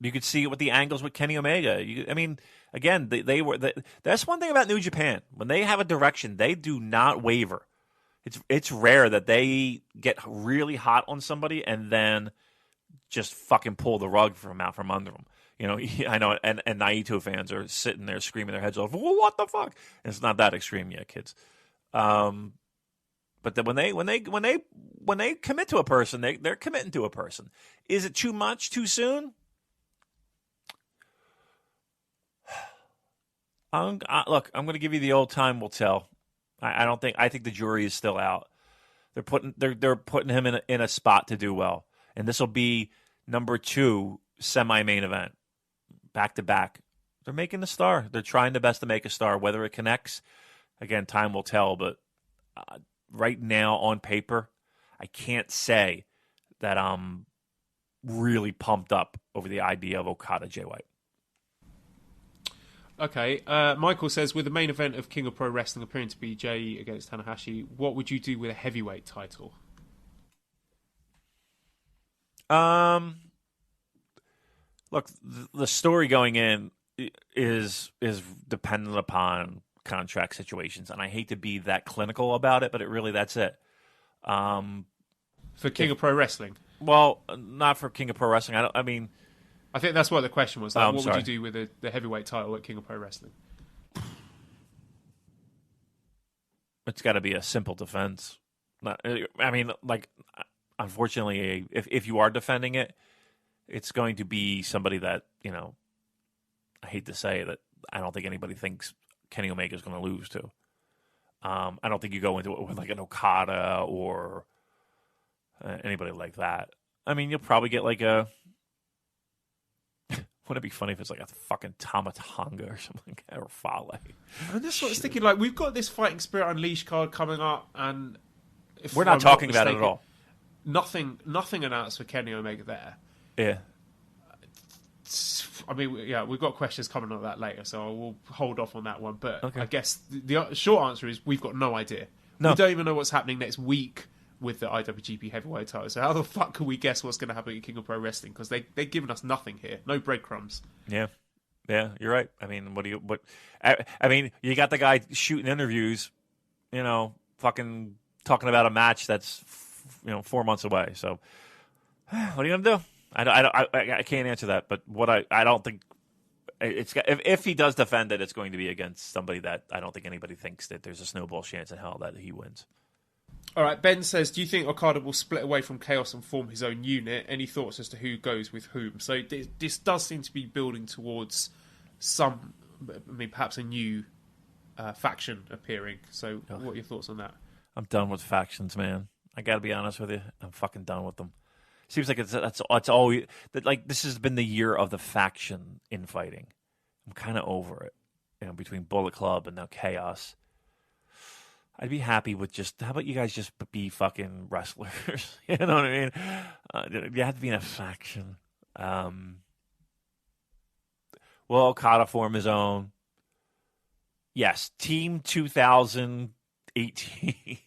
You could see it with the angles with Kenny Omega. Again, they were. That's one thing about New Japan. When they have a direction, they do not waver. It's rare that they get really hot on somebody and then just fucking pull the rug out from under them. I know, and Naito fans are sitting there screaming their heads off. Well, what the fuck? And it's not that extreme yet, kids. But then when they commit to a person, they're committing to a person. Is it too much too soon? Look, I'm going to give you the old time will tell. I think the jury is still out. They're putting him in a spot to do well, and this will be number 2 semi-main event. back to back. They're making a star. They're trying their best to make a star. Whether it connects, again, time will tell. But right now, on paper, I can't say that I'm really pumped up over the idea of Okada Jay White. Okay, Michael says, with the main event of King of Pro Wrestling appearing to be Jay against Tanahashi, what would you do with a heavyweight title? Look, the story going in is dependent upon contract situations, and I hate to be that clinical about it, but that's it. For King of Pro Wrestling? Well, not for King of Pro Wrestling. I think that's what the question was. Like, what sorry. would you do with the heavyweight title at King of Pro Wrestling? It's got to be a simple defense. Unfortunately, if you are defending it, it's going to be somebody that, I hate to say that I don't think anybody thinks Kenny Omega is going to lose to. I don't think you go into it with like an Okada or anybody like that. I mean, you'll probably get like a... Wouldn't it be funny if it's like a fucking Tama Tonga or something like that, or Fale? I'm just sort of thinking, like, we've got this Fighting Spirit Unleashed card coming up, and we're not talking about it at all. Nothing announced for Kenny Omega there. Yeah. I mean, yeah, we've got questions coming on that later, so we'll hold off on that one. But okay. I guess the short answer is we've got no idea. No. We don't even know what's happening next week with the IWGP Heavyweight title. So how the fuck can we guess what's going to happen at King of Pro Wrestling? Because they've given us nothing here. No breadcrumbs. Yeah. Yeah, you're right. I mean, you got the guy shooting interviews, fucking talking about a match that's, 4 months away. So what are you going to do? I can't answer that. But I don't think if he does defend it, it's going to be against somebody that I don't think anybody thinks that there's a snowball chance in hell that he wins. All right, Ben says, do you think Okada will split away from Chaos and form his own unit? Any thoughts as to who goes with whom? So this does seem to be building towards perhaps a new faction appearing. So what are your thoughts on that? I'm done with factions, man. I got to be honest with you. I'm fucking done with them. Seems like that's always... Like, this has been the year of the faction infighting. I'm kind of over it. Between Bullet Club and now Chaos. I'd be happy with just, how about you guys just be fucking wrestlers? You know what I mean? You have to be in a faction. Will Okada form his own? Yes. Team 2018.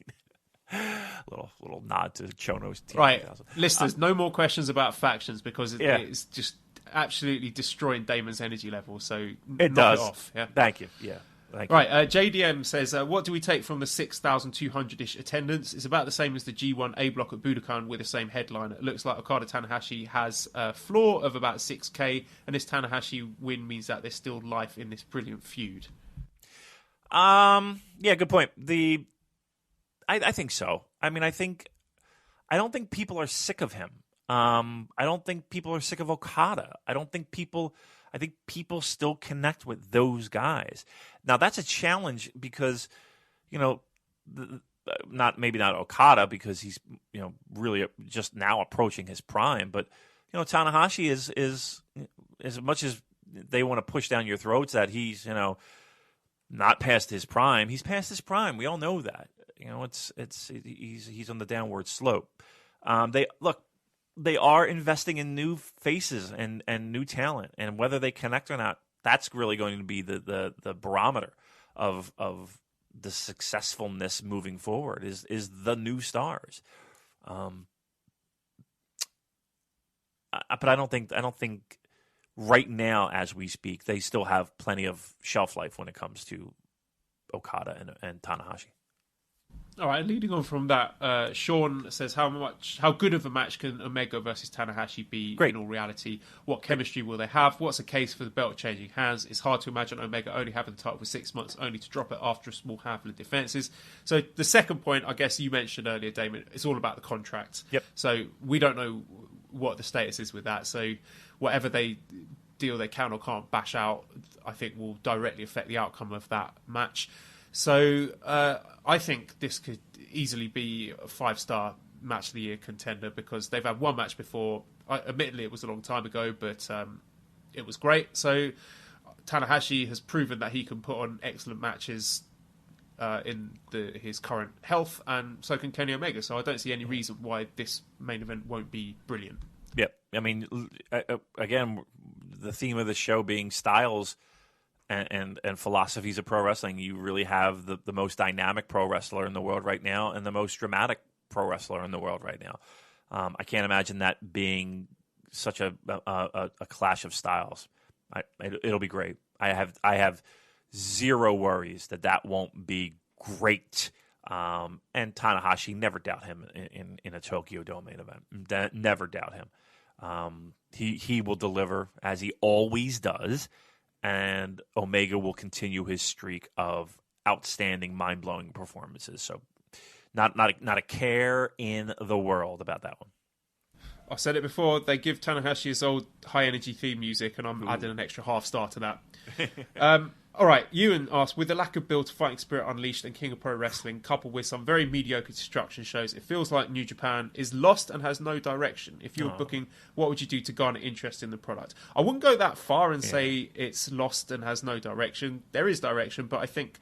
little nod to Chono's team. Right. Listeners, no more questions about factions because it's just absolutely destroying Damon's energy level. So it does. It off. Yeah? Thank you. Yeah. Right, JDM says, what do we take from the 6,200-ish attendance? It's about the same as the G1 A block at Budokan with the same headline. It looks like Okada Tanahashi has a floor of about 6K, and this Tanahashi win means that there's still life in this brilliant feud. Yeah, good point. I think so. I mean, I don't think people are sick of him. I don't think people are sick of Okada. I think people still connect with those guys. Now that's a challenge because, not Okada because he's really just now approaching his prime, but Tanahashi is as much as they want to push down your throats that he's not past his prime. He's past his prime. We all know that. He's on the downward slope. They are investing in new faces and new talent, and whether they connect or not, that's really going to be the barometer of the successfulness moving forward. Is the new stars, but I don't think right now as we speak they still have plenty of shelf life when it comes to Okada and Tanahashi. All right, leading on from that, Sean says, how good of a match can Omega versus Tanahashi be in all reality? What chemistry will they have? What's the case for the belt changing hands? It's hard to imagine Omega only having the title for 6 months, only to drop it after a small handful of defenses. So the second point, I guess you mentioned earlier, Damon, it's all about the contract. Yep. So we don't know what the status is with that. So whatever they can or can't bash out, I think will directly affect the outcome of that match. So I think this could easily be a 5-star match of the year contender because they've had one match before. Admittedly, it was a long time ago, but it was great. So Tanahashi has proven that he can put on excellent matches in his current health, and so can Kenny Omega. So I don't see any reason why this main event won't be brilliant. Yep. I mean, again, the theme of the show being styles and philosophies of pro wrestling. You really have the most dynamic pro wrestler in the world right now and the most dramatic pro wrestler in the world right now. I can't imagine that being such a clash of styles. It'll be great. I have zero worries that won't be great. And Tanahashi, never doubt him in a Tokyo Dome main event. Never doubt him. He will deliver as he always does, and Omega will continue his streak of outstanding, mind-blowing performances. So, not a care in the world about that one. I said it before, they give Tanahashi his old high-energy theme music, and I'm adding an extra half star to that. All right, Ewan asked, with the lack of build to Fighting Spirit Unleashed and King of Pro Wrestling, coupled with some very mediocre destruction shows, it feels like New Japan is lost and has no direction. If you were booking, what would you do to garner interest in the product? I wouldn't go that far and say it's lost and has no direction. There is direction, but I think,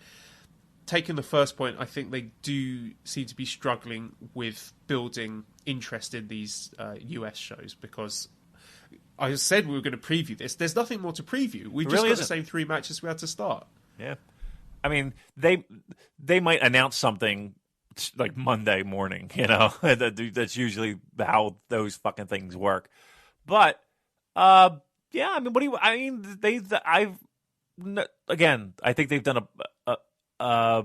taking the first point, I think they do seem to be struggling with building interest in these US shows, because I said we were going to preview this. There's nothing more to preview. We just got the same 3 matches we had to start. Yeah. I mean, they might announce something like Monday morning, you know. That's usually how those fucking things work. But yeah, I mean, I think they've done I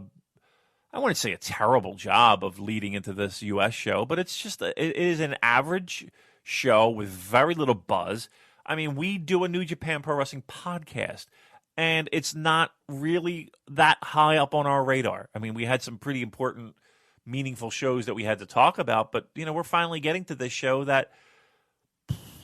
wouldn't say a terrible job of leading into this US show, but it's just it is an average show with very little buzz. I mean, we do a New Japan Pro Wrestling podcast, and it's not really that high up on our radar. I mean, we had some pretty important, meaningful shows that we had to talk about, but, you know, we're finally getting to this show that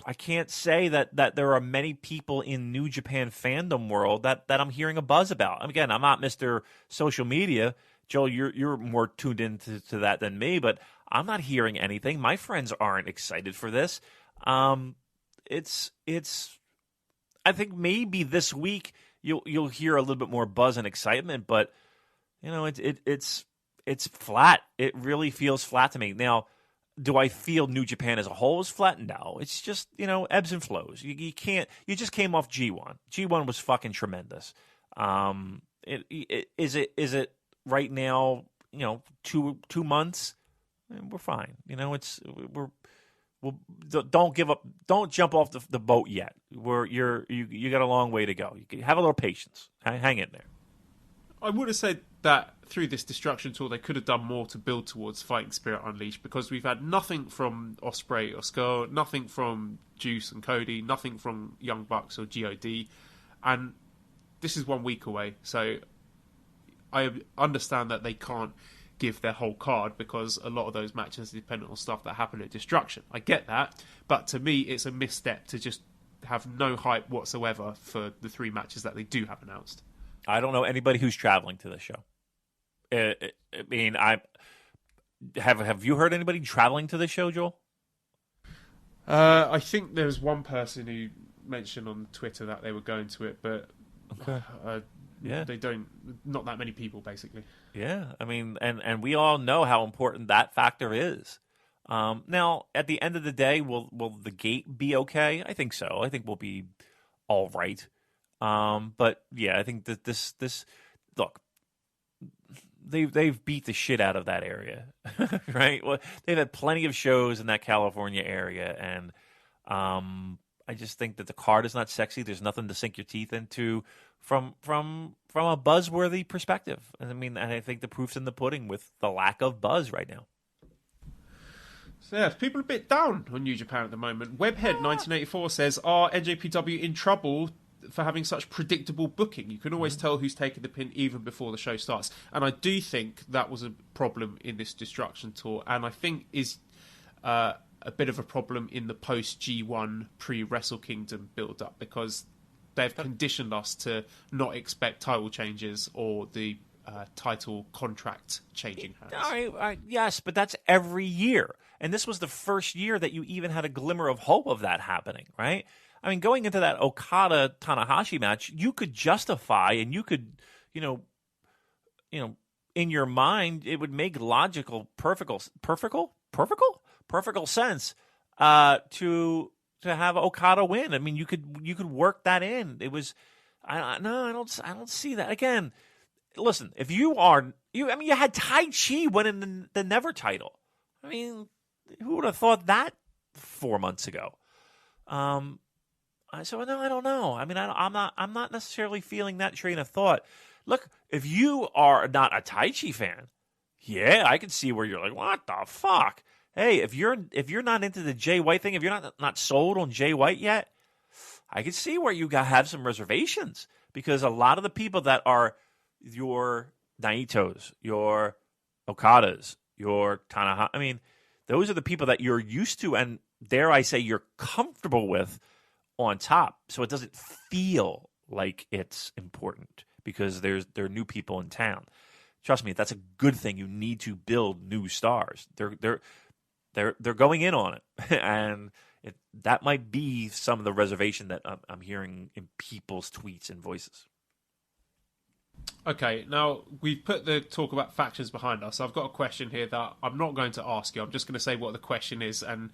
I can't say that there are many people in New Japan fandom world that I'm hearing a buzz about. Again, I'm not Mr. Social Media. Joel, you're more tuned into that than me, but I'm not hearing anything. My friends aren't excited for this. It's. I think maybe this week you'll hear a little bit more buzz and excitement, but you know it's flat. It really feels flat to me. Now, do I feel New Japan as a whole is flat? No, it's just, you know, ebbs and flows. You can't. You just came off G1. G1 was fucking tremendous. Is it right now? You know, 2 months. We're fine. You know, don't give up. Don't jump off the boat yet. You got a long way to go. You have a little patience. Hang in there. I would have said that through this Destruction tour, they could have done more to build towards Fighting Spirit Unleashed, because we've had nothing from Ospreay or Skull, nothing from Juice and Cody, nothing from Young Bucks or God, and this is 1 week away. So I understand that they can't give their whole card, because a lot of those matches are dependent on stuff that happened at Destruction. I get that, but to me it's a misstep to just have no hype whatsoever for the 3 matches that they do have announced. I don't know anybody who's traveling to this show. I mean, have you heard anybody traveling to this show, Joel? I think there's one person who mentioned on Twitter that they were going to it, but yeah, they don't. Not that many people, basically. Yeah, I mean, and we all know how important that factor is. Now, at the end of the day, will the gate be okay? I think so. I think we'll be all right. But yeah, I think that this look, they've beat the shit out of that area, right? Well, they've had plenty of shows in that California area, and I just think that the card is not sexy. There's nothing to sink your teeth into from a buzzworthy perspective. And I mean, and I think the proof's in the pudding with the lack of buzz right now. So yeah, people are a bit down on New Japan at the moment. Webhead1984 says, are NJPW in trouble for having such predictable booking? You can always tell who's taking the pin even before the show starts. And I do think that was a problem in this Destruction tour, and I think is a bit of a problem in the post-G1 pre-Wrestle Kingdom build-up, because they've conditioned us to not expect title changes or the title contract changing hands. Yes, but that's every year. And this was the first year that you even had a glimmer of hope of that happening, right? I mean, going into that Okada-Tanahashi match, you could justify and you could, you know, in your mind, it would make logical, perfect sense to have Okada win. I mean, you could work that in. It was, I don't see that again. Listen, if you had Taichi winning the Never title. I mean, who would have thought that 4 months ago? So no, I don't know. I mean, I'm not necessarily feeling that train of thought. Look, if you are not a Taichi fan, yeah, I can see where you're like, what the fuck? Hey, if you're not into the Jay White thing, if you're not sold on Jay White yet, I can see where you have some reservations, because a lot of the people that are your Naitos, your Okadas, your Tanahashi, I mean, those are the people that you're used to and, dare I say, you're comfortable with on top. So it doesn't feel like it's important because there are new people in town. Trust me, that's a good thing. You need to build new stars. They're going in on it, and that might be some of the reservation that I'm hearing in people's tweets and voices. Okay, now we've put the talk about factions behind us. I've got a question here that I'm not going to ask you. I'm just going to say what the question is, and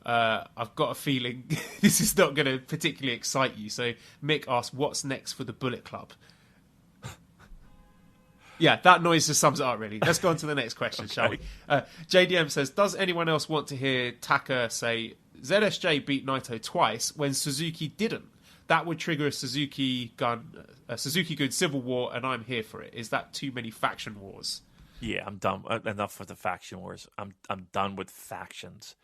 I've got a feeling this is not going to particularly excite you. So Mick asked, what's next for the Bullet Club? Yeah, that noise just sums it up, really. Let's go on to the next question, okay. Shall we? JDM says, does anyone else want to hear Taka say, ZSJ beat Naito twice when Suzuki didn't? That would trigger a Suzuki Gun civil war, and I'm here for it. Is that too many faction wars? Yeah, I'm done. Enough with the faction wars. I'm done with factions.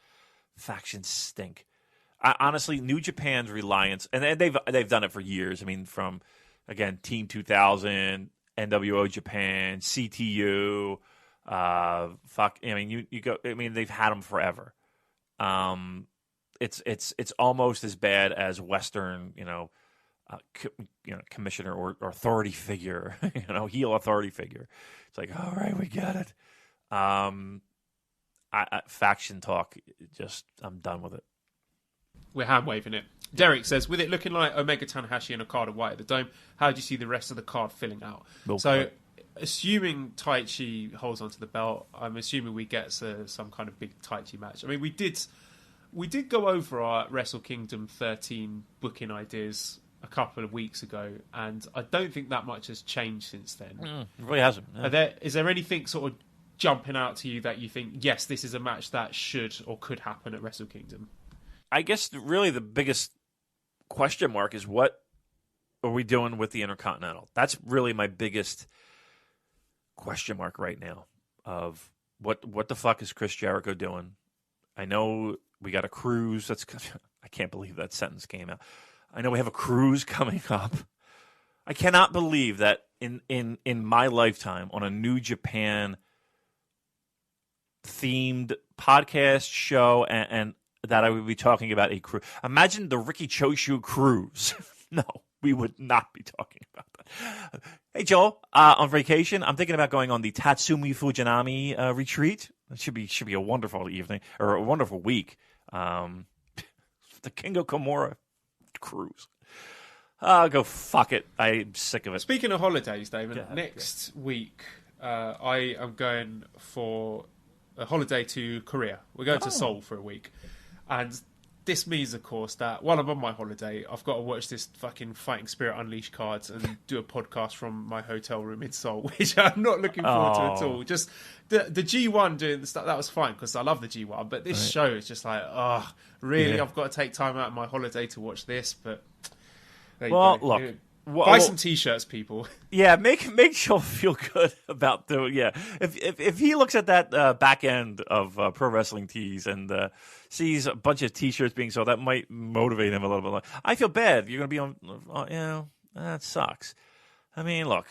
Factions stink. Honestly, New Japan's reliance, and they've done it for years. I mean, from again Team 2000, NWO Japan, CTU. I mean, you go. I mean, they've had them forever. It's almost as bad as Western, commissioner or authority figure, heel authority figure. It's like, all right, we got it. Faction talk, I'm done with it. We're hand waving it. Derek says, with it looking like Omega Tanahashi and Okada White at the Dome, how do you see the rest of the card filling out? Assuming Taichi holds onto the belt, I'm assuming we get some kind of big Taichi match. I mean, we did go over our Wrestle Kingdom 13 booking ideas a couple of weeks ago, and I don't think that much has changed since then. It really hasn't. Yeah. Is there anything sort of jumping out to you that you think, yes, this is a match that should or could happen at Wrestle Kingdom? I guess really the biggest question mark is, what are we doing with the Intercontinental? That's really my biggest question mark right now, of what the fuck is Chris Jericho doing? I know we got a cruise. I can't believe that sentence came out. I know we have a cruise coming up. I cannot believe that in my lifetime on a New Japan themed podcast show and that I would be talking about a cruise. Imagine the Ricky Choshu cruise. No, we would not be talking about that. Hey, Joel, on vacation, I'm thinking about going on the Tatsumi Fujinami retreat. It should be a wonderful evening, or a wonderful week. The Kingo Komura cruise. Go fuck it. I'm sick of it. Speaking of holidays, Damon, next week I am going for a holiday to Korea. We're going to Seoul for a week. And this means, of course, that while I'm on my holiday, I've got to watch this fucking Fighting Spirit Unleashed cards and do a podcast from my hotel room in Seoul, which I'm not looking forward to at all. Just the G1 doing the stuff, that was fine because I love the G1. But this show is just like, really? Yeah. I've got to take time out of my holiday to watch this. But there you go. Look. Buy some T-shirts, people. Yeah, make Joel feel good about if he looks at that back end of Pro Wrestling Tees and sees a bunch of T-shirts being sold, that might motivate him a little bit. I feel bad. You're going to be on, that sucks. I mean, look,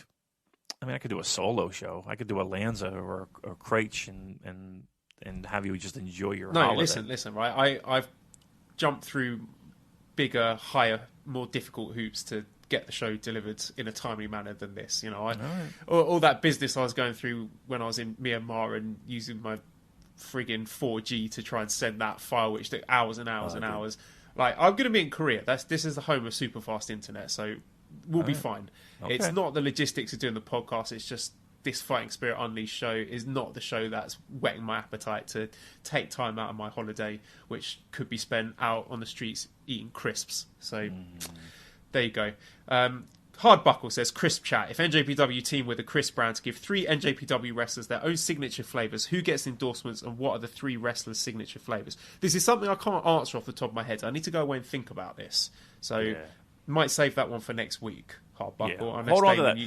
I could do a solo show. I could do a Lanza or a Craich and have you just enjoy your holiday. Listen, right? I've jumped through bigger, higher, more difficult hoops to get the show delivered in a timely manner than this. All that business I was going through when I was in Myanmar and using my friggin' 4G to try and send that file, which took hours and hours and hours. Like, I'm going to be in Korea. This is the home of super fast internet, so we'll be fine. Okay. It's not the logistics of doing the podcast. It's just this Fighting Spirit Unleashed show is not the show that's whetting my appetite to take time out of my holiday, which could be spent out on the streets eating crisps. So there you go. Hardbuckle says, crisp chat. If NJPW team with a crisp brand to give 3 NJPW wrestlers their own signature flavours, who gets endorsements and what are the 3 wrestlers' signature flavours? This is something I can't answer off the top of my head. I need to go away and think about this. So might save that one for next week, Hardbuckle. Yeah. Hold on to that.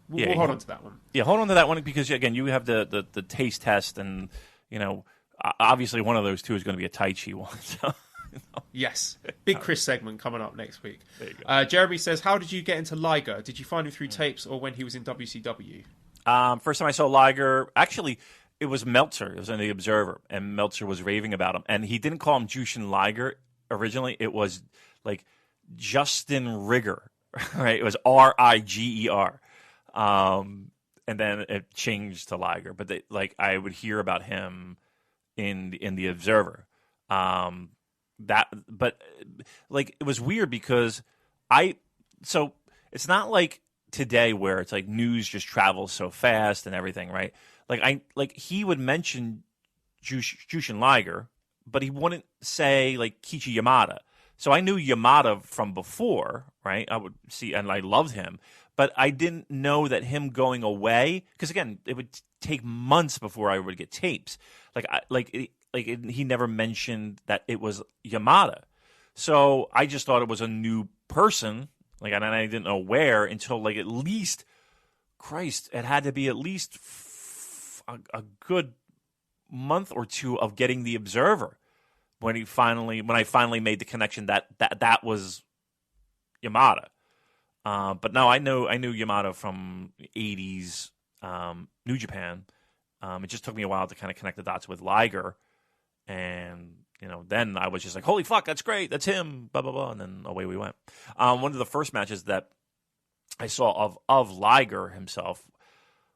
We'll hold on to that one. Yeah, hold on to that one because, again, you have the taste test and, obviously one of those 2 is going to be a Taichi one. So. Yes. Big Chris segment coming up next week. Jeremy says, how did you get into Liger? Did you find him through tapes or when he was in WCW? First time I saw Liger, actually, it was Meltzer. It was in The Observer, and Meltzer was raving about him. And he didn't call him Jushin Liger originally. It was like Justin Rigger, right? It was Riger. And then it changed to Liger. But I would hear about him in The Observer. It was weird because so it's not like today where it's like news just travels so fast and everything, right? He would mention Jushin Liger, but he wouldn't say like Kichi Yamada. So I knew Yamada from before, right? I would see, and I loved him, but I didn't know that him going away, because again, it would take months before I would get tapes. He never mentioned that it was Yamada. So I just thought it was a new person, and I didn't know where until at least, it had to be at least a good month or 2 of getting The Observer when I finally made the connection that was Yamada. But no, I knew Yamada from 80s New Japan. It just took me a while to kind of connect the dots with Liger. And, then I was just like, holy fuck, that's great. That's him, blah, blah, blah. And then away we went. One of the first matches that I saw of Liger himself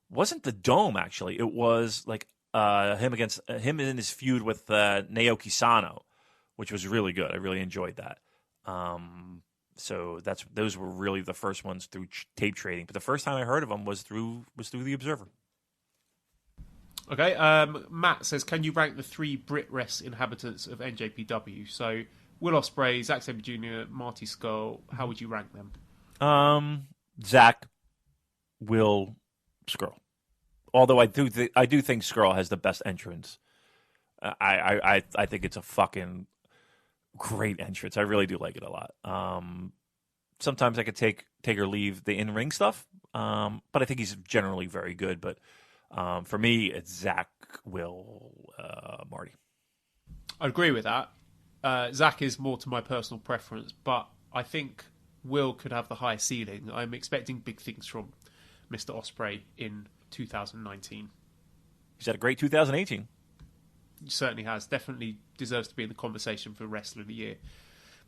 wasn't the Dome, actually. It was him in his feud with Naoki Sano, which was really good. I really enjoyed that. So those were really the first ones through tape trading. But the first time I heard of him was through The Observer. Okay, Matt says, can you rank the 3 Brit-Rest inhabitants of NJPW? So, Will Ospreay, Zack Sabre Jr., Marty Scurll, how would you rank them? Zack, Will, Scurll. Although I do think Scurll has the best entrance. I think it's a fucking great entrance. I really do like it a lot. Sometimes I could take or leave the in-ring stuff, but I think he's generally very good, but for me, it's Zack, Will, Marty. I agree with that. Zack is more to my personal preference, but I think Will could have the higher ceiling. I'm expecting big things from Mr. Ospreay in 2019. He's had a great 2018. He certainly has. Definitely deserves to be in the conversation for Wrestler of the Year,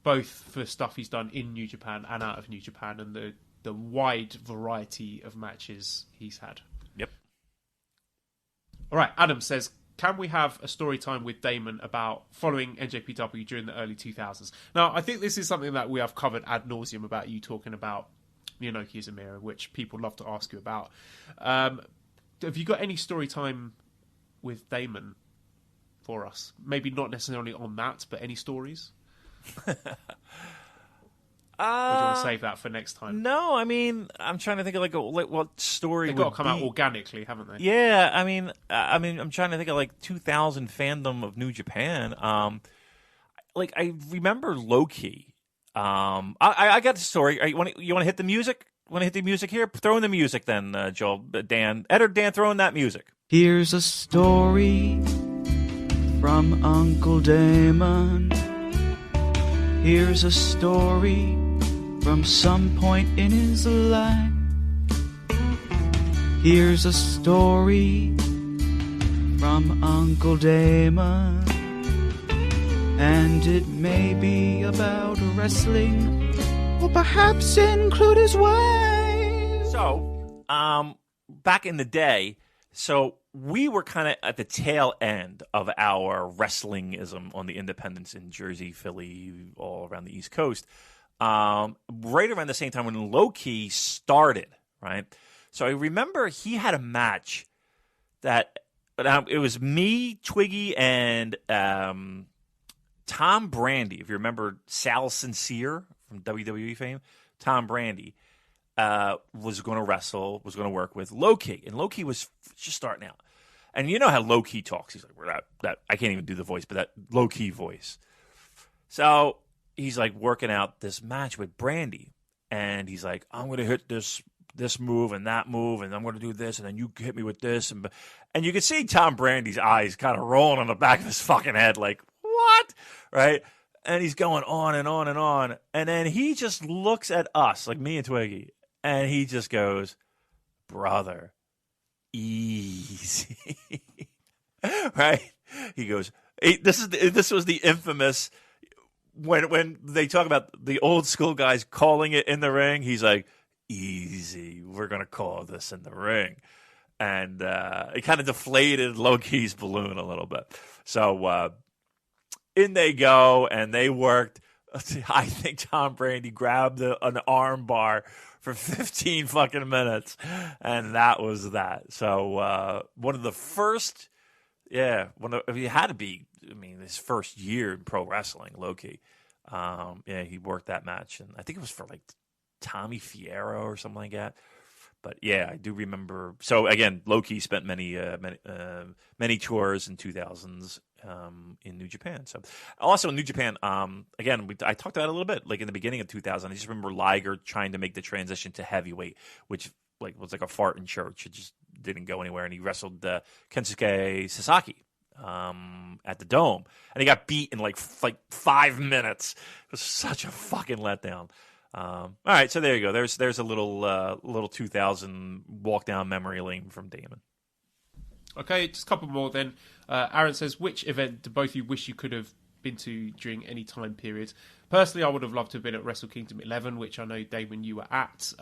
both for stuff he's done in New Japan and out of New Japan, and the wide variety of matches he's had. Yep. All right, Adam says, can we have a story time with Damon about following NJPW during the early 2000s? Now, I think this is something that we have covered ad nauseum about you talking about Miyonoki Izumira, which people love to ask you about. Have you got any story time with Damon for us? Maybe not necessarily on that, but any stories? Or do you want to save that for next time? No, I mean, I'm trying to think of what story They've got to come out organically, haven't they? Yeah, I mean, I'm trying to think of 2000 fandom of New Japan. I remember low key. I got the story. You want to hit the music? Want to hit the music here? Throw in the music then, Joel, Dan. Ed or Dan, throw in that music. Here's a story from Uncle Damon. Here's a story from some point in his life. Here's a story from Uncle Damon, and it may be about wrestling, or perhaps include his wife. So, back in the day, we were kind of at the tail end of our wrestlingism on the independents in Jersey, Philly, all around the East Coast. Right around the same time when Low Key started, right? So I remember he had a match that it was me, Twiggy, and Tom Brandy. If you remember Sal Sincere from WWE fame, Tom Brandy was going to wrestle, was going to work with Low Key, and Low Key was just starting out. And you know how Low Key talks. He's like, "We're that I can't even do the voice, but that Low Key voice." So he's like working out this match with Brandy, and he's like, "I'm going to hit this move and that move, and I'm going to do this, and then you hit me with this." And you can see Tom Brandy's eyes kind of rolling on the back of his fucking head, like, what? Right? And he's going on and on and on. And then he just looks at us, like me and Twiggy, and he just goes, "Brother, easy." Right? He goes, this was the infamous, when they talk about the old school guys calling it in the ring, he's like, "Easy, we're going to call this in the ring." And it kind of deflated Low Key's balloon a little bit. So in they go, and they worked. I think Tom Brandy grabbed an arm bar for 15 fucking minutes, and that was that. So one of the first, he had to be, his first year in pro wrestling, Low Key. He worked that match, and I think it was for like Tommy Fierro or something like that. But yeah, I do remember. So again, Low Key spent many tours in 2000s in New Japan. So also in New Japan, again, I talked about it a little bit, like in the beginning of 2000. I just remember Liger trying to make the transition to heavyweight, which was like a fart in church. It just didn't go anywhere, and he wrestled Kensuke Sasaki at the Dome, and he got beat in like 5 minutes. It was such a fucking letdown. All right, so there you go. There's a little 2000 walk down memory lane from Damon. Okay, just a couple more then. Aaron says, which event do both of you wish you could have been to during any time period? Personally, I would have loved to have been at Wrestle Kingdom 11, which I know, Damon, you were at.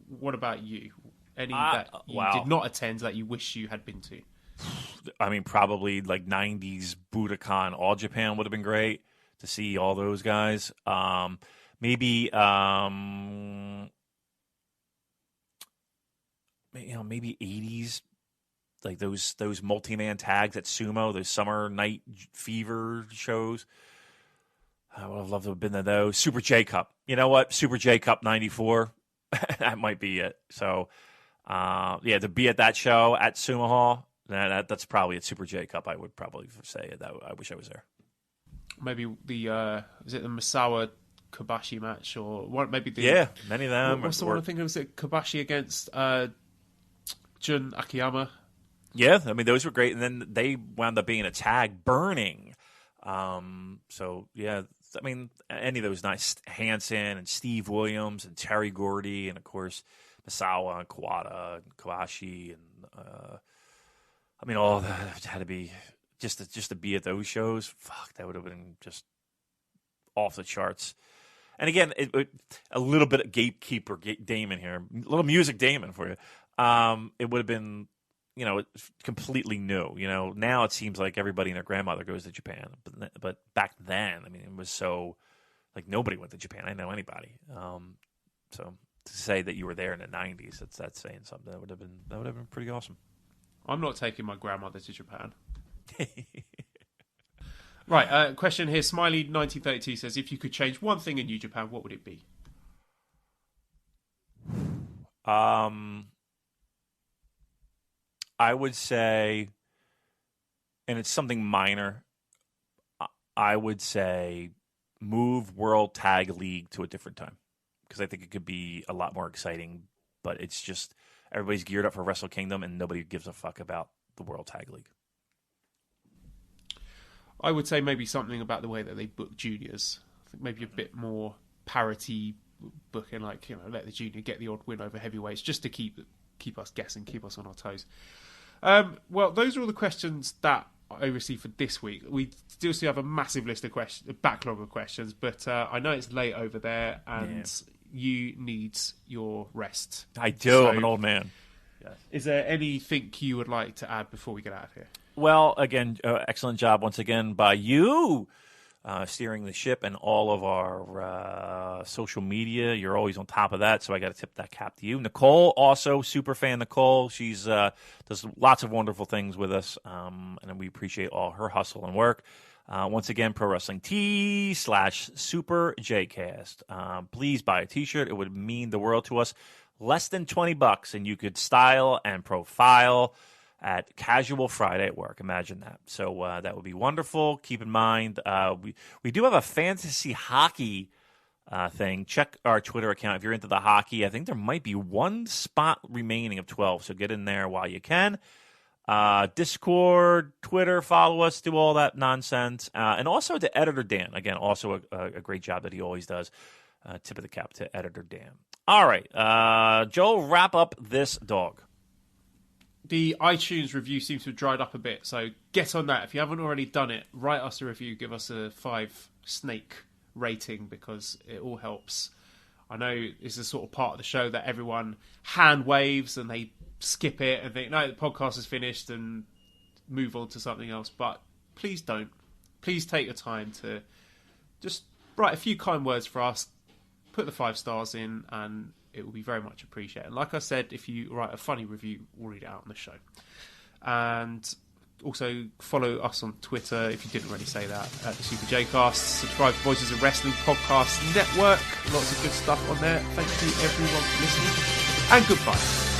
What about you? Any that you did not attend that you wish you had been to? Probably like 90s Budokan All Japan would have been great to see all those guys. Maybe 80s, like those multi-man tags at Sumo, those Summer Night Fever shows. I would have loved to have been to those. Super J Cup. You know what? Super J Cup 94. That might be it. So, to be at that show at Sumo Hall, that's probably at Super J Cup. I would probably say that. I wish I was there. Maybe is it the Misawa Kobashi match, or what? Maybe many of them. What's the one I think of? Was it Kobashi against Jun Akiyama? Yeah, those were great, and then they wound up being a tag, Burning. Any of those nice, Hansen and Steve Williams and Terry Gordy, and of course Misawa and Kawada and Kobashi, and all that had to be just to be at those shows. Fuck, that would have been just off the charts. And again, a little bit of gatekeeper Damon here, a little music Damon for you. It would have been, completely new. Now it seems like everybody and their grandmother goes to Japan, but back then, it was so like nobody went to Japan. I didn't know anybody. So to say that you were there in the 90s, that's saying something. That would have been pretty awesome. I'm not taking my grandmother to Japan. Right, question here. Smiley1932 says, if you could change one thing in New Japan, what would it be? I would say, and it's something minor, I would say move World Tag League to a different time, because I think it could be a lot more exciting, but it's just everybody's geared up for Wrestle Kingdom and nobody gives a fuck about the World Tag League. I would say maybe something about the way that they book juniors. I think maybe a bit more parity booking, like, let the junior get the odd win over heavyweights, just to keep us guessing, keep us on our toes. Well, those are all the questions that I received for this week. We still have a massive list of questions, a backlog of questions, but I know it's late over there, and you need your rest. I do. So, I'm an old man. Is there anything you would like to add before we get out of here? Well, again, excellent job once again by you steering the ship and all of our social media. You're always on top of that, so I got to tip that cap to you. Nicole, also super fan Nicole. She's does lots of wonderful things with us, and we appreciate all her hustle and work. Once again, Pro Wrestling T/SuperJcast. Please buy a T-shirt. It would mean the world to us. Less than $20, and you could style and profile at Casual Friday at work. Imagine that. So that would be wonderful. Keep in mind, we do have a fantasy hockey thing. Check our Twitter account if you're into the hockey. I think there might be one spot remaining of 12, so get in there while you can. Discord, Twitter, follow us, do all that nonsense. And also to Editor Dan. Again, also a great job that he always does. Tip of the cap to Editor Dan. All right. Joel, wrap up this dog. The iTunes review seems to have dried up a bit, so get on that. If you haven't already done it, write us a review, give us a 5-snake rating, because it all helps. I know it's the sort of part of the show that everyone hand waves and they skip it and think, no, the podcast is finished, and move on to something else. But please don't. Please take your time to just write a few kind words for us, put the 5 stars in, and it will be very much appreciated. Like I said, if you write a funny review, we'll read it out on the show. And also follow us on Twitter, if you didn't already say that, at the Super Jcast. Subscribe to Voices of Wrestling Podcast Network. Lots of good stuff on there. Thank you, everyone, for listening. And goodbye.